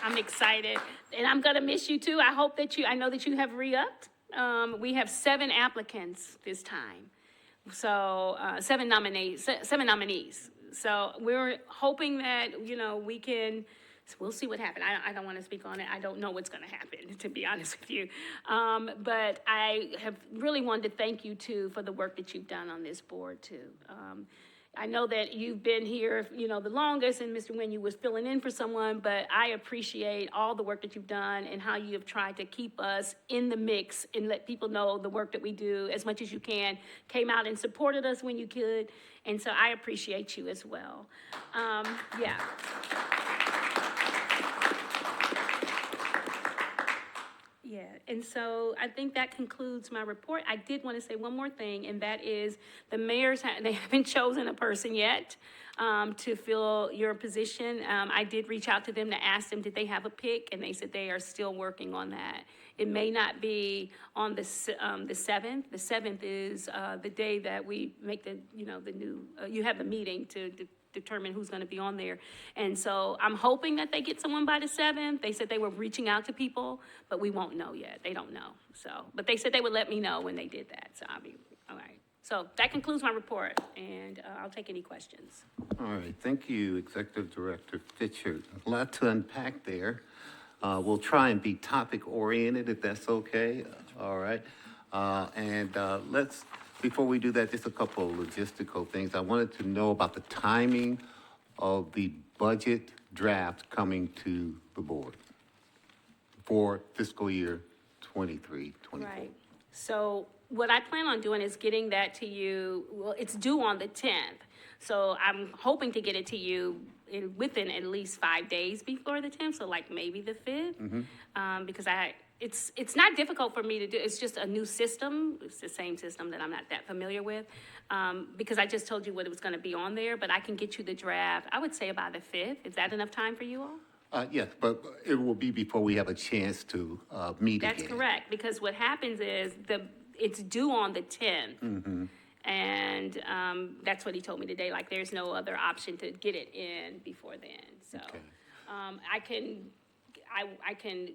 I'm excited, and I'm gonna miss you too. I know that you have re-upped. We have 7 applicants this time. So, 7 nominees. So we're hoping that, we can, we'll see what happens. I don't want to speak on it. I don't know what's going to happen, to be honest with you. But I have really wanted to thank you too for the work that you've done on this board too. I know that you've been here, the longest, and Mr. Wynn, you was filling in for someone, but I appreciate all the work that you've done and how you have tried to keep us in the mix and let people know the work that we do as much as you can. Came out and supported us when you could, and so I appreciate you as well. Yeah. Yeah, and so I think that concludes my report. I did want to say one more thing, and that is the mayors, they haven't chosen a person yet to fill your position. I did reach out to them to ask them, did they have a pick? And they said they are still working on that. It may not be on the 7th. The 7th is the day that we make the new, you have the meeting to determine who's going to be on there. And so I'm hoping that they get someone by the 7th. They said they were reaching out to people, but we won't know yet. They don't know. So, but they said they would let me know when they did that. So I'll be, all right. So that concludes my report, and I'll take any questions. All right, thank you, Executive Director Fitchard. A lot to unpack there. We'll try and be topic-oriented, if that's okay. All right. Before we do that, just a couple of logistical things. I wanted to know about the timing of the budget draft coming to the board for fiscal year 23, 24. Right. So what I plan on doing is getting that to you, well, it's due on the 10th. So I'm hoping to get it to you within at least 5 days before the 10th, so like maybe the 5th. Because it's not difficult for me to do. It's just a new system. It's the same system that I'm not that familiar with, because I just told you what it was going to be on there. But I can get you the draft, I would say, by the 5th. Is that enough time for you all? Yes, but it will be before we have a chance to meet again. That's correct, because what happens is it's due on the 10th. And that's what he told me today. Like, there's no other option to get it in before then. So Okay. I can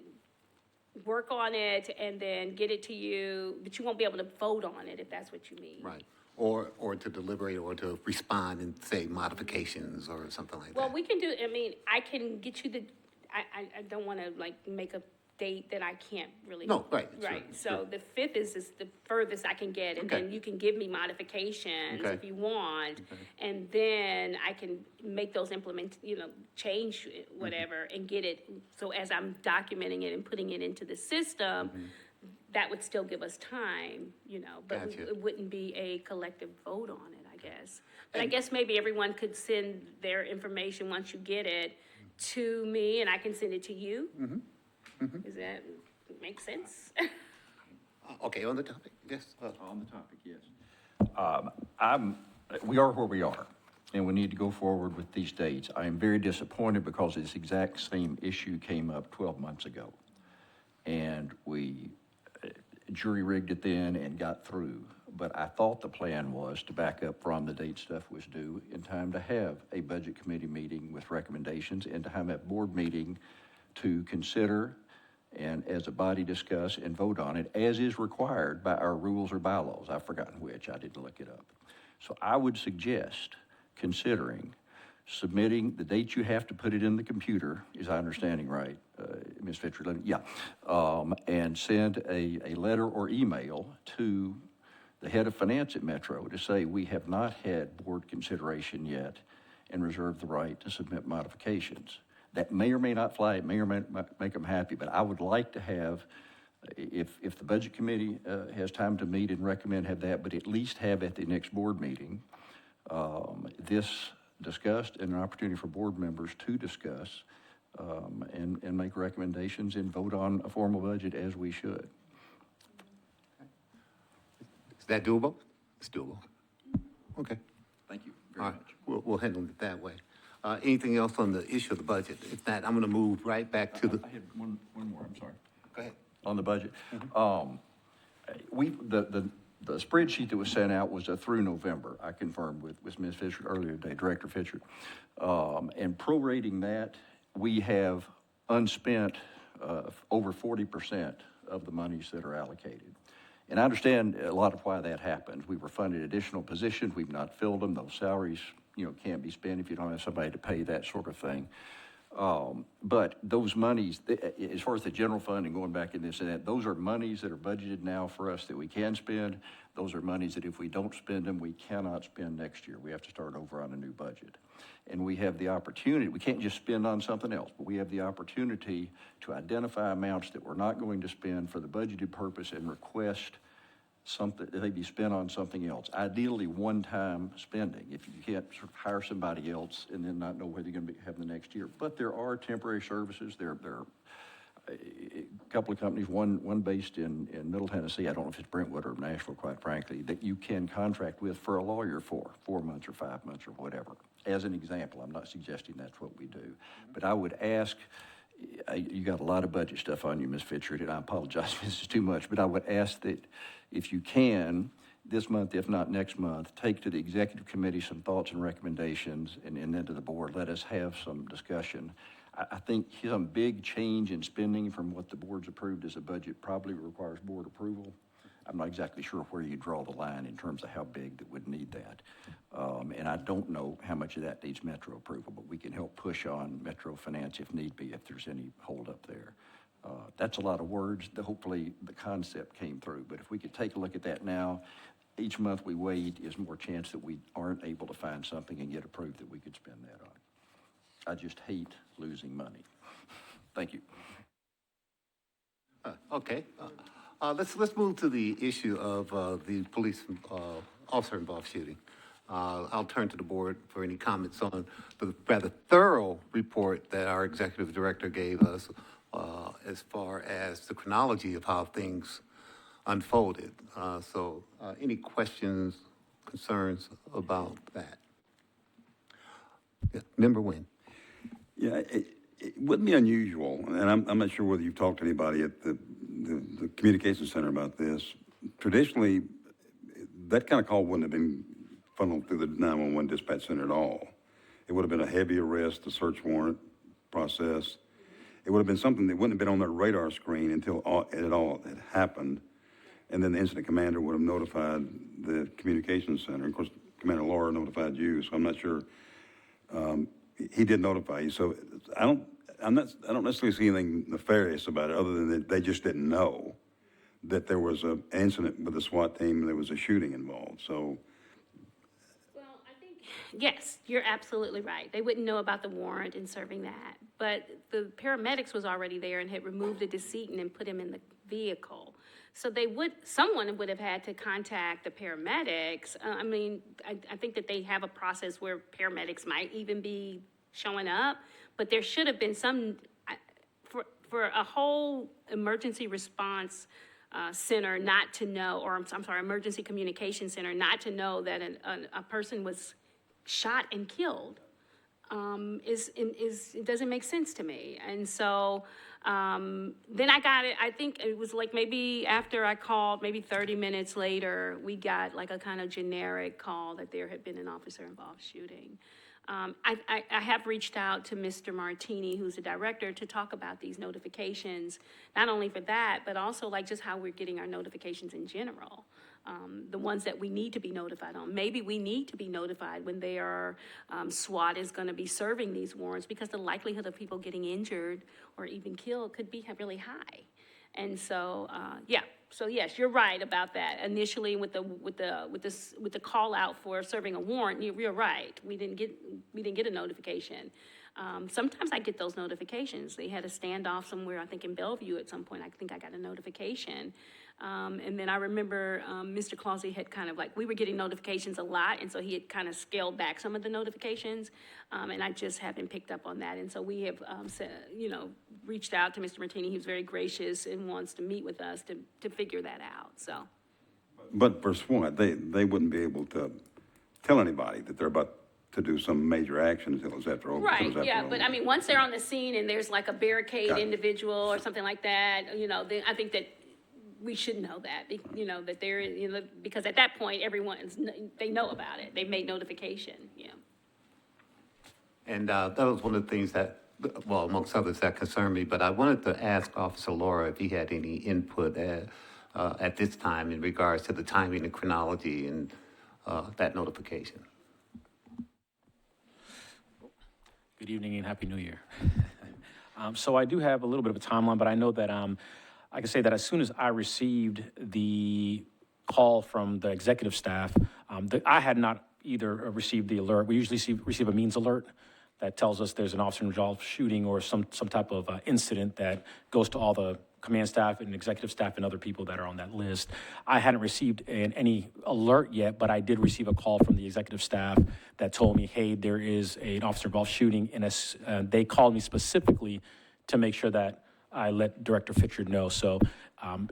work on it and then get it to you, but you won't be able to vote on it if that's what you mean. Right. Or to deliberate or to respond and say modifications or something like that. Well, we can do, I can get you I don't want to like make a date that I can't really. No, right. Right, Sure, so sure. the 5th is the furthest I can get, and Okay. then you can give me modifications Okay. if you want, and then I can make those change whatever, and get it, so as I'm documenting it and putting it into the system, that would still give us time, but Gotcha. it wouldn't be a collective vote on it, I guess. But I guess maybe everyone could send their information once you get it to me, and I can send it to you. Does that make sense? Okay, on the topic, yes. On the topic, yes. We are where we are, and we need to go forward with these dates. I am very disappointed because this exact same issue came up 12 months ago. And we jury-rigged it then and got through. But I thought the plan was to back up from the date stuff was due in time to have a budget committee meeting with recommendations and to have a board meeting to consider and as a body discuss and vote on it as is required by our rules or bylaws. I've forgotten which, I didn't look it up. So I would suggest considering submitting the date you have to put it in the computer, is I understanding right, Ms. Fitcher? Yeah. And send a letter or email to the head of finance at Metro to say we have not had board consideration yet and reserve the right to submit modifications. That may or may not fly, it may or may not make them happy, but I would like to have, if the budget committee has time to meet and recommend have that, but at least have at the next board meeting, this discussed and an opportunity for board members to discuss and make recommendations and vote on a formal budget as we should. Is that doable? It's doable. Okay. Thank you All very right, much. we'll handle it that way. Anything else on the issue of the budget? If not, I'm going to move right back to the, I had one more, I'm sorry. go ahead. On the budget. The spreadsheet that was sent out was through November. I confirmed with Ms. Fisher earlier today, Director Fisher. And prorating that, we have unspent over 40% of the monies that are allocated. And I understand a lot of why that happens. We were funded additional positions. We've not filled them. Those salaries, can't be spent if you don't have somebody to pay, that sort of thing. But those monies, as far as the general fund and going back in this and that, those are monies that are budgeted now for us that we can spend. Those are monies that if we don't spend them, we cannot spend next year. We have to start over on a new budget. And we have the opportunity, we can't just spend on something else, but we have the opportunity to identify amounts that we're not going to spend for the budgeted purpose and request something, they be spent on something else. Ideally, one-time spending, if you can't sort of hire somebody else and then not know whether you're going to have the next year. But there are temporary services. There are a couple of companies, one based in Middle Tennessee, I don't know if it's Brentwood or Nashville, quite frankly, that you can contract with for a lawyer for 4 months or 5 months or whatever. As an example, I'm not suggesting that's what we do. But I would ask, you got a lot of budget stuff on you, Ms. Fitchard, and I apologize if this is too much, but I would ask that if you can, this month, if not next month, take to the executive committee some thoughts and recommendations, and then to the board, let us have some discussion. I think some big change in spending from what the board's approved as a budget probably requires board approval. I'm not exactly sure where you draw the line in terms of how big that would need that. And I don't know how much of that needs Metro approval, but we can help push on Metro Finance if need be, if there's any holdup there. That's a lot of words. Hopefully the concept came through, but if we could take a look at that now, each month we wait is more chance that we aren't able to find something and get approved that we could spend that on. I just hate losing money. Thank you. Okay. Let's move to the issue of the police officer-involved shooting. I'll turn to the board for any comments on the rather thorough report that our executive director gave us as far as the chronology of how things unfolded. So any questions, concerns about that? Yeah, Member Nguyen. Yeah, it wouldn't be unusual, and I'm not sure whether you've talked to anybody at the communication center about this. Traditionally, that kind of call wouldn't have been funneled through the 911 dispatch center at all. It would have been a heavy arrest, a search warrant process. It would have been something that wouldn't have been on their radar screen until it all had happened. And then the incident commander would have notified the communications center. Of course, Commander Laura notified you, so I'm not sure. He did notify you, so I don't necessarily see anything nefarious about it, other than that they just didn't know that there was an incident with the SWAT team and there was a shooting involved. So, well, I think yes, you're absolutely right. They wouldn't know about the warrant and serving that, but the paramedics was already there and had removed the decedent and put him in the vehicle. So someone would have had to contact the paramedics. I think that they have a process where paramedics might even be showing up, but there should have been some, for a whole emergency response center not to know, or I'm sorry, emergency communication center not to know that a person was shot and killed it doesn't make sense to me. And so then I got it, I think it was like maybe after I called, maybe 30 minutes later, we got like a kind of generic call that there had been an officer-involved shooting. I have reached out to Mr. Martini, who's the director, to talk about these notifications, not only for that, but also like just how we're getting our notifications in general. The ones that we need to be notified on. Maybe we need to be notified when they are, SWAT is going to be serving these warrants, because the likelihood of people getting injured or even killed could be really high. And so, so yes, you're right about that. Initially, with the call out for serving a warrant, you're right. We didn't get a notification. Sometimes I get those notifications. They had a standoff somewhere, I think in Bellevue at some point. I think I got a notification. And then I remember Mr. Clausey had kind of we were getting notifications a lot, and so he had kind of scaled back some of the notifications, and I just haven't picked up on that. And so we have, reached out to Mr. Martini. He was very gracious and wants to meet with us to figure that out, so. but for SWAT, they wouldn't be able to tell anybody that they're about to do some major action until it's after over. Right, yeah, but I mean, once they're on the scene and there's like a barricade Got it. individual or something like that, you know, then I think that we should know that, you know, that there is, you know, because at that point, they know about it. They've made notification, yeah. And that was one of the things that, well, amongst others, that concerned me. But I wanted to ask Officer Laura if he had any input at this time in regards to the timing and chronology and that notification. Good evening and Happy New Year. So I do have a little bit of a timeline, but I know that I can say that as soon as I received the call from the executive staff, I had not either received the alert. We usually receive a means alert that tells us there's an officer-involved shooting or some type of incident that goes to all the command staff and executive staff and other people that are on that list. I hadn't received any alert yet, but I did receive a call from the executive staff that told me, hey, there is an officer-involved shooting, and they called me specifically to make sure that I let Director Fitchard know. So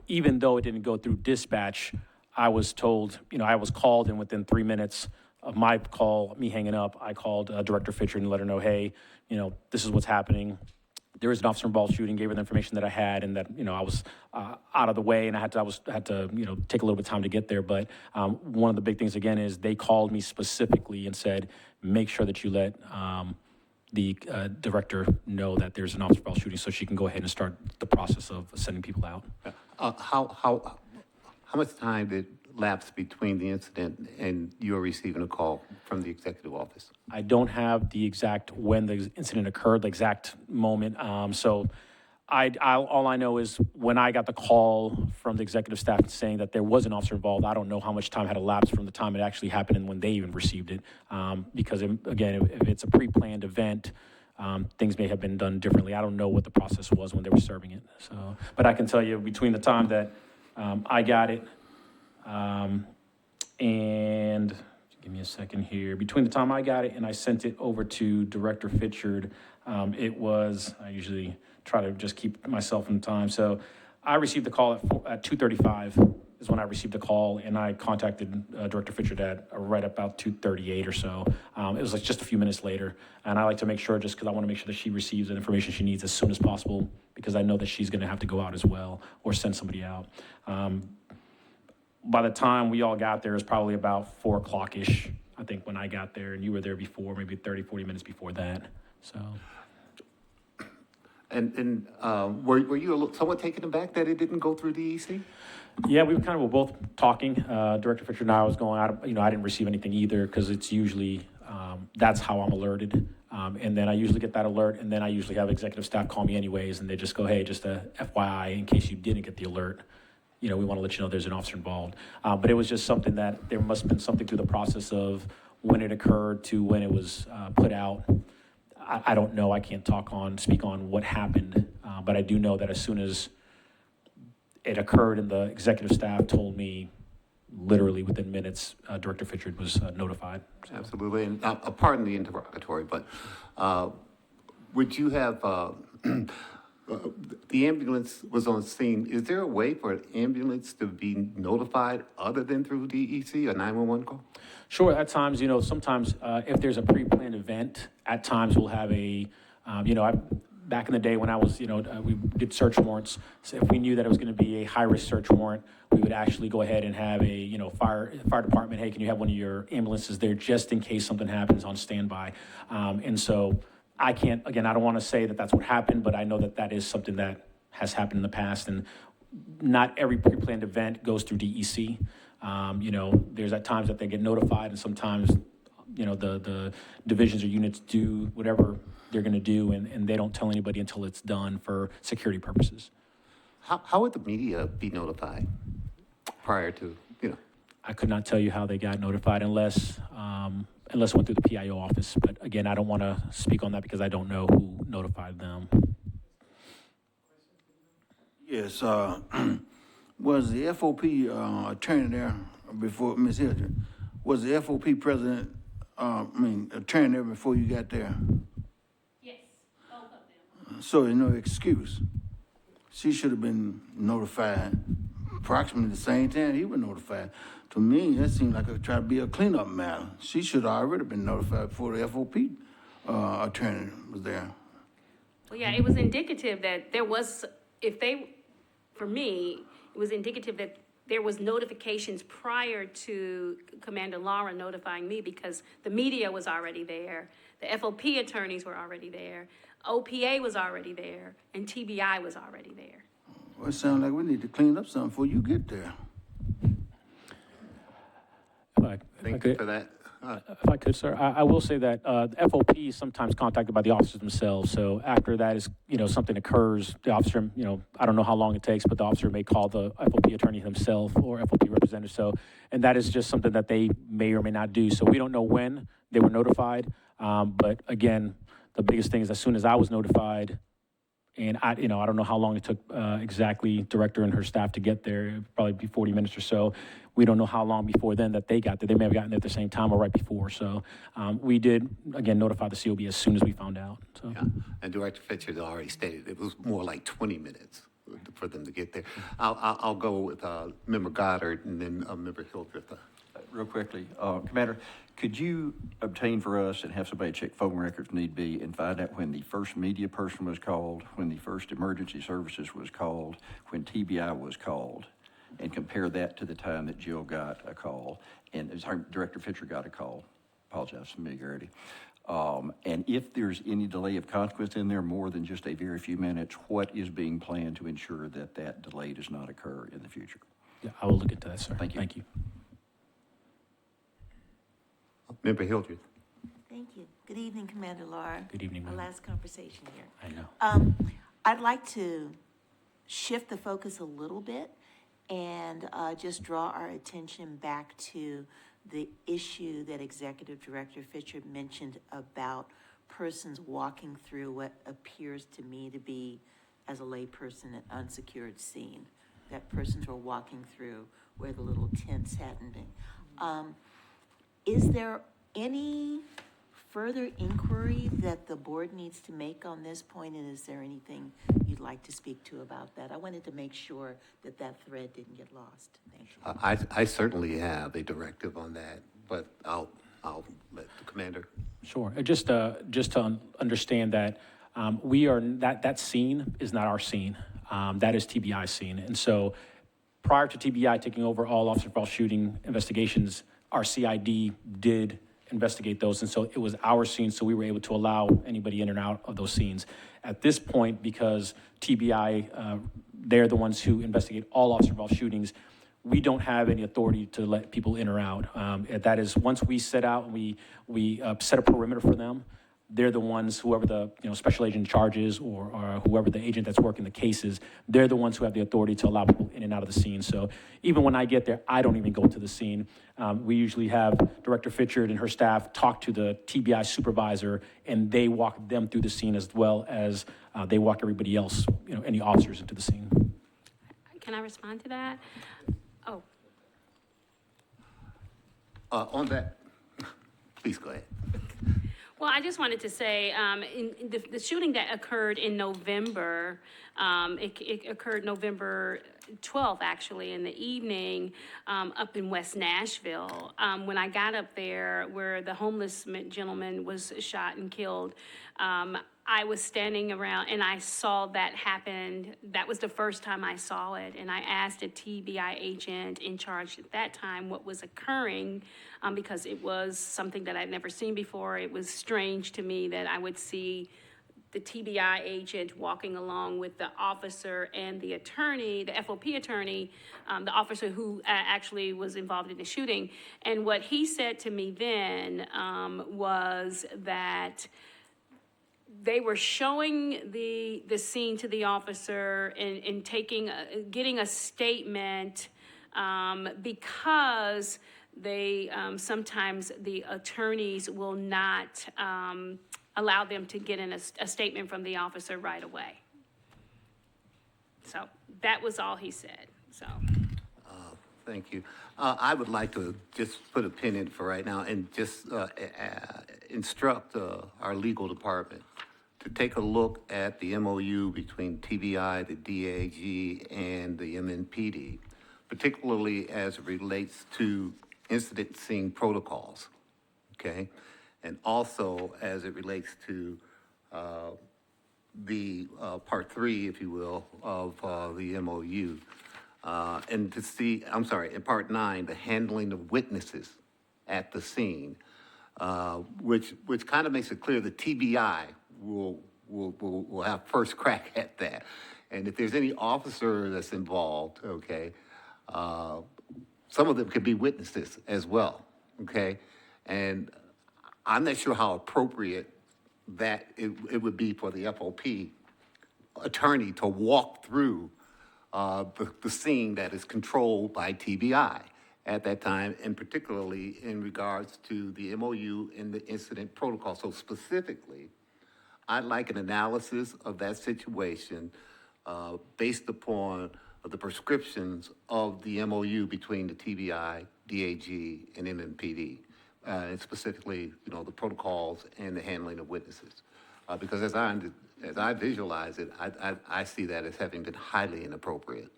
even though it didn't go through dispatch, I was told, you know, I was called, and within 3 minutes of my call, me hanging up, I called Director Fitchard and let her know, hey, you know, this is what's happening. There is an officer-involved shooting, gave her the information that I had, and that, you know, I was out of the way, and I had to, you know, take a little bit of time to get there. But one of the big things, again, is they called me specifically and said, make sure that you let the director know that there's an officer-involved shooting so she can go ahead and start the process of sending people out. How much time did lapse between the incident and your receiving a call from the executive office? I don't have the exact when the incident occurred, the exact moment. So all I know is when I got the call from the executive staff saying that there was an officer involved, I don't know how much time had elapsed from the time it actually happened and when they even received it. Because again, if it's a pre-planned event, things may have been done differently. I don't know what the process was when they were serving it. So, but I can tell you between the time that I got it, and give me a second here. Between the time I got it and I sent it over to Director Fitchard, it was, I usually try to just keep myself in time. So I received the call at 2:35 is when I received the call, and I contacted Director Fitchard at right about 2:38 or so. It was like just a few minutes later. And I like to make sure, just because I want to make sure that she receives the information she needs as soon as possible, because I know that she's going to have to go out as well or send somebody out. By the time we all got there, it was probably about 4 o'clock-ish, I think, when I got there, and you were there before, maybe 30, 40 minutes before that, so. And were you somewhat taken aback that it didn't go through DEC? Yeah, we were both talking. Director Fitchard and I was going out, I didn't receive anything either, because it's usually, that's how I'm alerted. And then I usually get that alert, and then I usually have executive staff call me anyways, and they just go, hey, just a FYI, in case you didn't get the alert, we want to let you know there's an officer involved. But it was just something that there must have been something through the process of when it occurred to when it was put out. I don't know. I can't speak on what happened. But I do know that as soon as it occurred and the executive staff told me, literally within minutes, Director Fitchard was notified. So. Absolutely. And pardon the interrogatory, but would you have... the ambulance was on scene. Is there a way for an ambulance to be notified other than through DEC, a 911 call? Sure. At times, sometimes if there's a pre-planned event, at times we'll have back in the day when I was, we did search warrants. So if we knew that it was going to be a high-risk search warrant, we would actually go ahead and have a, fire department, hey, can you have one of your ambulances there just in case something happens on standby? And so I can't, again, I don't want to say that that's what happened, but I know that that is something that has happened in the past, and not every pre-planned event goes through DEC. There's at times that they get notified, and sometimes, the divisions or units do whatever they're going to do, and they don't tell anybody until it's done for security purposes. How would the media be notified prior to, I could not tell you how they got notified unless it went through the PIO office. But again, I don't want to speak on that because I don't know who notified them. Yes, was the FOP attorney there before, Ms. Hilton? Was the FOP president, attorney there before you got there? Yes, both of them. So there's no excuse. She should have been notified approximately the same time he was notified. To me, that seemed like it tried to be a cleanup matter. She should have already been notified before the FOP attorney was there. Well, yeah, it was indicative that there was, for me, it was indicative that there was notifications prior to Commander Laura notifying me because the media was already there, the FOP attorneys were already there, OPA was already there, and TBI was already there. Well, it sounds like we need to clean up something before you get there. Thank you for that. If I could, sir, I will say that the FOP is sometimes contacted by the officers themselves. So after that is, something occurs, the officer, I don't know how long it takes, but the officer may call the FOP attorney himself or FOP representative. So, and that is just something that they may or may not do. So we don't know when they were notified. But again, the biggest thing is as soon as I was notified, and I don't know how long it took exactly, director and her staff to get there, it'd probably be 40 minutes or so. We don't know how long before then that they got there. They may have gotten there at the same time or right before. So we did, again, notify the COB as soon as we found out. So. Yeah, and Director Fitcher already stated it was more like 20 minutes for them to get there. I'll go with Member Goddard and then Member Hildreth. Real quickly, Commander, could you obtain for us and have somebody check phone records need be and find out when the first media person was called, when the first emergency services was called, when TBI was called, and compare that to the time that Jill got a call, and Director Fitcher got a call. Apologize for familiarity. And if there's any delay of consequence in there more than just a very few minutes, what is being planned to ensure that that delay does not occur in the future? Yeah, I will look into that, sir. Thank you. Thank you. Member Hildreth. Thank you. Good evening, Commander Laura. Good evening, Our ma'am. last conversation here. I know. I'd like to shift the focus a little bit and just draw our attention back to the issue that Executive Director Fitcher mentioned about persons walking through what appears to me to be, as a layperson, an unsecured scene. That persons were walking through where the little tents hadn't been. Is there any further inquiry that the board needs to make on this point, and is there anything you'd like to speak to about that? I wanted to make sure that that thread didn't get lost. Thank you. I certainly have a directive on that, but I'll let the commander. Sure. Just to understand that that scene is not our scene. That is TBI's scene. And so prior to TBI taking over all officer-involved shooting investigations, our CID did investigate those, and so it was our scene, so we were able to allow anybody in and out of those scenes. At this point, because TBI, they're the ones who investigate all officer-involved shootings, we don't have any authority to let people in or out. That is, once we set out, we set a perimeter for them. They're the ones, whoever the special agent in charge is, or whoever the agent that's working the cases, they're the ones who have the authority to allow people in and out of the scene. So even when I get there, I don't even go to the scene. We usually have Director Fitchard and her staff talk to the TBI supervisor, and they walk them through the scene as well as they walk everybody else, any officers into the scene. Can I respond to that? Oh, On that, please go ahead. well, I just wanted to say, in the shooting that occurred in November, it occurred November 12th, actually, in the evening, up in West Nashville. When I got up there where the homeless gentleman was shot and killed, I was standing around and I saw that happen. That was the first time I saw it. And I asked a TBI agent in charge at that time what was occurring, because it was something that I'd never seen before. It was strange to me that I would see the TBI agent walking along with the officer and the attorney, the FOP attorney, the officer who actually was involved in the shooting. And what he said to me then was that they were showing the scene to the officer and getting a statement because they sometimes the attorneys will not allow them to get in a statement from the officer right away. So that was all he said. So. Thank you. I would like to just put a pin in for right now and just instruct our legal department to take a look at the MOU between TBI, the DAG, and the MNPD particularly as it relates to incident scene protocols, okay? And also as it relates to the part 3, if you will, of the MOU. And to see, I'm sorry, in part 9, the handling of witnesses at the scene, which kind of makes it clear the TBI will have first crack at that. And if there's any officer that's involved, okay, some of them could be witnesses as well, okay? And I'm not sure how appropriate that it would be for the FOP attorney to walk through the scene that is controlled by TBI at that time, and particularly in regards to the MOU and the incident protocol. So specifically, I'd like an analysis of that situation based upon the prescriptions of the MOU between the TBI, DAG, and MMPD, and specifically, you know, the protocols and the handling of witnesses. Because as I visualize it, I see that as having been highly inappropriate.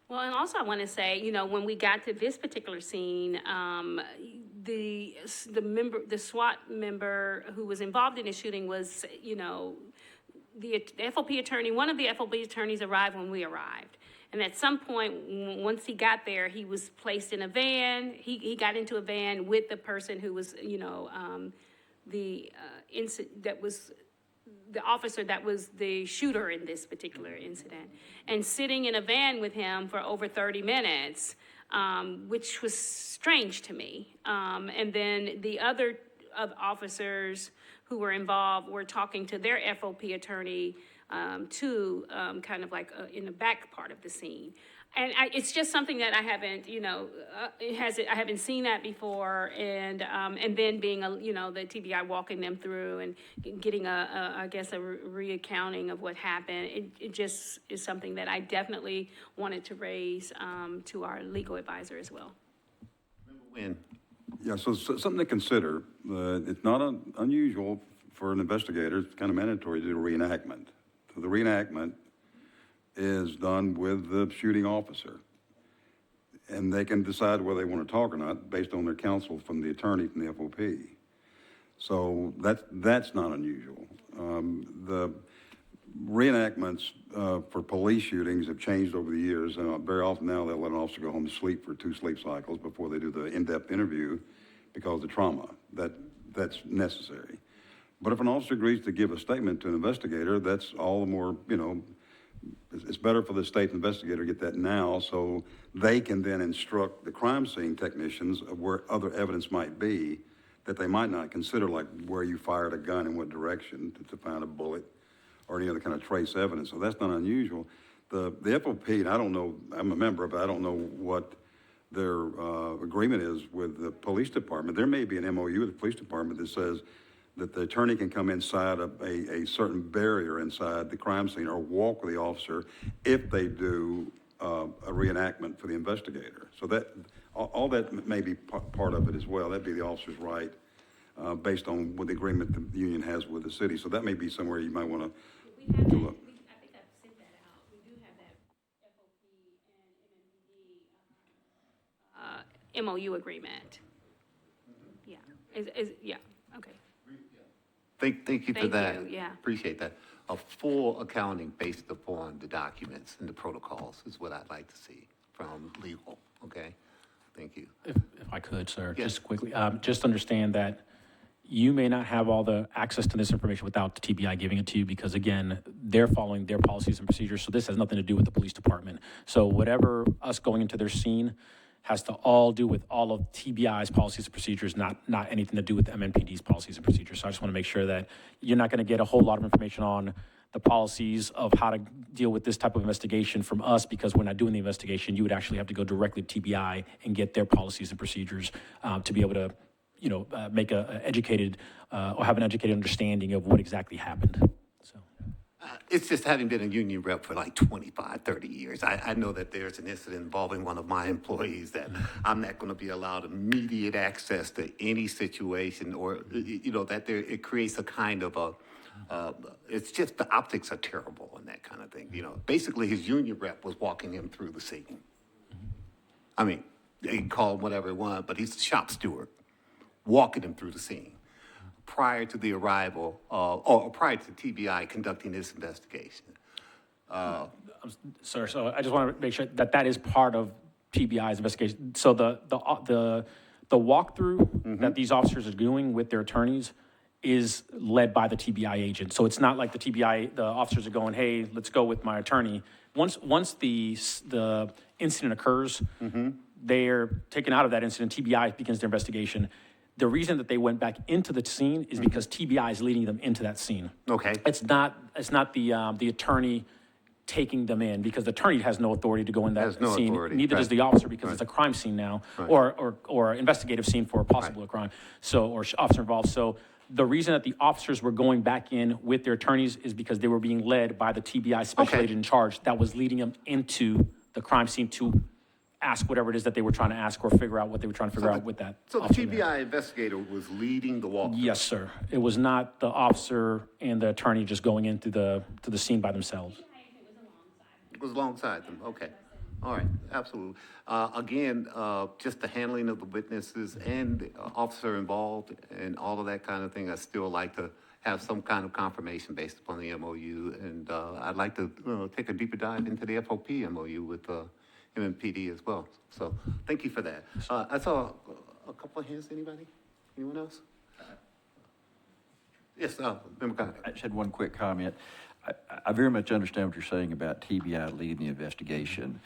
Well, and also I want to say, you know, when we got to this particular scene, the SWAT member who was involved in the shooting was, you know, the FOP attorney, one of the FOP attorneys arrived when we arrived. And at some point, once he got there, he was placed in a van. He got into a van with the person who was, you know, the officer that was the shooter in this particular incident, and sitting in a van with him for over 30 minutes, which was strange to me. And then the other officers who were involved were talking to their FOP attorney kind of like in the back part of the scene. And it's just something that I haven't, you know, I haven't seen that before, and then being the TBI walking them through and getting I guess a reaccounting of what happened. It just is something that I definitely wanted to raise to our legal advisor as well. When? Yeah, so something to consider. It's not unusual for an investigator, it's kind of mandatory to do a reenactment. So the reenactment is done with the shooting officer. And they can decide whether they want to talk or not based on their counsel from the attorney from the FOP. So that's not unusual. The reenactments for police shootings have changed over the years, and very often now they'll let an officer go home to sleep for 2 sleep cycles before they do the in-depth interview because of the trauma. That's necessary. But if an officer agrees to give a statement to an investigator, that's all the more, you know, it's better for the state investigator to get that now so they can then instruct the crime scene technicians of where other evidence might be that they might not consider, like where you fired a gun in what direction to find a bullet or any other kind of trace evidence. So that's not unusual. The FOP, and I don't know, I'm a member, but I don't know what their agreement is with the police department. There may be an MOU with the police department that says that the attorney can come inside a certain barrier inside the crime scene or walk with the officer if they do a reenactment for the investigator. So that all that may be part of it as well. That'd be the officer's right based on what the agreement the union has with the city. So that may be somewhere you might want to look. I think I've sent that out. We do have that FOP and MMPD MOU agreement. Yeah, yeah, okay. Thank you for that. Thank you, yeah. Appreciate that. A full accounting based upon the documents and the protocols is what I'd like to see from legal, okay? Thank you. If I could, sir, Yes. just quickly, just understand that you may not have all the access to this information without the TBI giving it to you because, again, they're following their policies and procedures, so this has nothing to do with the police department. So whatever us going into their scene has to all do with all of TBI's policies and procedures, not anything to do with MNPD's policies and procedures. So I just want to make sure that you're not going to get a whole lot of information on the policies of how to deal with this type of investigation from us, because we're not doing the investigation. You would actually have to go directly to TBI and get their policies and procedures to be able to, you know, make a educated or have an educated understanding of what exactly happened. So. It's just having been a union rep for like 25, 30 years. I know that there's an incident involving one of my employees that I'm not going to be allowed immediate access to any situation, or, you know, that it creates a kind of it's just the optics are terrible and that kind of thing. You know, basically his union rep was walking him through the scene. I mean, they can call him whatever they want, but he's the shop steward, walking him through the scene prior to the arrival, or prior to TBI conducting this investigation. Sir, so I just want to make sure that that is part of TBI's investigation. So the walkthrough that these officers are doing with their attorneys is led by the TBI agent. So it's not like the officers are going, hey, let's go with my attorney. Once the incident occurs, they're taken out of that incident. TBI begins their investigation. The reason that they went back into the scene is because TBI is leading them into that scene. Okay. It's not the attorney taking them in, because the attorney has no authority to go in that Has no scene. authority, Neither does right. the officer, because it's a crime scene now, or investigative scene for a possible crime. So, or officer involved. So the reason that the officers were going back in with their attorneys is because they were being led by the TBI special agent in charge that was leading them into the crime scene to ask whatever it is that they were trying to ask, or figure out what they were trying to figure out with that. So the officer there. TBI investigator was leading the walkthrough? Yes, sir. It was not the officer and the attorney just going into to the scene by themselves. It was alongside them, okay. All right, absolutely. Again, just the handling of the witnesses and the officer involved and all of that kind of thing, I'd still like to have some kind of confirmation based upon the MOU. And I'd like to take a deeper dive into the FOP MOU with MMPD as well. So thank you for that. I saw a couple of hands. Anybody? Anyone else? Yes, Member Conrad. I just had one quick comment. I very much understand what you're saying about TBI leading the investigation.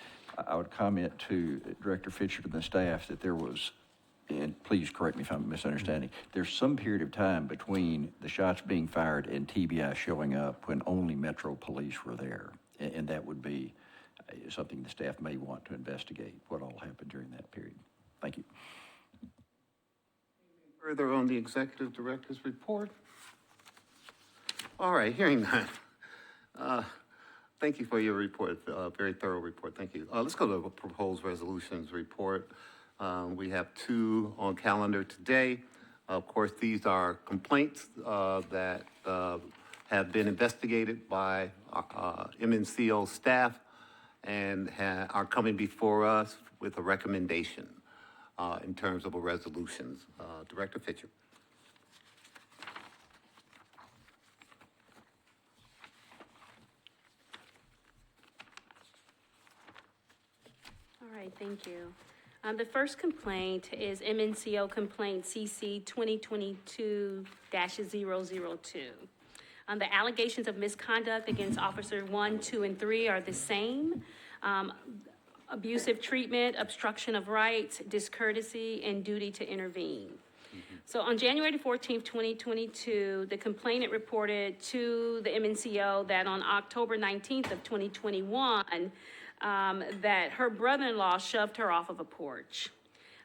I would comment to Director Fisher and the staff that there was, and please correct me if I'm misunderstanding, there's some period of time between the shots being fired and TBI showing up when only Metro Police were there. And that would be something the staff may want to investigate, what all happened during that period. Thank you. Further on the executive director's report? All right, hearing none. Thank you for your report, very thorough report, thank you. Let's go to the proposed resolutions report. We have two on calendar today. Of course, these are complaints that have been investigated by MNCO staff and are coming before us with a recommendation in terms of a resolutions. Director Fisher. All right, thank you. The first complaint is MNCO complaint CC 2022-002. The allegations of misconduct against Officer 1, 2, and 3 are the same. Abusive treatment, obstruction of rights, discourtesy, and duty to intervene. So on January 14th, 2022, the complainant reported to the MNCO that on October 19th of 2021, that her brother-in-law shoved her off of a porch.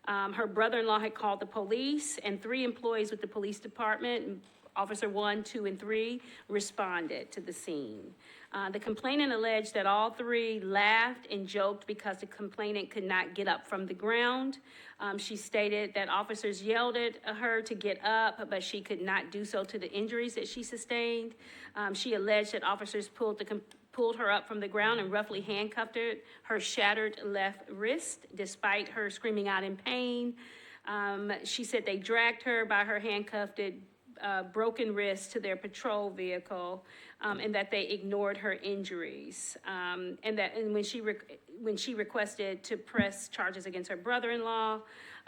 Her brother-in-law had called the police, and 3 employees with the police department, Officer 1, 2, and 3, responded to the scene. The complainant alleged that all 3 laughed and joked because the complainant could not get up from the ground. She stated that officers yelled at her to get up, but she could not do so to the injuries that she sustained. She alleged that officers pulled her up from the ground and roughly handcuffed her shattered left wrist, despite her screaming out in pain. She said they dragged her by her handcuffed broken wrist to their patrol vehicle, and that they ignored her injuries. And when she requested to press charges against her brother-in-law,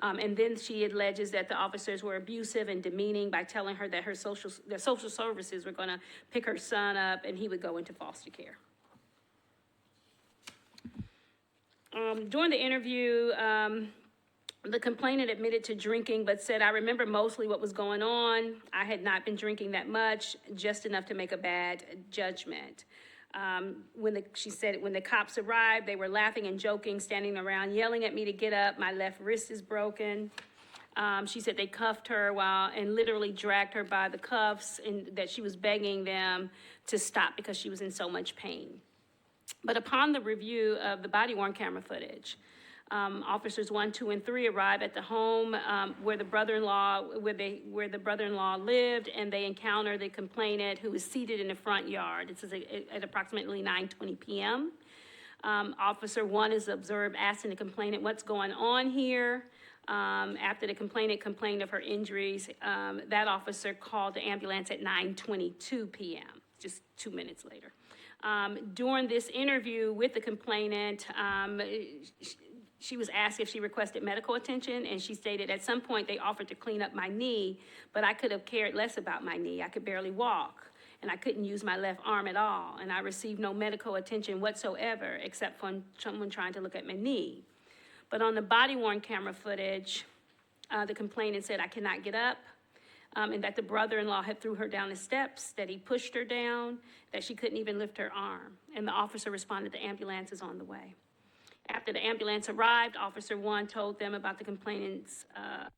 and then she alleges that the officers were abusive and demeaning by telling her that their social services were going to pick her son up and he would go into foster care. During the interview, the complainant admitted to drinking, but said, "I remember mostly what was going on. I had not been drinking that much, just enough to make a bad judgment." She said, when the cops arrived, they were laughing and joking, standing around, yelling at me to get up. My left wrist is broken. She said they cuffed her and literally dragged her by the cuffs, and that she was begging them to stop because she was in so much pain. But upon the review of the body-worn camera footage, officers 1, 2, and 3 arrived at the home where the brother-in-law lived, and they encountered the complainant, who was seated in the front yard. This is at approximately 9:20 p.m. Officer 1 is observed asking the complainant what's going on here. After the complainant complained of her injuries, that officer called the ambulance at 9:22 p.m., just 2 minutes later. During this interview with the complainant, she was asked if she requested medical attention, and she stated at some point they offered to clean up my knee, but I could have cared less about my knee. I could barely walk, and I couldn't use my left arm at all, and I received no medical attention whatsoever except from someone trying to look at my knee. But on the body-worn camera footage, the complainant said, I cannot get up, and that the brother-in-law had threw her down the steps, that he pushed her down, that she couldn't even lift her arm. And the officer responded, the ambulance is on the way. After the ambulance arrived, Officer 1 told them about the complainant's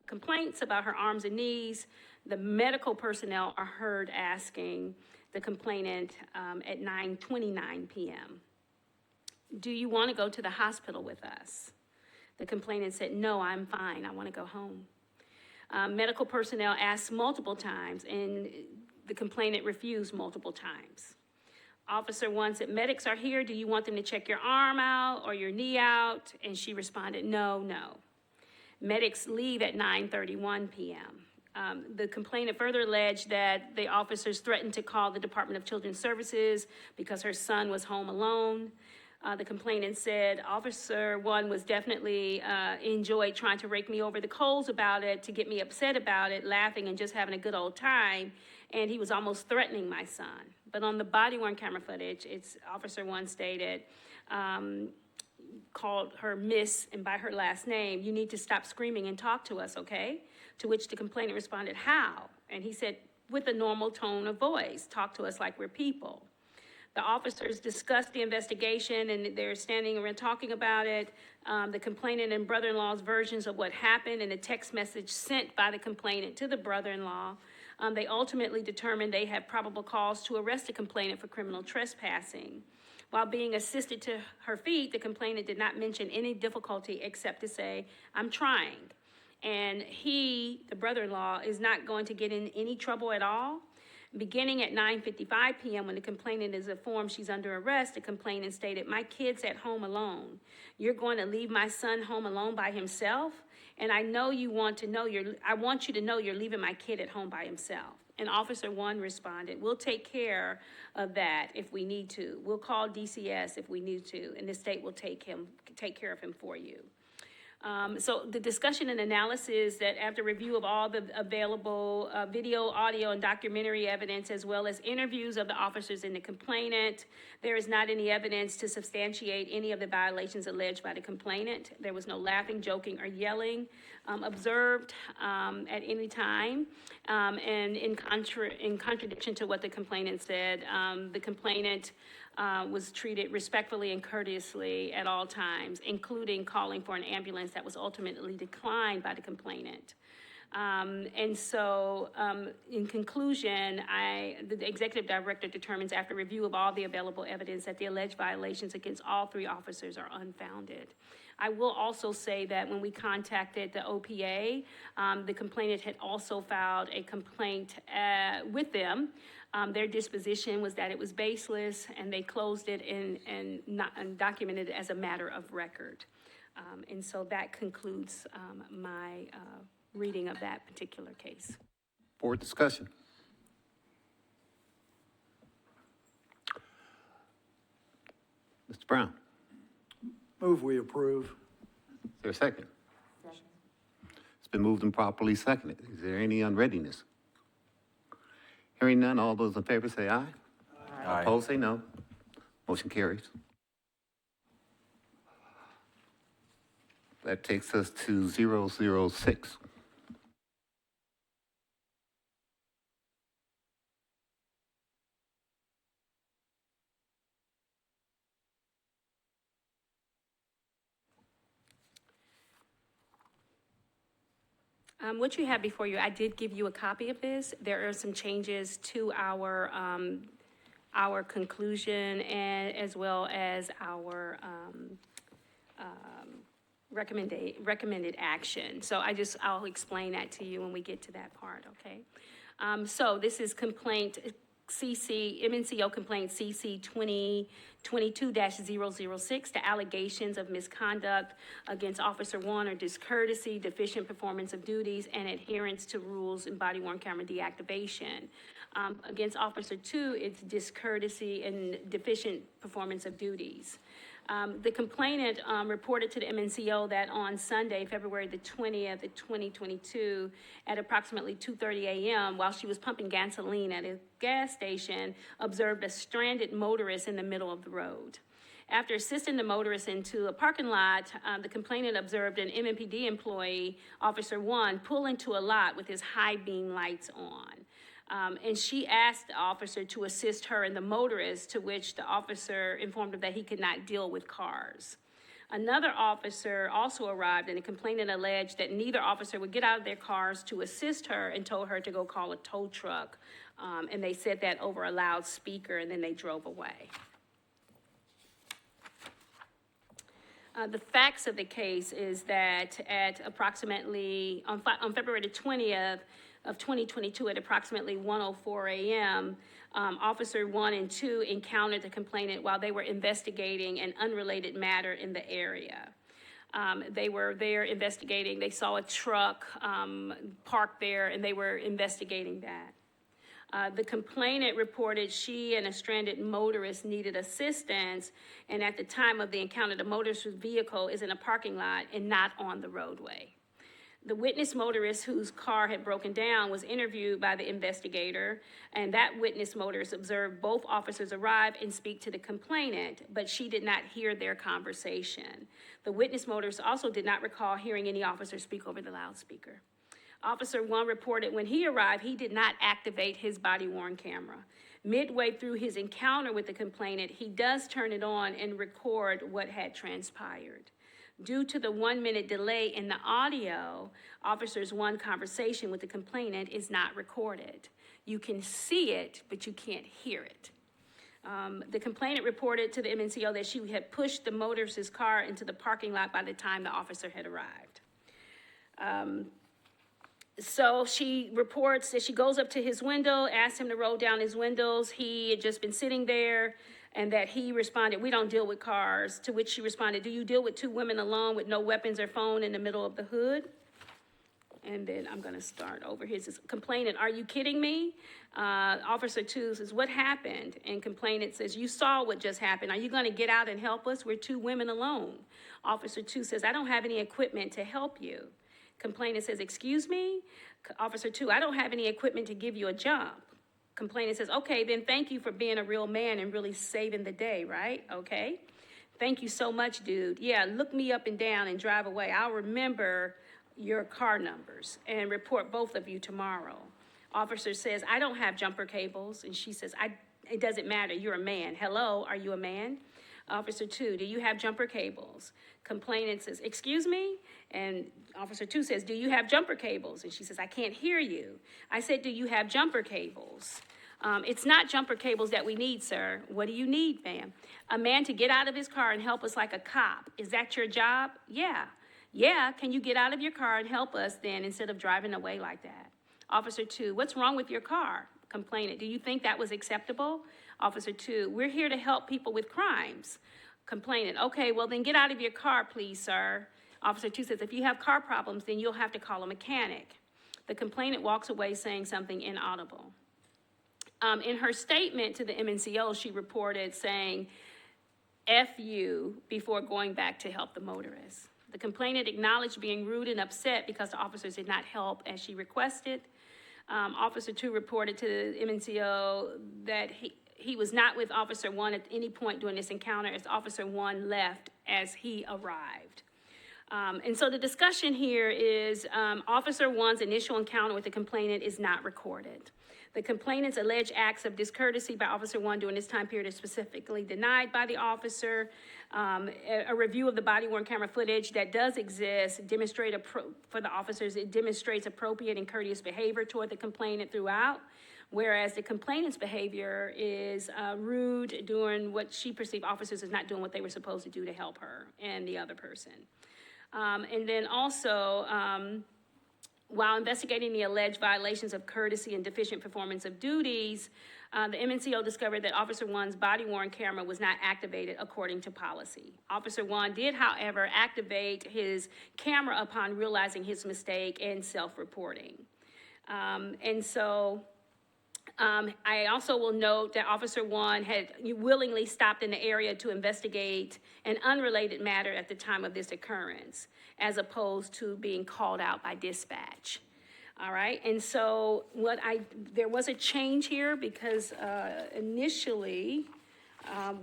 complaints about her arms and knees. The medical personnel are heard asking the complainant at 9:29 p.m., do you want to go to the hospital with us? The complainant said, no, I'm fine. I want to go home. Medical personnel asked multiple times, and the complainant refused multiple times. Officer 1 said, medics are here. Do you want them to check your arm out or your knee out? And she responded, no, no. Medics leave at 9:31 p.m. The complainant further alleged that the officers threatened to call the Department of Children's Services because her son was home alone. The complainant said Officer 1 was definitely enjoyed trying to rake me over the coals about it, to get me upset about it, laughing and just having a good old time, and he was almost threatening my son. But on the body-worn camera footage, it's Officer 1 stated, called her Miss and by her last name, you need to stop screaming and talk to us, okay? To which the complainant responded, how? And he said, with a normal tone of voice, talk to us like we're people. The officers discussed the investigation, and they're standing around talking about it. The complainant and brother-in-law's versions of what happened and the text message sent by the complainant to the brother-in-law. They ultimately determined they had probable cause to arrest the complainant for criminal trespassing. While being assisted to her feet, the complainant did not mention any difficulty except to say, I'm trying. And he, the brother-in-law, is not going to get in any trouble at all. Beginning at 9:55 p.m., when the complainant is informed she's under arrest, the complainant stated, my kid's at home alone. You're going to leave my son home alone by himself? And I know you want to know, I want you to know you're leaving my kid at home by himself. And Officer 1 responded, we'll take care of that if we need to. We'll call DCS if we need to, and the state will take care of him for you. So the discussion and analysis that after review of all the available video, audio, and documentary evidence, as well as interviews of the officers and the complainant, there is not any evidence to substantiate any of the violations alleged by the complainant. There was no laughing, joking, or yelling observed at any time. And in contradiction to what the complainant said, the complainant was treated respectfully and courteously at all times, including calling for an ambulance that was ultimately declined by the complainant. And so, in conclusion, the executive director determines after review of all the available evidence that the alleged violations against all 3 officers are unfounded. I will also say that when we contacted the OPA, the complainant had also filed a complaint with them. Their disposition was that it was baseless, and they closed it and documented it as a matter of record. And so that concludes my reading of that particular case. Board discussion. Mr. Brown, Move we approve. is there a second? Second. It's been moved and properly seconded. Is there any unreadiness? Hearing none, all those in favor say aye. Aye. Opposed, say no. Motion carries. That takes us to 006. What you have before you, I did give you a copy of this. There are some changes to our conclusion and as well as our recommended action. So I'll explain that to you when we get to that part, okay? So this is complaint MNCO complaint CC 2022-006, the allegations of misconduct against Officer 1 or discourtesy, deficient performance of duties, and adherence to rules in body-worn camera deactivation. Against Officer 2, it's discourtesy and deficient performance of duties. The complainant reported to the MNCO that on Sunday, February the 20th, 2022, at approximately 2:30 a.m., while she was pumping gasoline at a gas station, observed a stranded motorist in the middle of the road. After assisting the motorist into a parking lot, the complainant observed an MMPD employee, Officer 1, pull into a lot with his high beam lights on. And she asked the officer to assist her and the motorist, to which the officer informed her that he could not deal with cars. Another officer also arrived, and the complainant alleged that neither officer would get out of their cars to assist her and told her to go call a tow truck. And they said that over a loudspeaker, and then they drove away. The facts of the case is that at approximately, on February the 20th, of 2022 at approximately 1:04 a.m., Officer 1 and 2 encountered the complainant while they were investigating an unrelated matter in the area. They were there investigating. They saw a truck parked there, and they were investigating that. The complainant reported she and a stranded motorist needed assistance, and at the time of the encounter, the motorist's vehicle is in a parking lot and not on the roadway. The witness motorist whose car had broken down was interviewed by the investigator, and that witness motorist observed both officers arrive and speak to the complainant, but she did not hear their conversation. The witness motorist also did not recall hearing any officer speak over the loudspeaker. Officer 1 reported when he arrived, he did not activate his body-worn camera. Midway through his encounter with the complainant, he does turn it on and record what had transpired. Due to the 1-minute delay in the audio, Officer's 1 conversation with the complainant is not recorded. You can see it, but you can't hear it. The complainant reported to the MNCO that she had pushed the motorist's car into the parking lot by the time the officer had arrived. So she reports that she goes up to his window, asks him to roll down his windows. He had just been sitting there, and that he responded, "We don't deal with cars," to which she responded, "Do you deal with 2 women alone with no weapons or phone in the middle of the hood?" And then I'm gonna start over. His complainant, "Are you kidding me?" Officer 2 says, "What happened?" And complainant says, "You saw what just happened. Are you gonna get out and help us? We're 2 women alone." Officer 2 says, "I don't have any equipment to help you." Complainant says, "Excuse me?" Officer 2, "I don't have any equipment to give you a job." Complainant says, "Okay, then thank you for being a real man and really saving the day, right? Okay. Thank you so much, dude. Yeah, look me up and down and drive away. I'll remember your car numbers and report both of you tomorrow." Officer says, "I don't have jumper cables." And she says, "It doesn't matter. You're a man. Hello, are you a man?" Officer 2, "Do you have jumper cables?" Complainant says, "Excuse me?" And Officer 2 says, "Do you have jumper cables?" And she says, "I can't hear you. I said, do you have jumper cables?" "It's not jumper cables that we need, sir." "What do you need, ma'am?" "A man to get out of his car and help us like a cop. Is that your job?" "Yeah." "Yeah, can you get out of your car and help us then instead of driving away like that?" Officer 2, "What's wrong with your car?" Complainant, "Do you think that was acceptable?" Officer 2, "We're here to help people with crimes." Complainant, "Okay, well then get out of your car, please, sir." Officer 2 says, "If you have car problems, then you'll have to call a mechanic." The complainant walks away saying something inaudible. In her statement to the MNCO, she reported saying, "F you," before going back to help the motorist. The complainant acknowledged being rude and upset because the officers did not help as she requested. Officer 2 reported to the MNCO that he was not with Officer 1 at any point during this encounter, as Officer 1 left as he arrived. And so the discussion here is Officer 1's initial encounter with the complainant is not recorded. The complainant's alleged acts of discourtesy by Officer 1 during this time period is specifically denied by the officer. A review of the body-worn camera footage that does exist for the officers, it demonstrates appropriate and courteous behavior toward the complainant throughout, whereas the complainant's behavior is rude during what she perceived officers as not doing what they were supposed to do to help her and the other person. And then also, While investigating the alleged violations of courtesy and deficient performance of duties, the MNCO discovered that Officer One's body-worn camera was not activated according to policy. Officer One did, however, activate his camera upon realizing his mistake and self-reporting. I also will note that Officer One had willingly stopped in the area to investigate an unrelated matter at the time of this occurrence, as opposed to being called out by dispatch. All right, and so there was a change here because initially,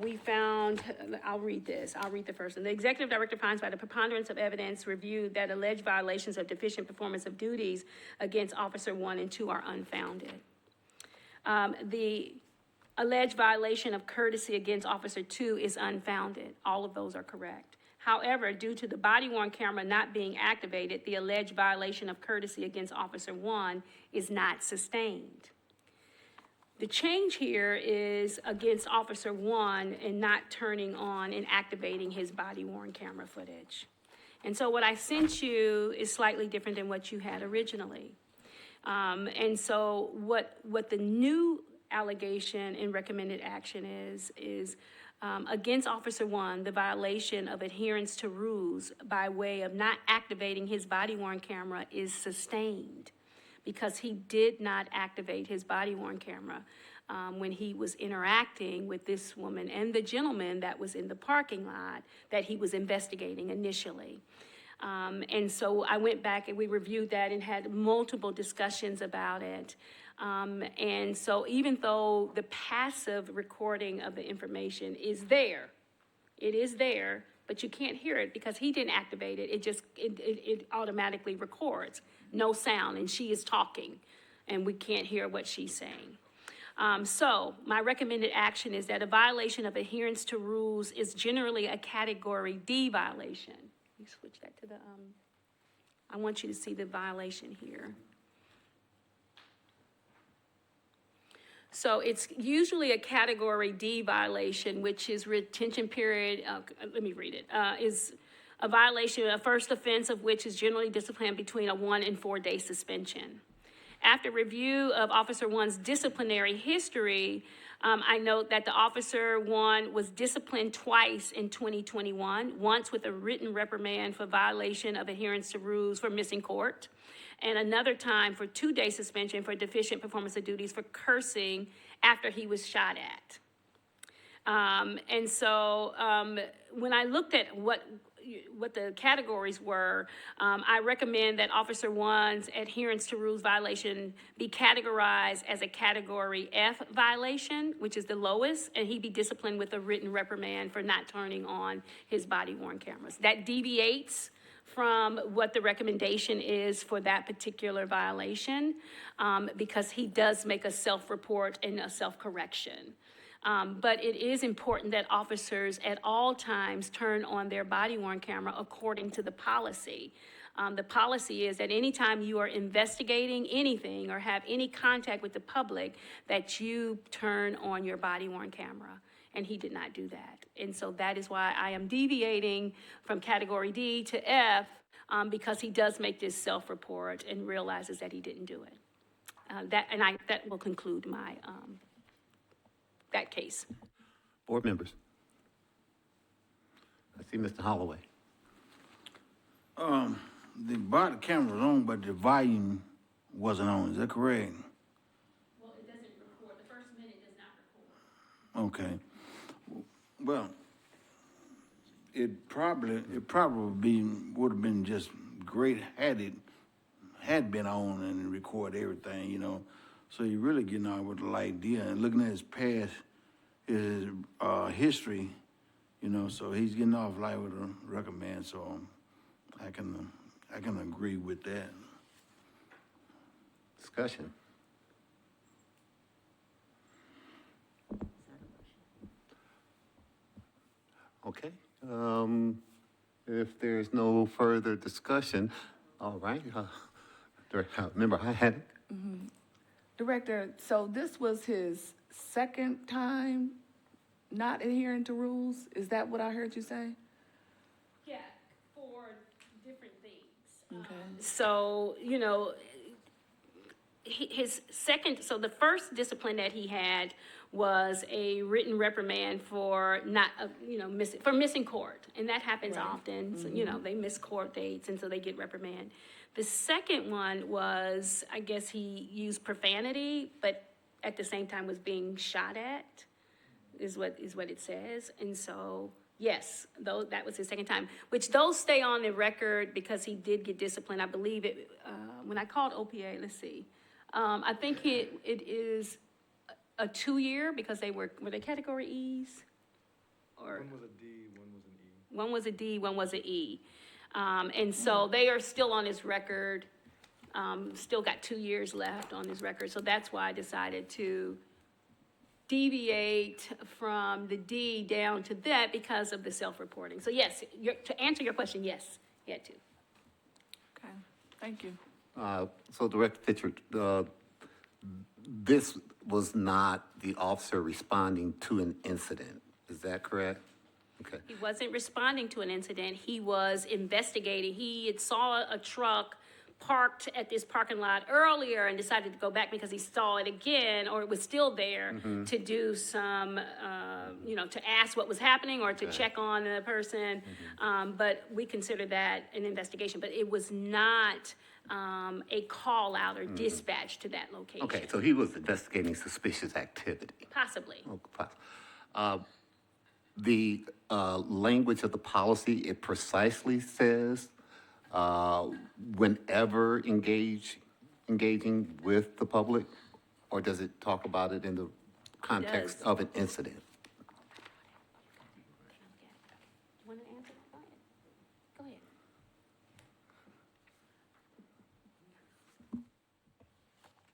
we found, I'll read the first one. The executive director finds by the preponderance of evidence reviewed that alleged violations of deficient performance of duties against Officer 1 and 2 are unfounded. The alleged violation of courtesy against Officer 2 is unfounded. All of those are correct. However, due to the body-worn camera not being activated, the alleged violation of courtesy against Officer 1 is not sustained. The change here is against Officer 1 and not turning on and activating his body-worn camera footage. And so what I sent you is slightly different than what you had originally. And so what the new allegation and recommended action is against Officer 1, the violation of adherence to rules by way of not activating his body-worn camera is sustained because he did not activate his body-worn camera when he was interacting with this woman and the gentleman that was in the parking lot that he was investigating initially. And so I went back and we reviewed that and had multiple discussions about it. And so even though the passive recording of the information is there, it is there, but you can't hear it because he didn't activate it. It automatically records, no sound, and she is talking, and we can't hear what she's saying. So my recommended action is that a violation of adherence to rules is generally a Category D violation. Let me switch that to the, I want you to see the violation here. So it's usually a Category D violation, which is retention period, let me read it, is a violation, a first offense of which is generally disciplined between a 1 and 4 day suspension. After review of Officer 1's disciplinary history, I note that the Officer 1 was disciplined twice in 2021, once with a written reprimand for violation of adherence to rules for missing court, and another time for 2 day suspension for deficient performance of duties for cursing after he was shot at. And so when I looked at what the categories were, I recommend that Officer 1's adherence to rules violation be categorized as a Category F violation, which is the lowest, and he be disciplined with a written reprimand for not turning on his body-worn cameras. That deviates from what the recommendation is for that particular violation, because he does make a self-report and a self-correction. But it is important that officers at all times turn on their body-worn camera according to the policy. The policy is that anytime you are investigating anything or have any contact with the public, that you turn on your body-worn camera. And he did not do that. And so that is why I am deviating from Category D to F, because he does make this self-report and realizes that he didn't do it. That will conclude my that case. Board members. I see Mr. Holloway. The body camera was on, but the volume wasn't on. Is that correct? Well, it doesn't record. The first minute does not record. Okay. Well, it probably would have been just great had been on and record everything, you know. So you're really getting out with the idea and looking at his past, his history, you know. So he's getting off light with a recommend. So I can agree with that. Discussion. Okay. If there's no further discussion, all right. Member Hyatt. Director, so this was his second time not adhering to rules? Is that what I heard you say? Yeah, for different things. Okay. So, you know, so the first discipline that he had was a written reprimand for not, missing court. And that happens often, so, you know, they miss court dates and so they get reprimand. The second one was, I guess he used profanity, but at the same time was being shot at, is what it says. And so, yes, though, that was his second time, which those stay on the record because he did get disciplined. I believe it, when I called OPA, let's see. I think it is a 2-year because were they category E's? Or One was a D, one was an E. one was a D, one was an E. And so they are still on his record, still got 2 years left on his record. So that's why I decided to deviate from the D down to that because of the self-reporting. So yes, to answer your question, yes, he had to. Okay, thank you. So Director Fisher, this was not the officer responding to an incident, is that correct? Okay. He wasn't responding to an incident, he was investigating. He had saw a truck parked at this parking lot earlier and decided to go back because he saw it again, or it was still there, to do some, to ask what was happening or to check on the person. But we consider that an investigation, but it was not a call out or dispatch to that location. Okay, so he was investigating suspicious activity. Possibly. The language of the policy, it precisely says whenever engaging with the public, or does it talk about it in the context of an incident? Want to answer? Go ahead.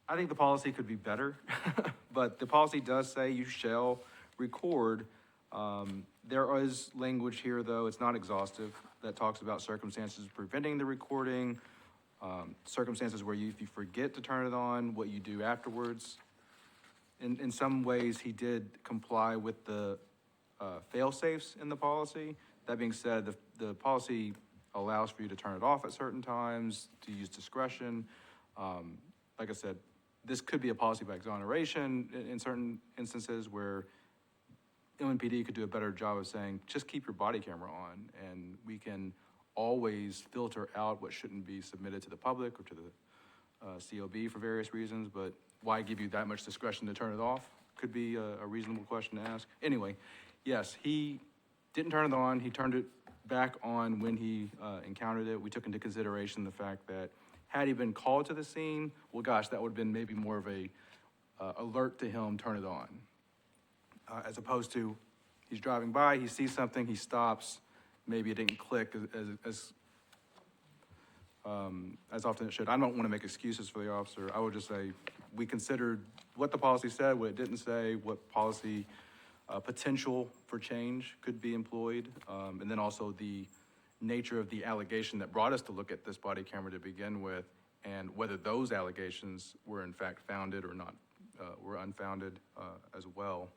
I think the policy could be better, but the policy does say you shall record. There is language here, though, it's not exhaustive, that talks about circumstances preventing the recording, circumstances where if you forget to turn it on, what you do afterwards. In some ways, he did comply with the fail-safes in the policy. That being said, the policy allows for you to turn it off at certain times, to use discretion. Like I said, this could be a policy by exoneration in certain instances where MNPD could do a better job of saying, just keep your body camera on, and we can always filter out what shouldn't be submitted to the public or to the COB for various reasons, but why give you that much discretion to turn it off? Could be a reasonable question to ask. Anyway, yes, he didn't turn it on, he turned it back on when he encountered it. We took into consideration the fact that had he been called to the scene, well, gosh, that would have been maybe more of a alert to him, turn it on. As opposed to, he's driving by, he sees something, he stops, maybe it didn't click as often it should. I don't want to make excuses for the officer. I would just say, we considered what the policy said, what it didn't say, what policy potential for change could be employed, and then also the nature of the allegation that brought us to look at this body camera to begin with, and whether those allegations were in fact founded or not, were unfounded as well.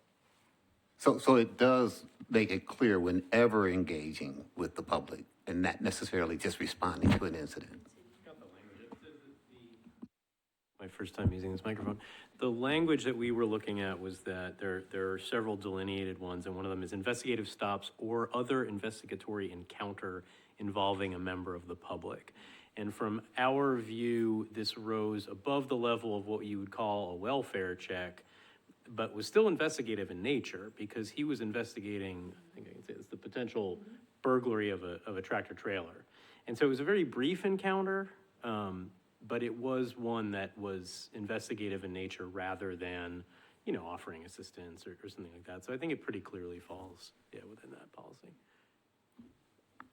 So it does make it clear whenever engaging with the public and not necessarily just responding to an incident. My first time using this microphone. The language that we were looking at was that there are several delineated ones, and one of them is investigative stops or other investigatory encounter involving a member of the public. And from our view, this rose above the level of what you would call a welfare check, but was still investigative in nature because he was investigating, I think I can say it's the potential burglary of a tractor trailer. And so it was a very brief encounter, but it was one that was investigative in nature rather than, offering assistance or something like that. So I think it pretty clearly falls, within that policy.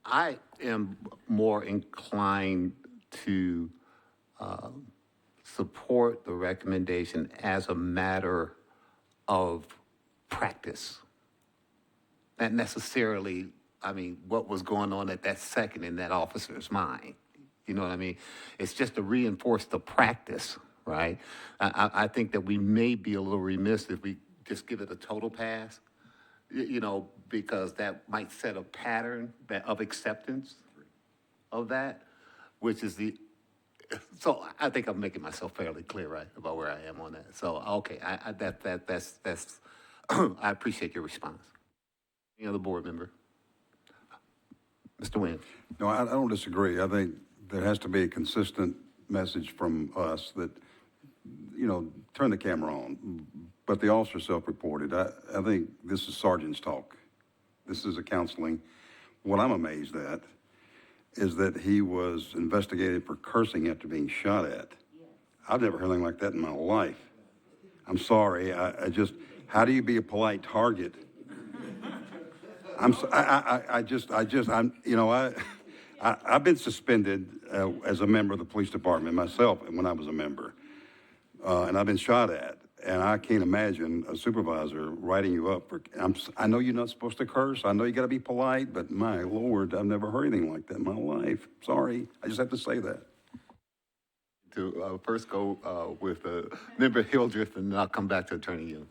I am more inclined to support the recommendation as a matter of practice. Not necessarily, what was going on at that second in that officer's mind. You know what I mean? It's just to reinforce the practice, right? I think that we may be a little remiss if we just give it a total pass, because that might set a pattern of acceptance of that. which is so I think I'm making myself fairly clear, right, about where I am on that. So, okay, that's, I appreciate your response. Any other board member? Mr. Williams? No, I don't disagree. I think there has to be a consistent message from us that, turn the camera on. But the officer self-reported. I think this is sergeant's talk. This is a counseling. What I'm amazed at is that he was investigated for cursing after being shot at. I've never heard anything like that in my life. I'm sorry. I just, how do you be a polite target? I've been suspended as a member of the police department myself when I was a member, and I've been shot at. And I can't imagine a supervisor writing you up for. I know you're not supposed to curse. I know you got to be polite, but my Lord, I've never heard anything like that in my life. Sorry, I just have to say that. To first go with Member Hildreth, and then I'll come back to Attorney Young.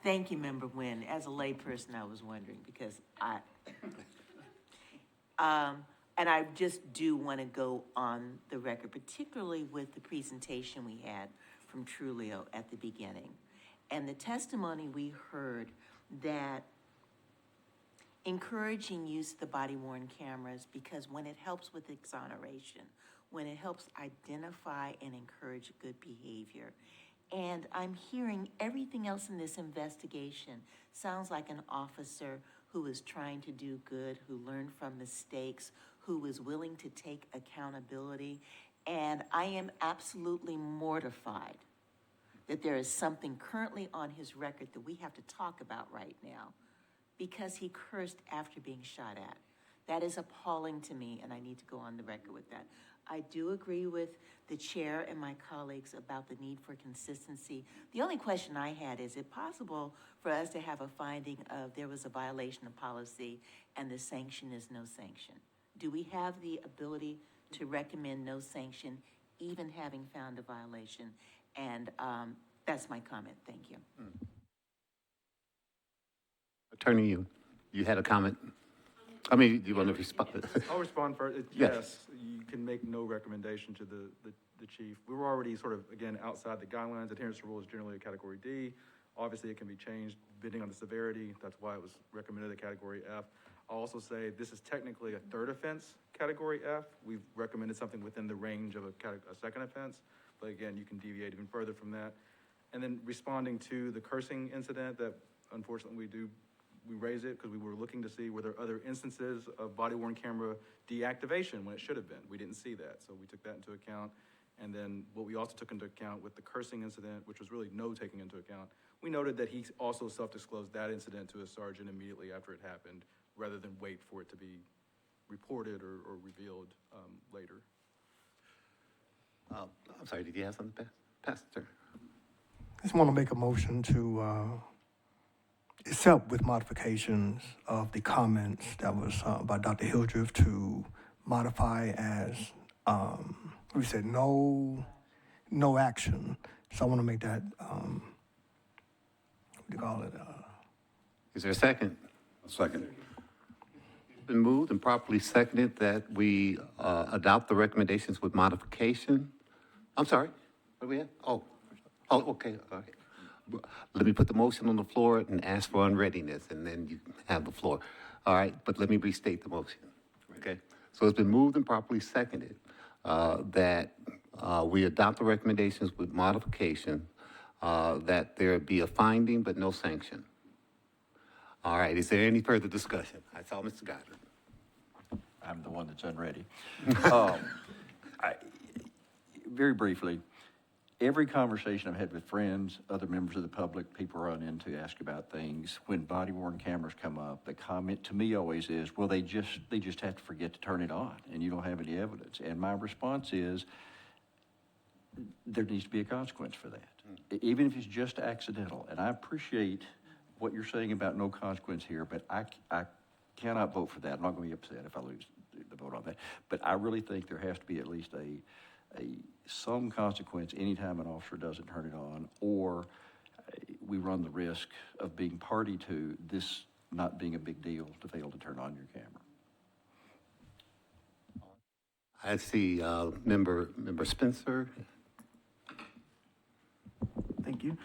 Thank you, Member Nguyen. As a layperson, I was wondering because and I just do want to go on the record, particularly with the presentation we had from Trulio at the beginning. And the testimony we heard that encouraging use of the body-worn cameras because when it helps with exoneration, when it helps identify and encourage good behavior. And I'm hearing everything else in this investigation sounds like an officer who is trying to do good, who learned from mistakes, who is willing to take accountability. And I am absolutely mortified that there is something currently on his record that we have to talk about right now because he cursed after being shot at. That is appalling to me, and I need to go on the record with that. I do agree with the chair and my colleagues about the need for consistency. The only question I had, is it possible for us to have a finding of there was a violation of policy and the sanction is no sanction? Do we have the ability to recommend no sanction, even having found a violation? And that's my comment. Thank you. Attorney Young, you had a comment? I mean, do you want to respond? I'll respond first. Yes, you can make no recommendation to the chief. We were already sort of, again, outside the guidelines. Adherence to rule is generally a category D. Obviously, it can be changed depending on the severity. That's why it was recommended a category F. I'll also say this is technically a third offense, category F. We've recommended something within the range of a second offense, but again, you can deviate even further from that. And then responding to the cursing incident that unfortunately we raise it because we were looking to see were there other instances of body-worn camera deactivation when it should have been. We didn't see that, so we took that into account. And then what we also took into account with the cursing incident, which was really no taking into account, we noted that he also self-disclosed that incident to his sergeant immediately after it happened, rather than wait for it to be reported or revealed later. I'm sorry, did you have something, Pastor? I just want to make a motion to accept with modifications of the comments that was by Dr. Hildreth to modify as, we said no action. So I want to make that, what do you call it? Is there a second? A second. It's been moved and properly seconded that we adopt the recommendations with modification. I'm sorry, what do we have? Oh, okay, all right. Let me put the motion on the floor and ask for unreadiness, and then you have the floor. All right, but let me restate the motion, okay? So it's been moved and properly seconded that we adopt the recommendations with modification, that there be a finding but no sanction. All right, is there any further discussion? I saw Mr. Goddard. I'm the one that's unready. Very briefly, every conversation I've had with friends, other members of the public, people run in to ask about things, when body-worn cameras come up, the comment to me always is, well, they just have to forget to turn it on, and you don't have any evidence. And my response is, there needs to be a consequence for that, even if it's just accidental. And I appreciate what you're saying about no consequence here, but I cannot vote for that. I'm not going to be upset if I lose the vote on that. But I really think there has to be at least some consequence anytime an officer doesn't turn it on, or we run the risk of being party to this not being a big deal to fail to turn on your camera. I see Member Spencer. Thank you.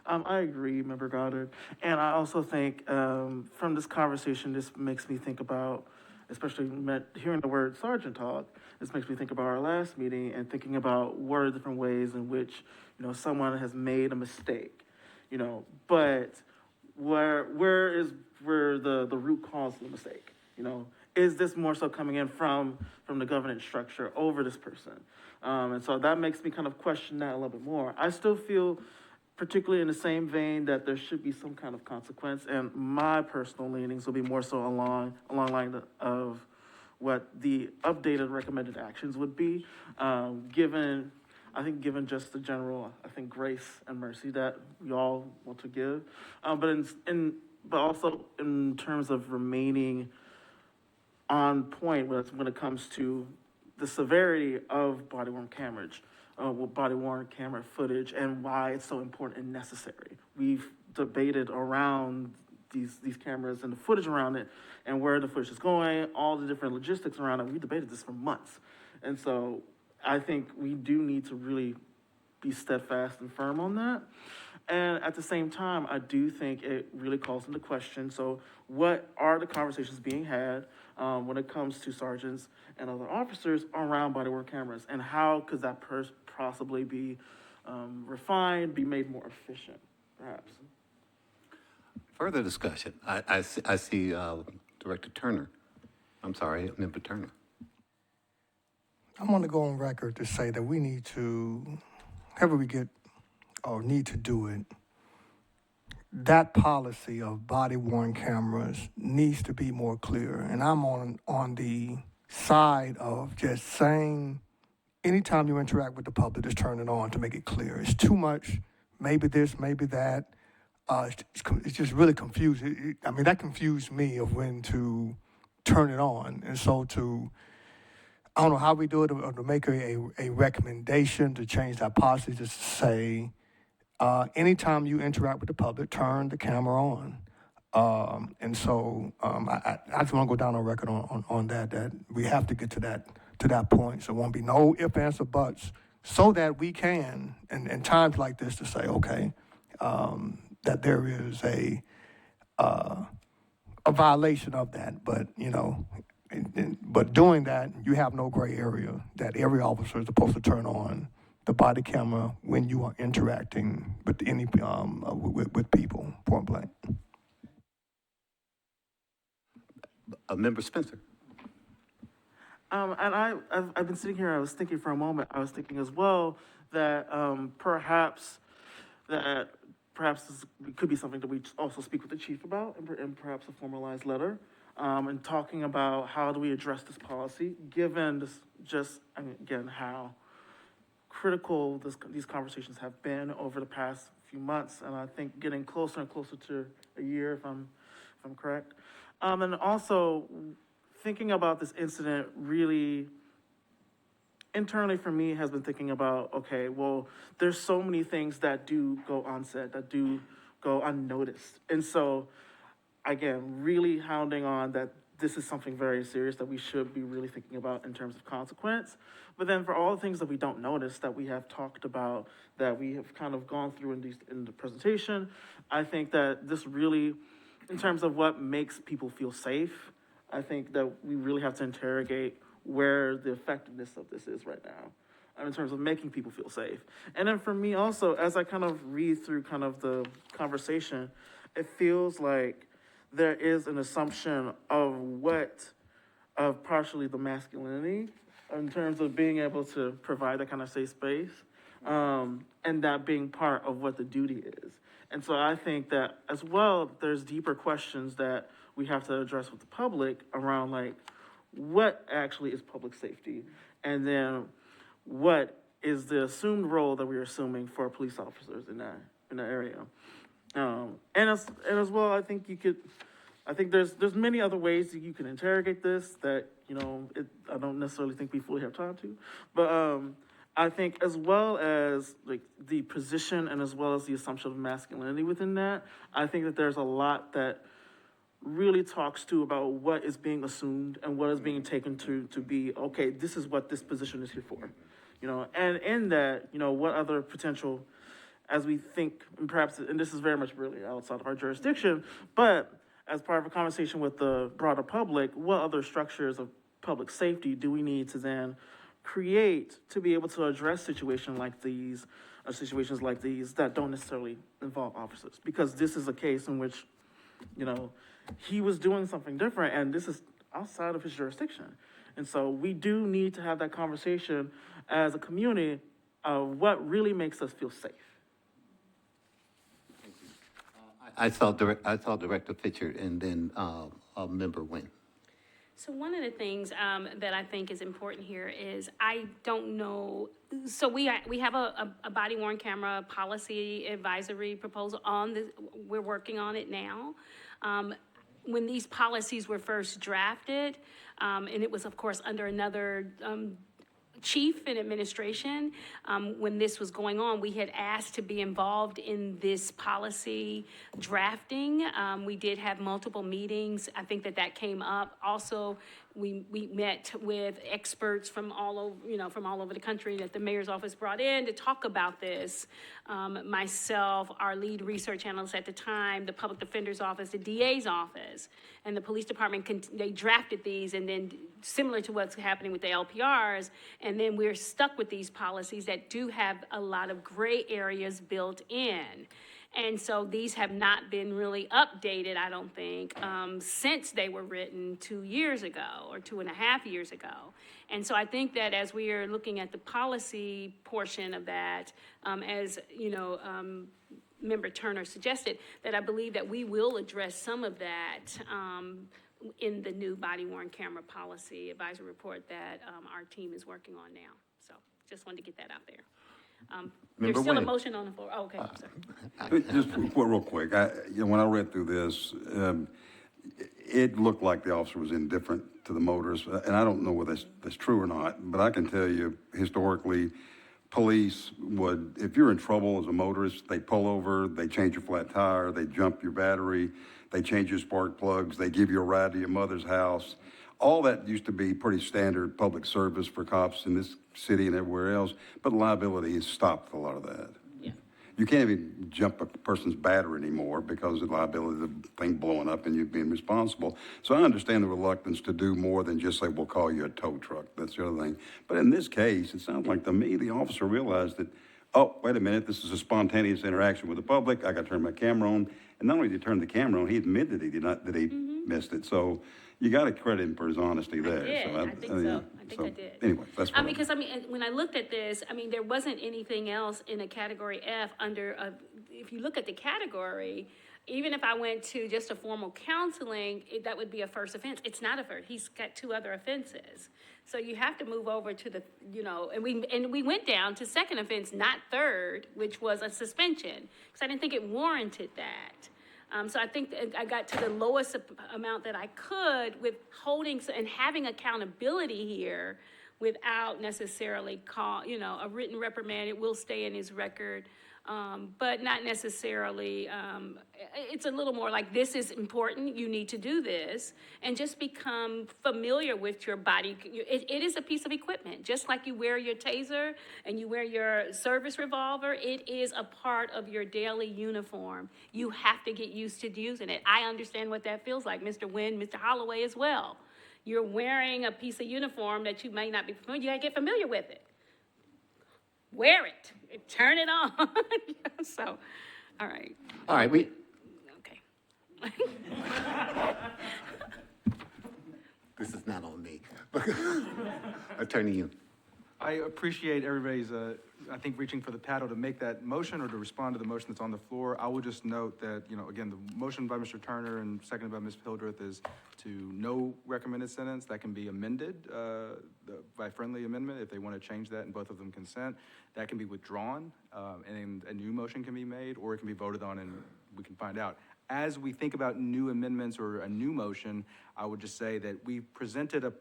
I agree, Member Goddard. And I also think from this conversation, this makes me think about, especially hearing the word sergeant talk, this makes me think about our last meeting and thinking about what are different ways in which, someone has made a mistake, but where the root cause of the mistake? Is this more so coming in from the governance structure over this person? And so that makes me kind of question that a little bit more. I still feel, particularly in the same vein, that there should be some kind of consequence, and my personal leanings will be more so along the line of what the updated recommended actions would be, given just the general, grace and mercy that we all want to give, but also in terms of remaining on point when it comes to the severity of body-worn camera footage and why it's so important and necessary. We've debated around these cameras and the footage around it and where the footage is going, all the different logistics around it. We debated this for months. And so I think we do need to really be steadfast and firm on that. And at the same time, I do think it really calls into question. So what are the conversations being had when it comes to sergeants and other officers around body-worn cameras? And how could that possibly be refined, be made more efficient, perhaps? Further discussion. I see Director Turner. I'm sorry, Member Turner. I want to go on record to say that we need to, however we get or need to do it, that policy of body-worn cameras needs to be more clear. And I'm on the side of just saying, anytime you interact with the public, just turn it on to make it clear. It's too much, maybe this, maybe that. It's just really confusing. That confused me of when to turn it on. And so I don't know how we do it, or to make a recommendation to change that policy, just to say, anytime you interact with the public, turn the camera on. And so I just want to go down on record on that we have to get to that point. So it won't be no ifs, ands, or buts, so that we can, in times like this, to say, okay, that there is a violation of that. But, but doing that, you have no gray area, that every officer is supposed to turn on the body camera when you are interacting with with people, point blank. Member Spencer. And I've been sitting here, I was thinking for a moment, I was thinking as well that perhaps this could be something that we also speak with the chief about, and perhaps a formalized letter, and talking about how do we address this policy, given how critical these conversations have been over the past few months, and I think getting closer and closer to a year, if I'm correct. And also thinking about this incident really internally for me has been thinking about, okay, well, there's so many things that do go unsaid, that do go unnoticed. And so, again, really hounding on that this is something very serious that we should be really thinking about in terms of consequence. But then for all the things that we don't notice, that we have talked about, that we have kind of gone through in the presentation, I think that this really, in terms of what makes people feel safe, I think that we really have to interrogate where the effectiveness of this is right now, in terms of making people feel safe. And then for me also, as I kind of read through kind of the conversation, it feels like there is an assumption of partially the masculinity in terms of being able to provide that kind of safe space, and that being part of what the duty is. And so I think that as well, there's deeper questions that we have to address with the public around, like, what actually is public safety? And then what is the assumed role that we're assuming for police officers in that area? And as well, I think there's many other ways that you can interrogate this that, I don't necessarily think we fully have time to, but I think as well as like the position and as well as the assumption of masculinity within that, I think that there's a lot that really talks to about what is being assumed and what is being taken to be, okay, this is what this position is here for. You know, and in that, you know, what other potential, as we think, and perhaps, and this is very much really outside of our jurisdiction, but as part of a conversation with the broader public, what other structures of public safety do we need to then create to be able to address situations like these, or situations like these that don't necessarily involve officers? Because this is a case in which, you know, he was doing something different, and this is outside of his jurisdiction. And so we do need to have that conversation as a community of what really makes us feel safe. I saw Director Fisher and then Member Nguyen. So one of the things that I think is important here is I don't know, so we have a body worn camera policy advisory proposal on this, we're working on it now. When these policies were first drafted, and it was of course under another chief in administration, when this was going on, we had asked to be involved in this policy drafting. We did have multiple meetings. I think that came up. Also, we met with experts from all over, from all over the country that the mayor's office brought in to talk about this. Myself, our lead research analyst at the time, the public defender's office, the DA's office, and the police department, they drafted these, and then similar to what's happening with the LPRs, and then we're stuck with these policies that do have a lot of gray areas built in. And so these have not been really updated, I don't think, since they were written 2 years ago or 2.5 years ago. And so I think that as we are looking at the policy portion of that, as Member Turner suggested, that I believe that we will address some of that in the new body-worn camera policy advisory report that our team is working on now. So just wanted to get that out there. There's still a motion on the floor. Oh, okay, sorry. Just real quick, when I read through this, it looked like the officer was indifferent to the motorist, and I don't know whether that's true or not, but I can tell you, historically, police would, if you're in trouble as a motorist, they pull over, they change your flat tire, they jump your battery, they change your spark plugs, they give you a ride to your mother's house. All that used to be pretty standard public service for cops in this city and everywhere else, but liability has stopped a lot of that. Yeah. You can't even jump a person's battery anymore because of liability, the thing blowing up and you being responsible. So I understand the reluctance to do more than just say, we'll call you a tow truck. That's the other thing. But in this case, it sounds like to me, the officer realized that, oh, wait a minute, this is a spontaneous interaction with the public. I got to turn my camera on. And not only did he turn the camera on, he admitted that he missed it. So you got to credit him for his honesty there. I think so. I think I did. Anyway, that's what because when I looked at this, there wasn't anything else in a category F under, if you look at the category, even if I went to just a formal counseling, that would be a first offense. It's not a first. He's got 2 other offenses. So you have to move over to the, and we went down to second offense, not third, which was a suspension, because I didn't think it warranted that. So I think that I got to the lowest amount that I could with holding and having accountability here without necessarily a written reprimand. It will stay in his record, but not necessarily. It's a little more like, this is important, you need to do this, and just become familiar with your body. It is a piece of equipment, just like you wear your taser and you wear your service revolver. It is a part of your daily uniform. You have to get used to using it. I understand what that feels like, Mr. Wynn, Mr. Holloway as well. You're wearing a piece of uniform that you may not be familiar. You gotta get familiar with it. Wear it. Turn it on. So, all right. All right, Okay. This is not on me. Attorney Yoon. I appreciate everybody's, I think, reaching for the paddle to make that motion or to respond to the motion that's on the floor. I will just note that, again, the motion by Mr. Turner and seconded by Ms. Hildreth is to no recommended sentence. That can be amended by friendly amendment if they want to change that and both of them consent. That can be withdrawn and a new motion can be made, or it can be voted on and we can find out. As we think about new amendments or a new motion, I would just say that we presented an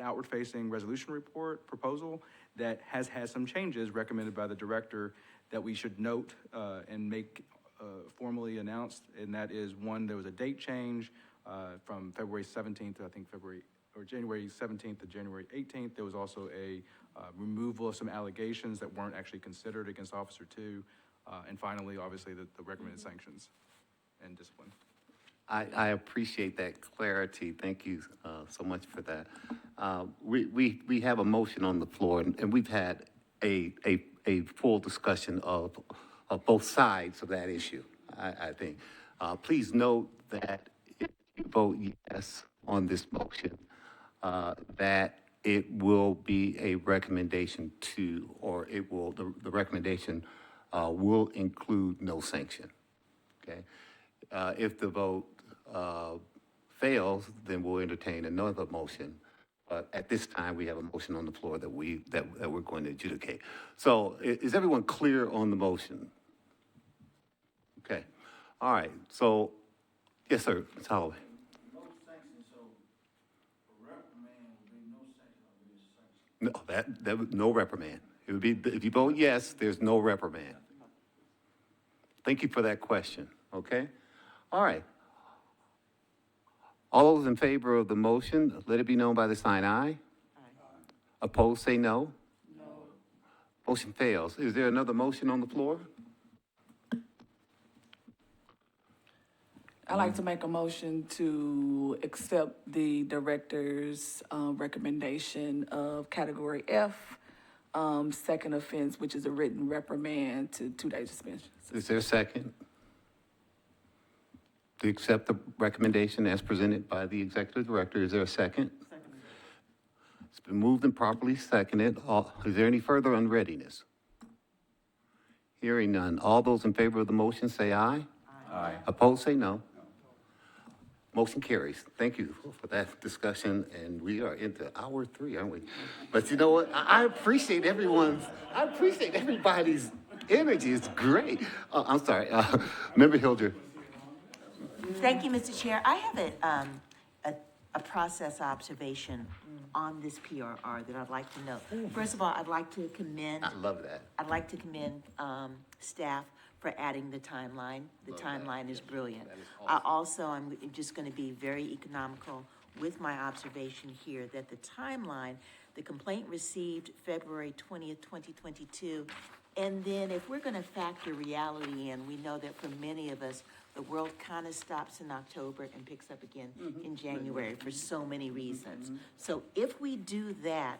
outward-facing resolution report proposal that has had some changes recommended by the director that we should note and make formally announced, and that is, 1, there was a date change from February 17th to, I think, January 17th to January 18th. There was also a removal of some allegations that weren't actually considered against Officer 2. And finally, obviously, the recommended sanctions and discipline. I appreciate that clarity. Thank you so much for that. We have a motion on the floor, and we've had a full discussion of both sides of that issue, I think. Please note that if you vote yes on this motion, that it will be a recommendation to, or it will, the recommendation will include no sanction, okay? If the vote fails, then we'll entertain another motion. But at this time, we have a motion on the floor that we're going to adjudicate. So is everyone clear on the motion? Okay. All right. So, yes, sir, Ms. Holloway. No sanction, so a reprimand would be no sanction, No, that would no reprimand. It would be, if you vote yes, there's no reprimand. Thank you for that question, okay? All right. All those in favor of the motion, let it be known by the sign aye. Opposed, say no. No. Motion fails. Is there another motion on the floor? I'd like to make a motion to accept the director's recommendation of category F, second offense, which is a written reprimand to 2-day suspension. Is there a second? To accept the recommendation as presented by the executive director, is there a second? Second. It's been moved and properly seconded. Is there any further unreadiness? Hearing none. All those in favor of the motion say aye. Aye. Opposed, say no. Motion carries. Thank you for that discussion, and we are into hour 3, aren't we? But you know what? I appreciate everybody's energy. It's great. I'm sorry, Member Hilder. Thank you, Mr. Chair. I have a process observation on this PRR that I'd like to note. First of all, I'd like to commend. I love that. I'd like to commend staff for adding the timeline. The timeline is brilliant. I'm just going to be very economical with my observation here that the timeline, the complaint received February 20th, 2022, and then if we're going to factor reality in, we know that for many of us, the world kind of stops in October and picks up again in January for so many reasons. So if we do that,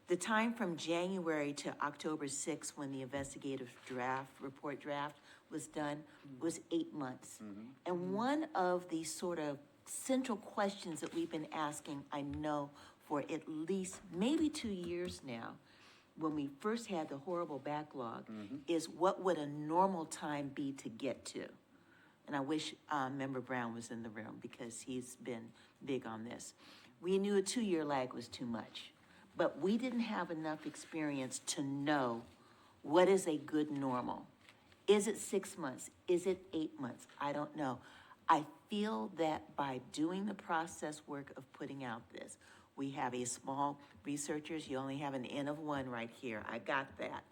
the time from January to October 6th, when the investigative report draft was done, was 8 months. And one of the sort of central questions that we've been asking, I know, for at least maybe 2 years now, when we first had the horrible backlog, is what would a normal time be to get to? And I wish Member Brown was in the room because he's been big on this. We knew a 2-year lag was too much, but we didn't have enough experience to know what is a good normal. Is it 6 months? Is it 8 months? I don't know. I feel that by doing the process work of putting out this, we have a small researchers, you only have an N of 1 right here. I got that.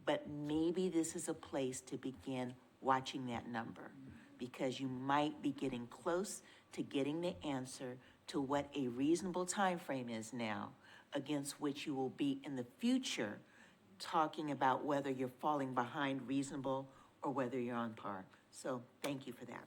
But maybe this is a place to begin watching that number, because you might be getting close to getting the answer to what a reasonable time frame is now, against which you will be in the future talking about whether you're falling behind reasonable or whether you're on par. So thank you for that.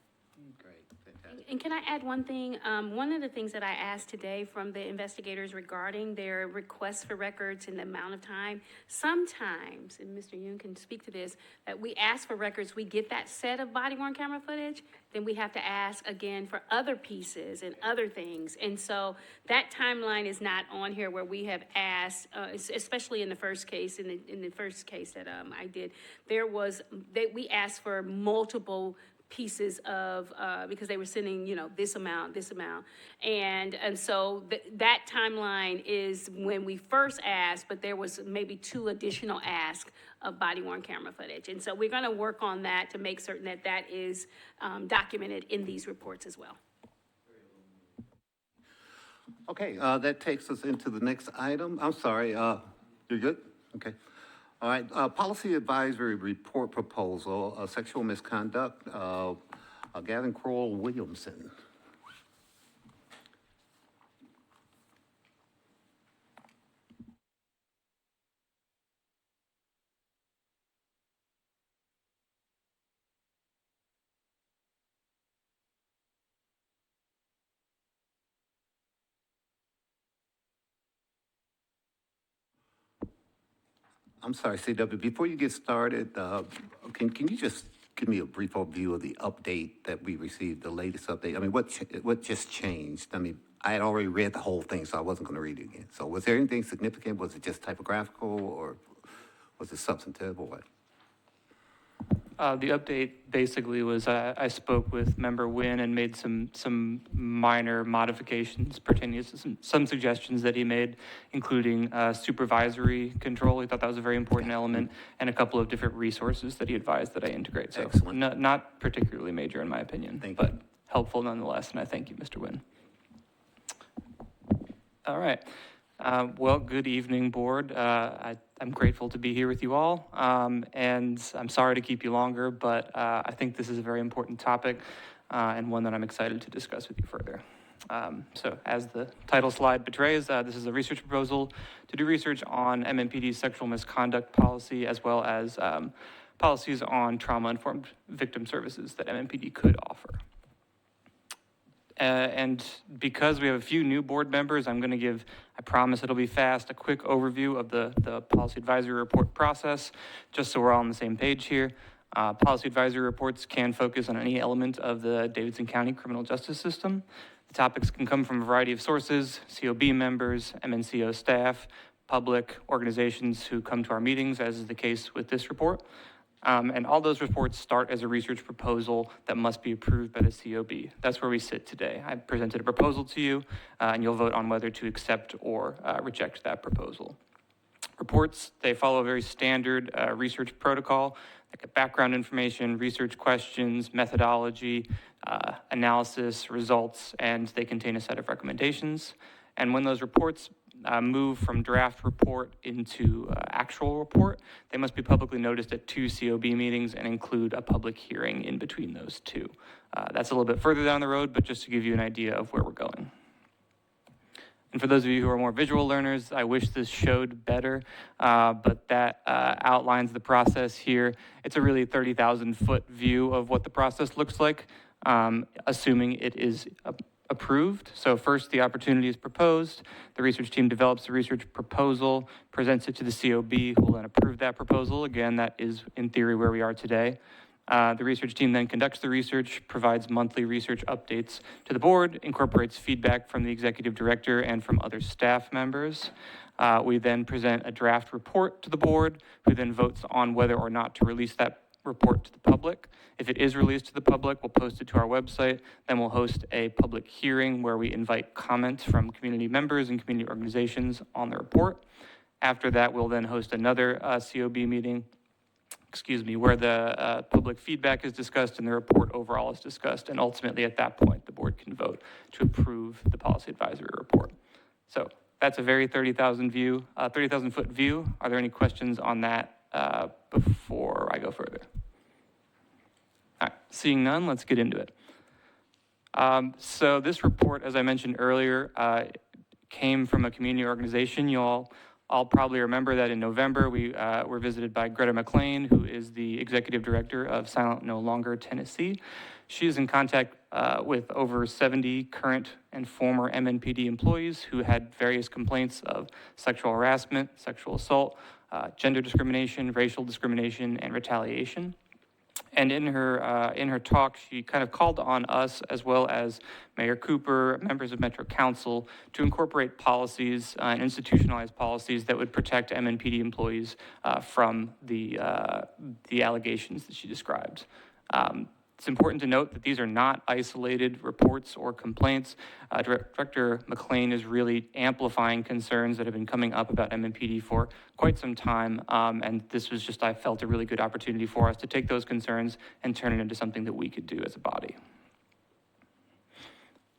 Great, fantastic. And can I add one thing? One of the things that I asked today from the investigators regarding their requests for records and the amount of time, sometimes, and Mr. Yoon can speak to this, that we ask for records, we get that set of body-worn camera footage, then we have to ask again for other pieces and other things. And so that timeline is not on here where we have asked, especially in the first case, in the first case that I did, we asked for multiple pieces of, because they were sending, this amount. And so that timeline is when we first asked, but there was maybe 2 additional asks of body-worn camera footage. And so we're gonna work on that to make certain that that is documented in these reports as well. Okay, that takes us into the next item. I'm sorry, you're good? Okay. All right, policy advisory report proposal, sexual misconduct, Gavin Crowell Williamson. I'm sorry, CW, before you get started, can you just give me a brief overview of the update that we received, the latest update? I mean, what just changed? I mean, I had already read the whole thing, so I wasn't going to read it again. So was there anything significant? Was it just typographical, or was it substantive, or what? The update basically was I spoke with Member Nguyen and made some minor modifications pertaining to some suggestions that he made, including supervisory control. He thought that was a very important element, and a couple of different resources that he advised that I integrate. So Excellent. not particularly major in my opinion, but helpful nonetheless, and I thank you, Mr. Nguyen. All right. Well, good evening, board. I'm grateful to be here with you all, and I'm sorry to keep you longer, but I think this is a very important topic and one that I'm excited to discuss with you further. So as the title slide betrays, this is a research proposal to do research on MMPD's sexual misconduct policy, as well as policies on trauma-informed victim services that MMPD could offer. And because we have a few new board members, I'm going to give, I promise it'll be fast, a quick overview of the policy advisory report process, just so we're all on the same page here. Policy advisory reports can focus on any element of the Davidson County criminal justice system. The topics can come from a variety of sources: COB members, MNCO staff, public organizations who come to our meetings, as is the case with this report. And all those reports start as a research proposal that must be approved by the COB. That's where we sit today. I presented a proposal to you, and you'll vote on whether to accept or reject that proposal. Reports, they follow a very standard research protocol, like background information, research questions, methodology, analysis, results, and they contain a set of recommendations. And when those reports move from draft report into actual report, they must be publicly noticed at 2 COB meetings and include a public hearing in between those two. That's a little bit further down the road, but just to give you an idea of where we're going. And for those of you who are more visual learners, I wish this showed better, but that outlines the process here. It's a really 30,000-foot view of what the process looks like, assuming it is approved. So first, the opportunity is proposed. The research team develops the research proposal, presents it to the COB, who will then approve that proposal. Again, that is, in theory, where we are today. The research team then conducts the research, provides monthly research updates to the board, incorporates feedback from the executive director and from other staff members. We then present a draft report to the board, who then votes on whether or not to release that report to the public. If it is released to the public, we'll post it to our website. Then we'll host a public hearing where we invite comments from community members and community organizations on the report. After that, we'll then host another COB meeting, where the public feedback is discussed and the report overall is discussed. And ultimately, at that point, the board can vote to approve the policy advisory report. So that's a very 30,000-foot view. Are there any questions on that before I go further? All right, seeing none, let's get into it. So this report, as I mentioned earlier, came from a community organization. You all probably remember that in November, we were visited by Greta McLean, who is the executive director of Silent No Longer Tennessee. She is in contact with over 70 current and former MNPD employees who had various complaints of sexual harassment, sexual assault, gender discrimination, racial discrimination, and retaliation. And in her talk, she kind of called on us, as well as Mayor Cooper, members of Metro Council, to incorporate policies and institutionalized policies that would protect MNPD employees from the allegations that she described. It's important to note that these are not isolated reports or complaints. Director McLean is really amplifying concerns that have been coming up about MNPD for quite some time, and this was just, I felt, a really good opportunity for us to take those concerns and turn it into something that we could do as a body.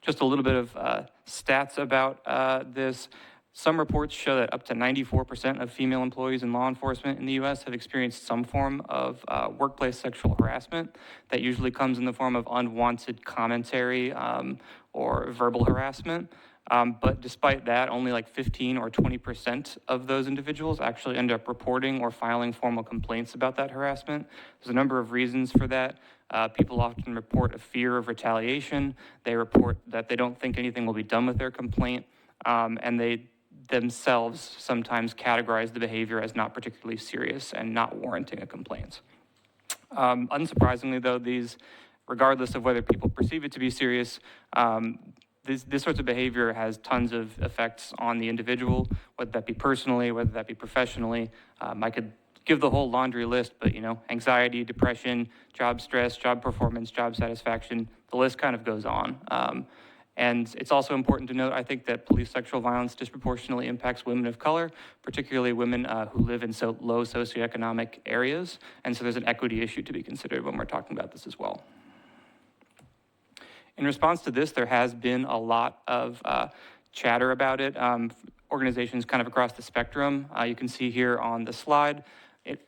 Just a little bit of stats about this. Some reports show that up to 94% of female employees in law enforcement in the U.S. have experienced some form of workplace sexual harassment. That usually comes in the form of unwanted commentary or verbal harassment. But despite that, only like 15 or 20% of those individuals actually end up reporting or filing formal complaints about that harassment. There's a number of reasons for that. People often report a fear of retaliation. They report that they don't think anything will be done with their complaint, and themselves sometimes categorize the behavior as not particularly serious and not warranting a complaint. Unsurprisingly, though, these, regardless of whether people perceive it to be serious, this sorts of behavior has tons of effects on the individual, whether that be personally, whether that be professionally. I could give the whole laundry list, but anxiety, depression, job stress, job performance, job satisfaction, the list kind of goes on. And it's also important to note, I think, that police sexual violence disproportionately impacts women of color, particularly women who live in so low socioeconomic areas. And so there's an equity issue to be considered when we're talking about this as well. In response to this, there has been a lot of chatter about it. Organizations kind of across the spectrum. You can see here on the slide,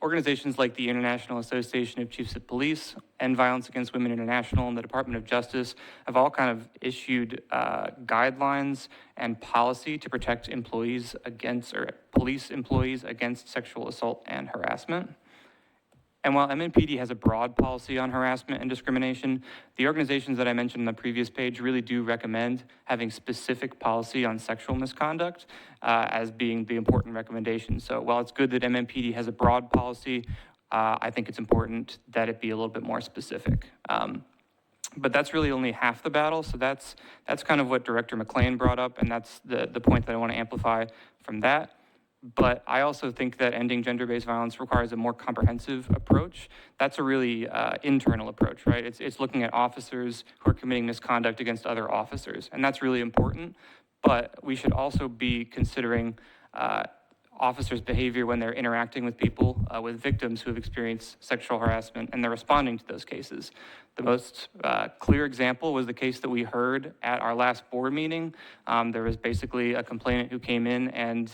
organizations like the International Association of Chiefs of Police, End Violence Against Women International, and the Department of Justice have all kind of issued guidelines and policy to protect employees against, or police employees against sexual assault and harassment. And while MNPD has a broad policy on harassment and discrimination, the organizations that I mentioned on the previous page really do recommend having specific policy on sexual misconduct as being the important recommendation. So while it's good that MNPD has a broad policy, I think it's important that it be a little bit more specific. But that's really only half the battle, so that's kind of what Director McLean brought up, and that's the point that I want to amplify from that. But I also think that ending gender-based violence requires a more comprehensive approach. That's a really internal approach, right? It's looking at officers who are committing misconduct against other officers, and that's really important. But we should also be considering officers' behavior when they're interacting with people, with victims who have experienced sexual harassment, and they're responding to those cases. The most clear example was the case that we heard at our last board meeting. There was basically a complainant who came in and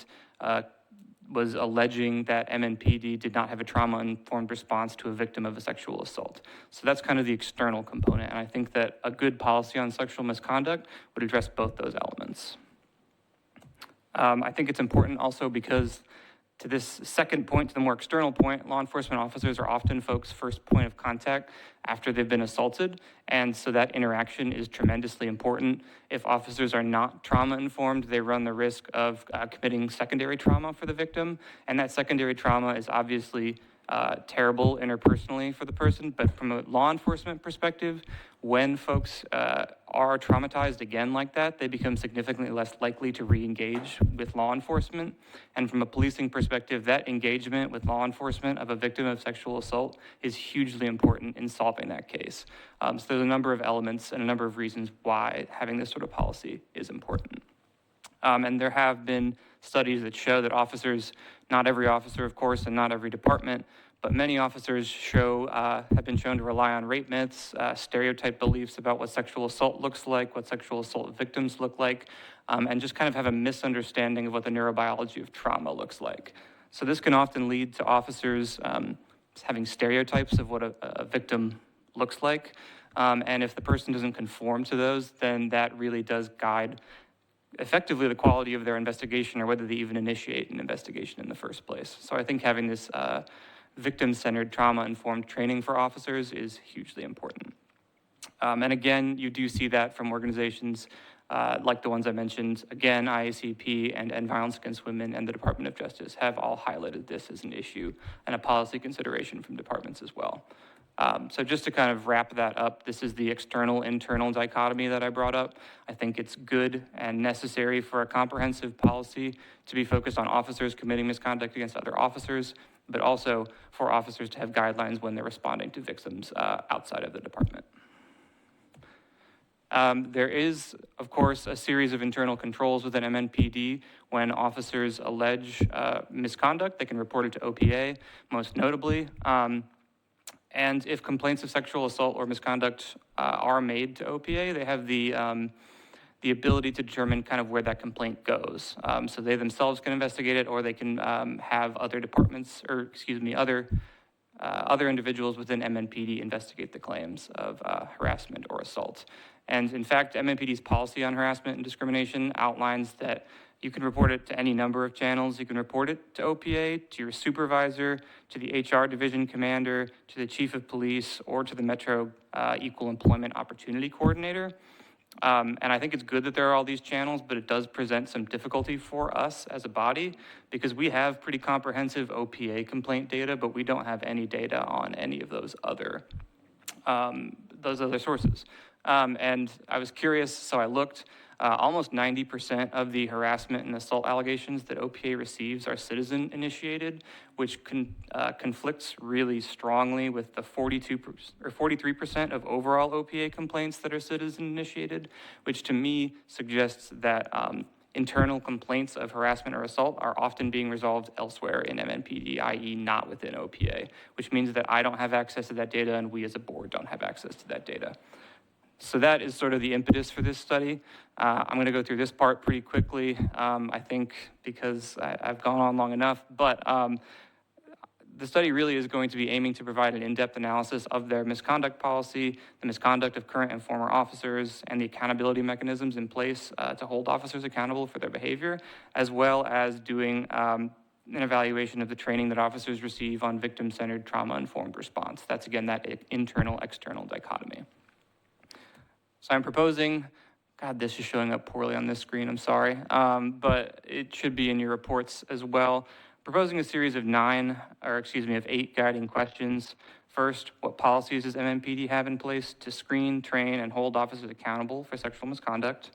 was alleging that MNPD did not have a trauma-informed response to a victim of a sexual assault. So that's kind of the external component, and I think that a good policy on sexual misconduct would address both those elements. I think it's important also because to this second point, to the more external point, law enforcement officers are often folks' first point of contact after they've been assaulted, and so that interaction is tremendously important. If officers are not trauma-informed, they run the risk of committing secondary trauma for the victim, and that secondary trauma is obviously terrible interpersonally for the person, but from a law enforcement perspective, when folks are traumatized again like that, they become significantly less likely to re-engage with law enforcement. And from a policing perspective, that engagement with law enforcement of a victim of sexual assault is hugely important in solving that case. So there's a number of elements and a number of reasons why having this sort of policy is important. And there have been studies that show that officers, not every officer, of course, and not every department, but many officers have been shown to rely on rape myths, stereotype beliefs about what sexual assault looks like, what sexual assault victims look like, and just kind of have a misunderstanding of what the neurobiology of trauma looks like. So this can often lead to officers having stereotypes of what a victim looks like. And if the person doesn't conform to those, then that really does guide effectively the quality of their investigation or whether they even initiate an investigation in the first place. So I think having this victim-centered trauma-informed training for officers is hugely important. And again, you do see that from organizations like the ones I mentioned. Again, IACP and End Violence Against Women and the Department of Justice have all highlighted this as an issue and a policy consideration from departments as well. So just to kind of wrap that up, this is the external-internal dichotomy that I brought up. I think it's good and necessary for a comprehensive policy to be focused on officers committing misconduct against other officers, but also for officers to have guidelines when they're responding to victims outside of the department. There is, of course, a series of internal controls within MNPD. When officers allege misconduct, they can report it to OPA, most notably. And if complaints of sexual assault or misconduct are made to OPA, they have the ability to determine kind of where that complaint goes. So they themselves can investigate it, or they can have other departments, or excuse me, other individuals within MNPD investigate the claims of harassment or assault. And in fact, MNPD's policy on harassment and discrimination outlines that you can report it to any number of channels. You can report it to OPA, to your supervisor, to the HR division commander, to the chief of police, or to the Metro Equal Employment Opportunity Coordinator. And I think it's good that there are all these channels, but it does present some difficulty for us as a body because we have pretty comprehensive OPA complaint data, but we don't have any data on any of those other sources. And I was curious, so I looked. Almost 90% of the harassment and assault allegations that OPA receives are citizen-initiated, which conflicts really strongly with the 43% of overall OPA complaints that are citizen-initiated, which to me suggests that internal complaints of harassment or assault are often being resolved elsewhere in MNPD, i.e. not within OPA, which means that I don't have access to that data and we as a board don't have access to that data. So that is sort of the impetus for this study. I'm going to go through this part pretty quickly, I think, because I've gone on long enough. But the study really is going to be aiming to provide an in-depth analysis of their misconduct policy, the misconduct of current and former officers, and the accountability mechanisms in place to hold officers accountable for their behavior, as well as doing an evaluation of the training that officers receive on victim-centered, trauma-informed response. That's, again, that internal-external dichotomy. So I'm proposing, God, this is showing up poorly on this screen, I'm sorry, but it should be in your reports as well. Proposing a series of 8 guiding questions. First, what policies does MMPD have in place to screen, train, and hold officers accountable for sexual misconduct?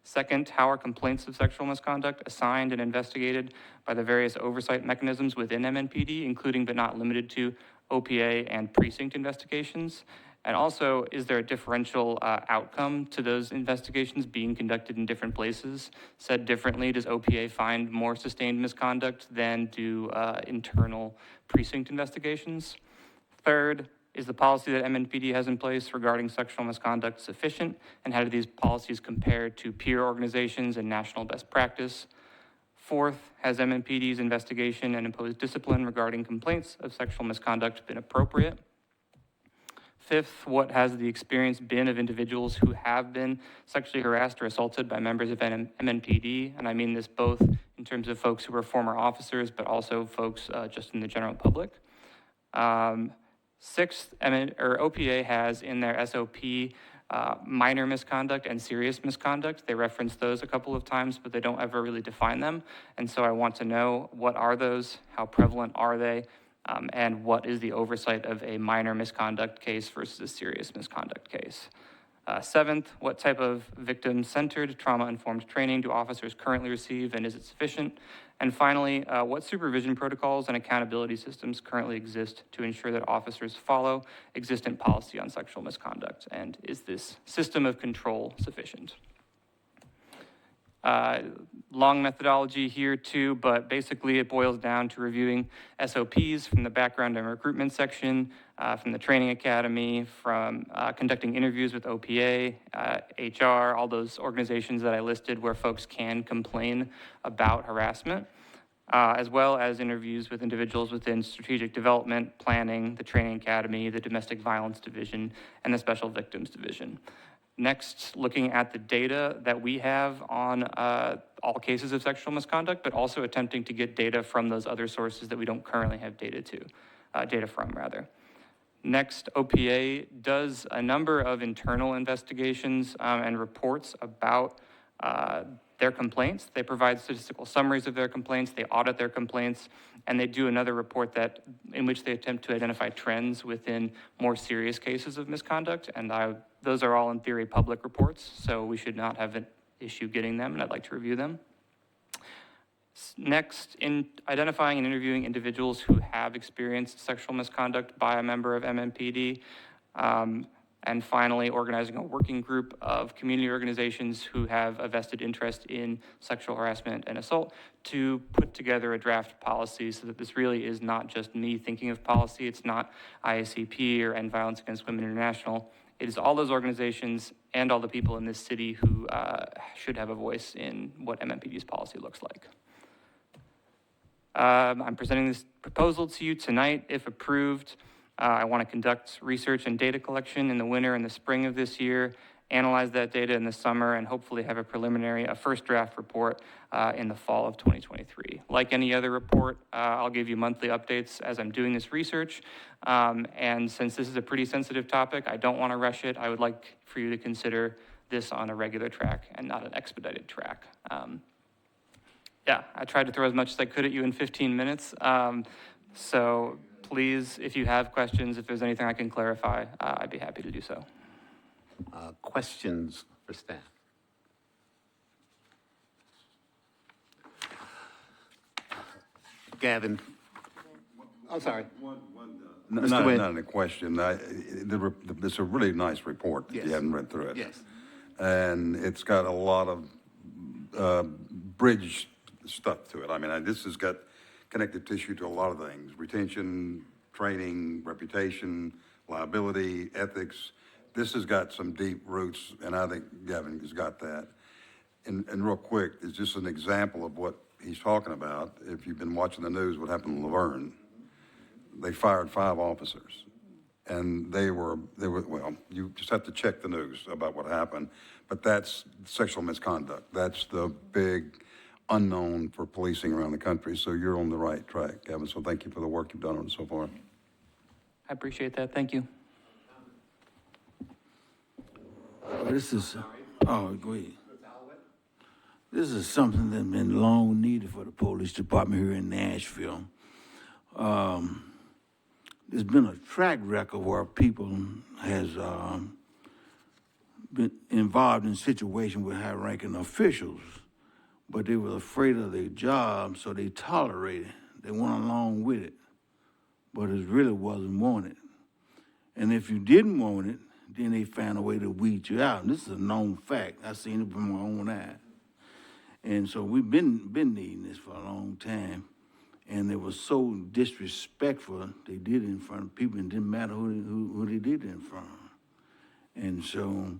Second, how are complaints of sexual misconduct assigned and investigated by the various oversight mechanisms within MNPD, including but not limited to OPA and precinct investigations? And also, is there a differential outcome to those investigations being conducted in different places? Said differently, does OPA find more sustained misconduct than do internal precinct investigations? Third, is the policy that MNPD has in place regarding sexual misconduct sufficient? And how do these policies compare to peer organizations and national best practice? Fourth, has MNPD's investigation and imposed discipline regarding complaints of sexual misconduct been appropriate? Fifth, what has the experience been of individuals who have been sexually harassed or assaulted by members of MNPD? And I mean this both in terms of folks who are former officers, but also folks just in the general public. Sixth, OPA has in their SOP minor misconduct and serious misconduct. They reference those a couple of times, but they don't ever really define them. And so I want to know, what are those? How prevalent are they? And what is the oversight of a minor misconduct case versus a serious misconduct case? Seventh, what type of victim-centered, trauma-informed training do officers currently receive, and is it sufficient? And finally, what supervision protocols and accountability systems currently exist to ensure that officers follow existent policy on sexual misconduct? And is this system of control sufficient? Long methodology here too, but basically it boils down to reviewing SOPs from the background and recruitment section, from the training academy, from conducting interviews with OPA, HR, all those organizations that I listed where folks can complain about harassment, as well as interviews with individuals within strategic development, planning, the training academy, the domestic violence division, and the special victims division. Next, looking at the data that we have on all cases of sexual misconduct, but also attempting to get data from those other sources that we don't currently have data from. Next, OPA does a number of internal investigations and reports about their complaints. They provide statistical summaries of their complaints, they audit their complaints, and they do another report in which they attempt to identify trends within more serious cases of misconduct, and those are all in theory public reports, so we should not have an issue getting them, and I'd like to review them. Next, in identifying and interviewing individuals who have experienced sexual misconduct by a member of MMPD, and finally, organizing a working group of community organizations who have a vested interest in sexual harassment and assault to put together a draft policy so that this really is not just me thinking of policy. It's not IACP or End Violence Against Women International. It is all those organizations and all the people in this city who should have a voice in what MMPD's policy looks like. I'm presenting this proposal to you tonight. If approved, I want to conduct research and data collection in the winter and the spring of this year, analyze that data in the summer, and hopefully have a first draft report in the fall of 2023. Like any other report, I'll give you monthly updates as I'm doing this research. And since this is a pretty sensitive topic, I don't want to rush it. I would like for you to consider this on a regular track and not an expedited track. Yeah, I tried to throw as much as I could at you in 15 minutes. So please, if you have questions, if there's anything I can clarify, I'd be happy to do so. Questions for staff? Gavin? I'm sorry. Mr. Wynn. Not a question. It's a really nice report if Yes. you haven't read through it. Yes. And it's got a lot of bridge stuff to it. I mean, this has got connective tissue to a lot of things: retention, training, reputation, liability, ethics. This has got some deep roots, and I think Gavin has got that. And real quick, it's just an example of what he's talking about. If you've been watching the news, what happened in Laverne, they fired 5 officers. And they were, well, you just have to check the news about what happened, but that's sexual misconduct. That's the big unknown for policing around the country. So you're on the right track, Gavin. So thank you for the work you've done on it so far. I appreciate that. Thank you. This is, oh, go ahead. This is something that's been long needed for the police department here in Nashville. There's been a track record where people has been involved in situations with high-ranking officials, but they were afraid of their job, so they tolerated it. They went along with it, but it really wasn't wanted. And if you didn't want it, then they found a way to weed you out. And this is a known fact. I've seen it from my own eye. And so we've been needing this for a long time. And it was so disrespectful, they did it in front of people, and it didn't matter who they did it in front of. And so,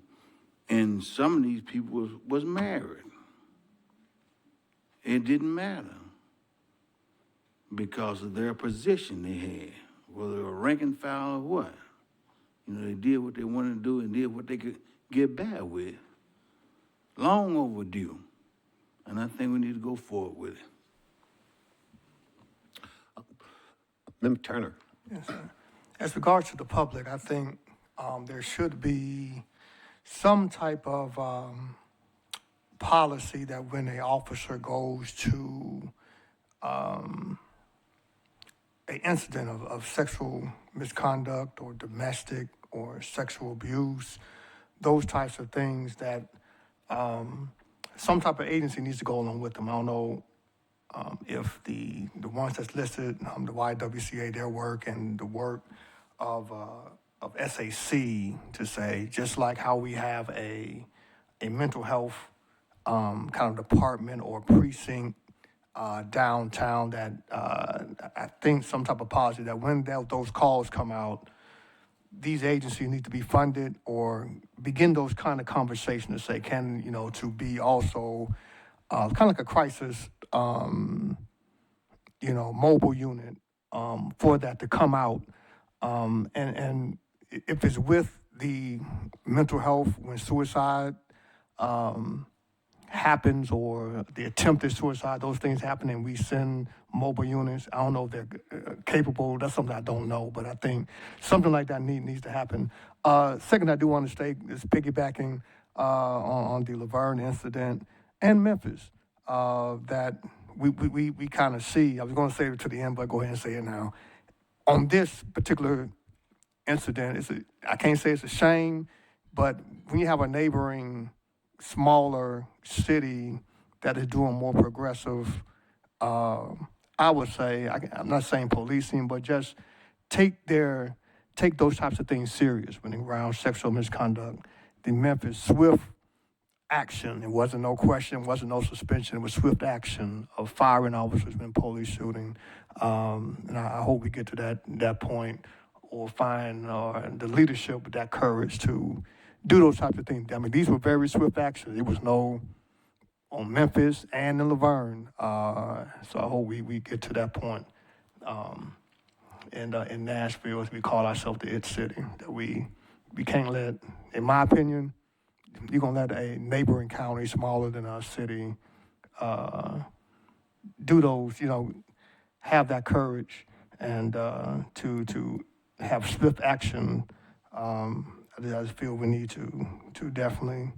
and some of these people was married. It didn't matter because of their position they had, whether they were rank and file or what. You know, they did what they wanted to do and did what they could get by with. Long overdue. And I think we need to go forward with it. Member Turner. Yes, sir. As regards to the public, I think there should be some type of policy that when an officer goes to an incident of sexual misconduct or domestic or sexual abuse, those types of things, that some type of agency needs to go along with them. I don't know if the ones that's listed, the YWCA, their work, and the work of SAC, to say, just like how we have a mental health kind of department or precinct downtown, that I think some type of policy that when those calls come out, these agencies need to be funded or begin those kind of conversations to say, can, you know, to be also kind of like a crisis, you know, mobile unit for that to come out. And if it's with the mental health, when suicide happens or the attempted suicide, those things happen, and we send mobile units. I don't know if they're capable. That's something I don't know, but I think something like that needs to happen. Second, I do want to state is piggybacking on the Laverne incident and Memphis, that we kind of see. I was going to say it to the end, but go ahead and say it now. On this particular incident, I can't say it's a shame, but when you have a neighboring smaller city that is doing more progressive, I would say, I'm not saying policing, but just take those types of things serious when around sexual misconduct. The Memphis swift action, it wasn't no question, it wasn't no suspension, it was swift action of firing officers when police shooting. And I hope we get to that point, or find the leadership with that courage to do those types of things. I mean, these were very swift actions. It was no on Memphis and in Laverne. So I hope we get to that point. In Nashville, as we call ourselves the IT city, that we can't let, in my opinion, you're gonna let a neighboring county smaller than our city do those, you know, have that courage and to have swift action. I just feel we need to definitely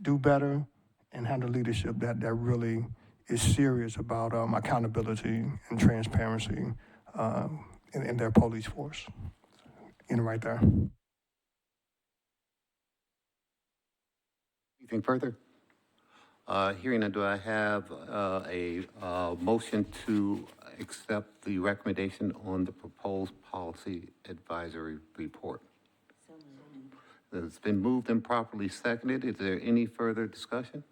do better and have the leadership that really is serious about accountability and transparency in their police force. Right there. Anything further? Hearing none, do I have a motion to accept the recommendation on the proposed policy advisory report? It's been moved and properly seconded. Is there any further discussion?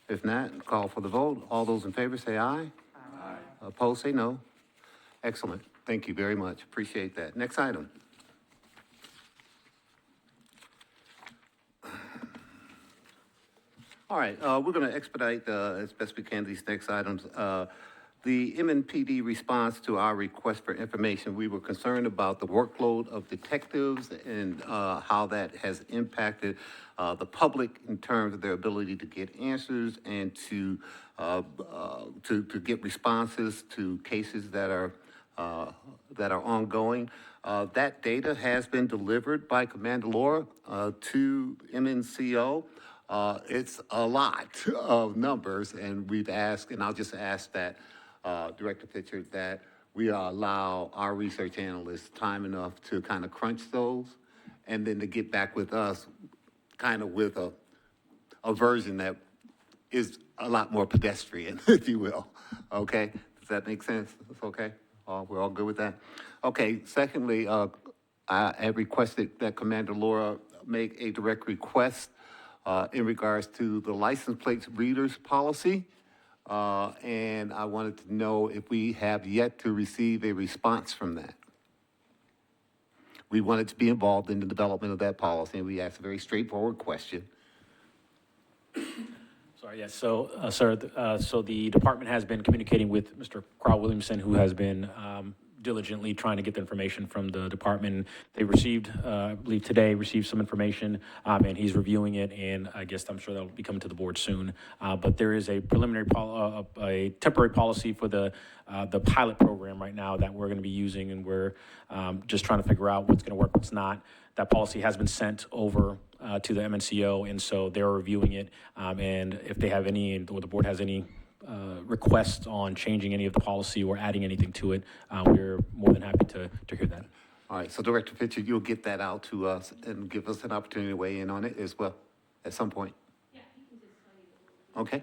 If not, call for the vote. All those in favor say aye. Aye. Opposed, say no. Excellent. Thank you very much. Appreciate that. Next item. All right, we're going to expedite as best we can these next items. The MNPD response to our request for information, we were concerned about the workload of detectives and how that has impacted the public in terms of their ability to get answers and to get responses to cases that are ongoing. That data has been delivered by Commander Laura to MNCO. It's a lot of numbers, and we've asked, and I'll just ask that Director Pitcher, that we allow our research analysts time enough to kind of crunch those, and then to get back with us kind of with a version that is a lot more pedestrian, if you will. Okay? Does that make sense? That's okay? We're all good with that? Okay. Secondly, I have requested that Commander Laura make a direct request in regards to the license plates readers policy. And I wanted to know if we have yet to receive a response from that. We wanted to be involved in the development of that policy, and we asked a very straightforward question. Sorry, yes. So, sir, so the department has been communicating with Mr. Carl Williamson, who has been diligently trying to get the information from the department. They received, I believe today, received some information, and he's reviewing it, and I guess I'm sure that'll be coming to the board soon. But there is a preliminary, a temporary policy for the pilot program right now that we're going to be using, and we're just trying to figure out what's going to work, what's not. That policy has been sent over to the MNCO, and so they're reviewing it. And if they have any, or the board has any requests on changing any of the policy or adding anything to it, we're more than happy to hear that. All right, so Director Pitcher, you'll get that out to us and give us an opportunity to weigh in on it as well at some point. Yeah, you can just tell you. Okay.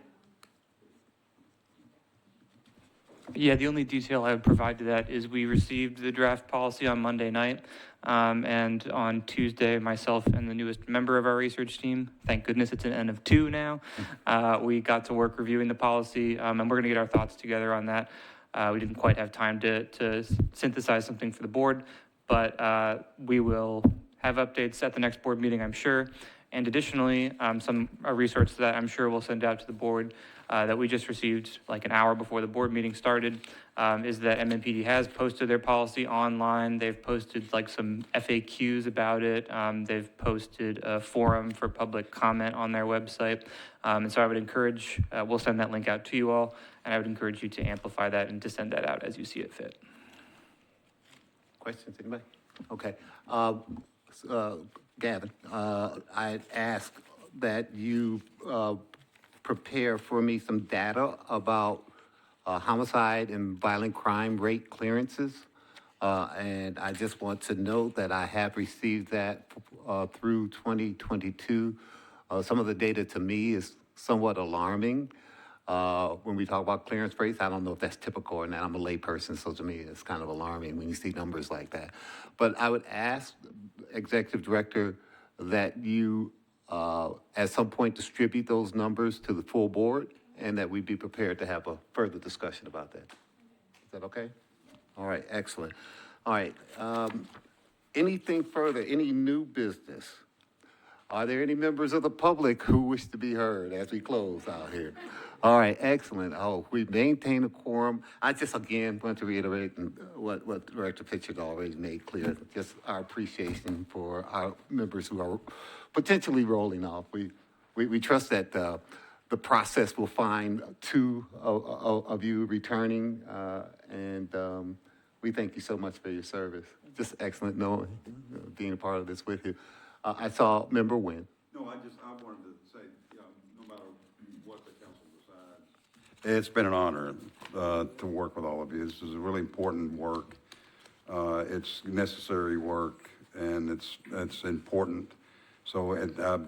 Yeah, the only detail I would provide to that is we received the draft policy on Monday night, and on Tuesday, myself and the newest member of our research team, thank goodness it's an N of 2 now, we got to work reviewing the policy, and we're going to get our thoughts together on that. We didn't quite have time to synthesize something for the board, but we will have updates at the next board meeting, I'm sure. And additionally, some research that I'm sure we'll send out to the board that we just received like an hour before the board meeting started is that MNPD has posted their policy online. They've posted like some FAQs about it. They've posted a forum for public comment on their website. And so I would encourage, we'll send that link out to you all, and I would encourage you to amplify that and to send that out as you see it fit. Questions, anybody? Okay. Gavin, I asked that you prepare for me some data about homicide and violent crime rate clearances. And I just want to note that I have received that through 2022. Some of the data to me is somewhat alarming. When we talk about clearance rates, I don't know if that's typical or not. I'm a layperson, so to me it's kind of alarming when you see numbers like that. But I would ask Executive Director that you at some point distribute those numbers to the full board, and that we be prepared to have a further discussion about that. Is that okay? All right, excellent. All right, anything further, any new business? Are there any members of the public who wish to be heard as we close out here? All right, excellent. Oh, we maintain a quorum. I just, again, want to reiterate what Director Pitcher already made clear, just our appreciation for our members who are potentially rolling off. We trust that the process will find two of you returning, and we thank you so much for your service. Just excellent knowing, being a part of this with you. I saw Member Nguyen. No, I wanted to say, no matter what the council decides. It's been an honor to work with all of you. This is really important work. It's necessary work, and it's important. So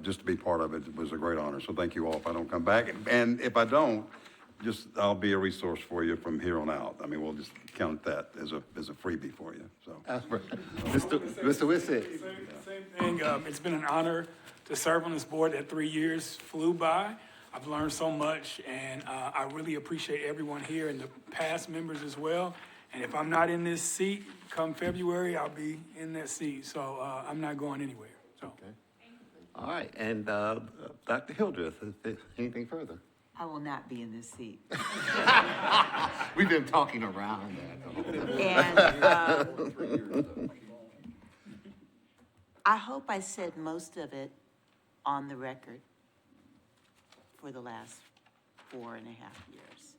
just to be part of it was a great honor. So thank you all if I don't come back. And if I don't, I'll be a resource for you from here on out. I mean, we'll just count that as a freebie for you, so. Mr. Whitsitt. Same thing, it's been an honor to serve on this board. That 3 years flew by. I've learned so much, and I really appreciate everyone here and the past members as well. And if I'm not in this seat come February, I'll be in that seat, so I'm not going anywhere, so. Okay. All right, and Dr. Hildreth, anything further? I will not be in this seat. We've been talking around that. And I hope I said most of it on the record for the last 4.5 years.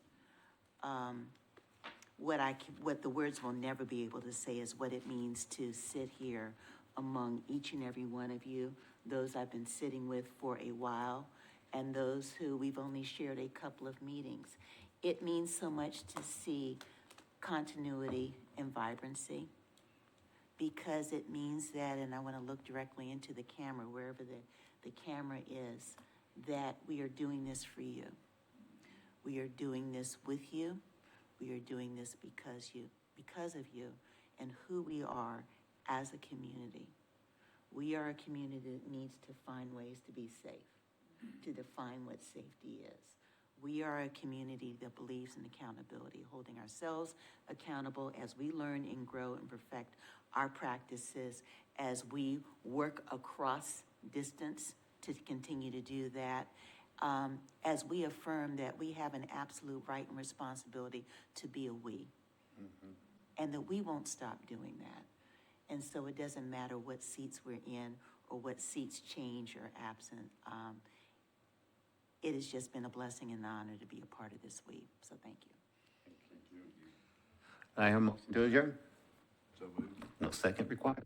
What the words will never be able to say is what it means to sit here among each and every one of you, those I've been sitting with for a while, and those who we've only shared a couple of meetings. It means so much to see continuity and vibrancy, because it means that, and I want to look directly into the camera, wherever the camera is, that we are doing this for you. We are doing this with you. We are doing this because of you, and who we are as a community. We are a community that needs to find ways to be safe, to define what safety is. We are a community that believes in accountability, holding ourselves accountable as we learn and grow and perfect our practices, as we work across distance to continue to do that, as we affirm that we have an absolute right and responsibility to be a we, and that we won't stop doing that. And so it doesn't matter what seats we're in or what seats change or absent. It has just been a blessing and an honor to be a part of this week. So thank you. I am motion to adjourn. So moved. No second required.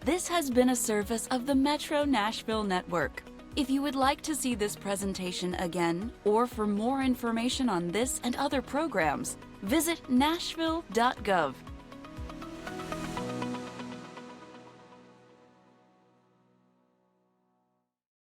This has been a service of the Metro Nashville Network. If you would like to see this presentation again, or for more information on this and other programs, visit nashville.gov.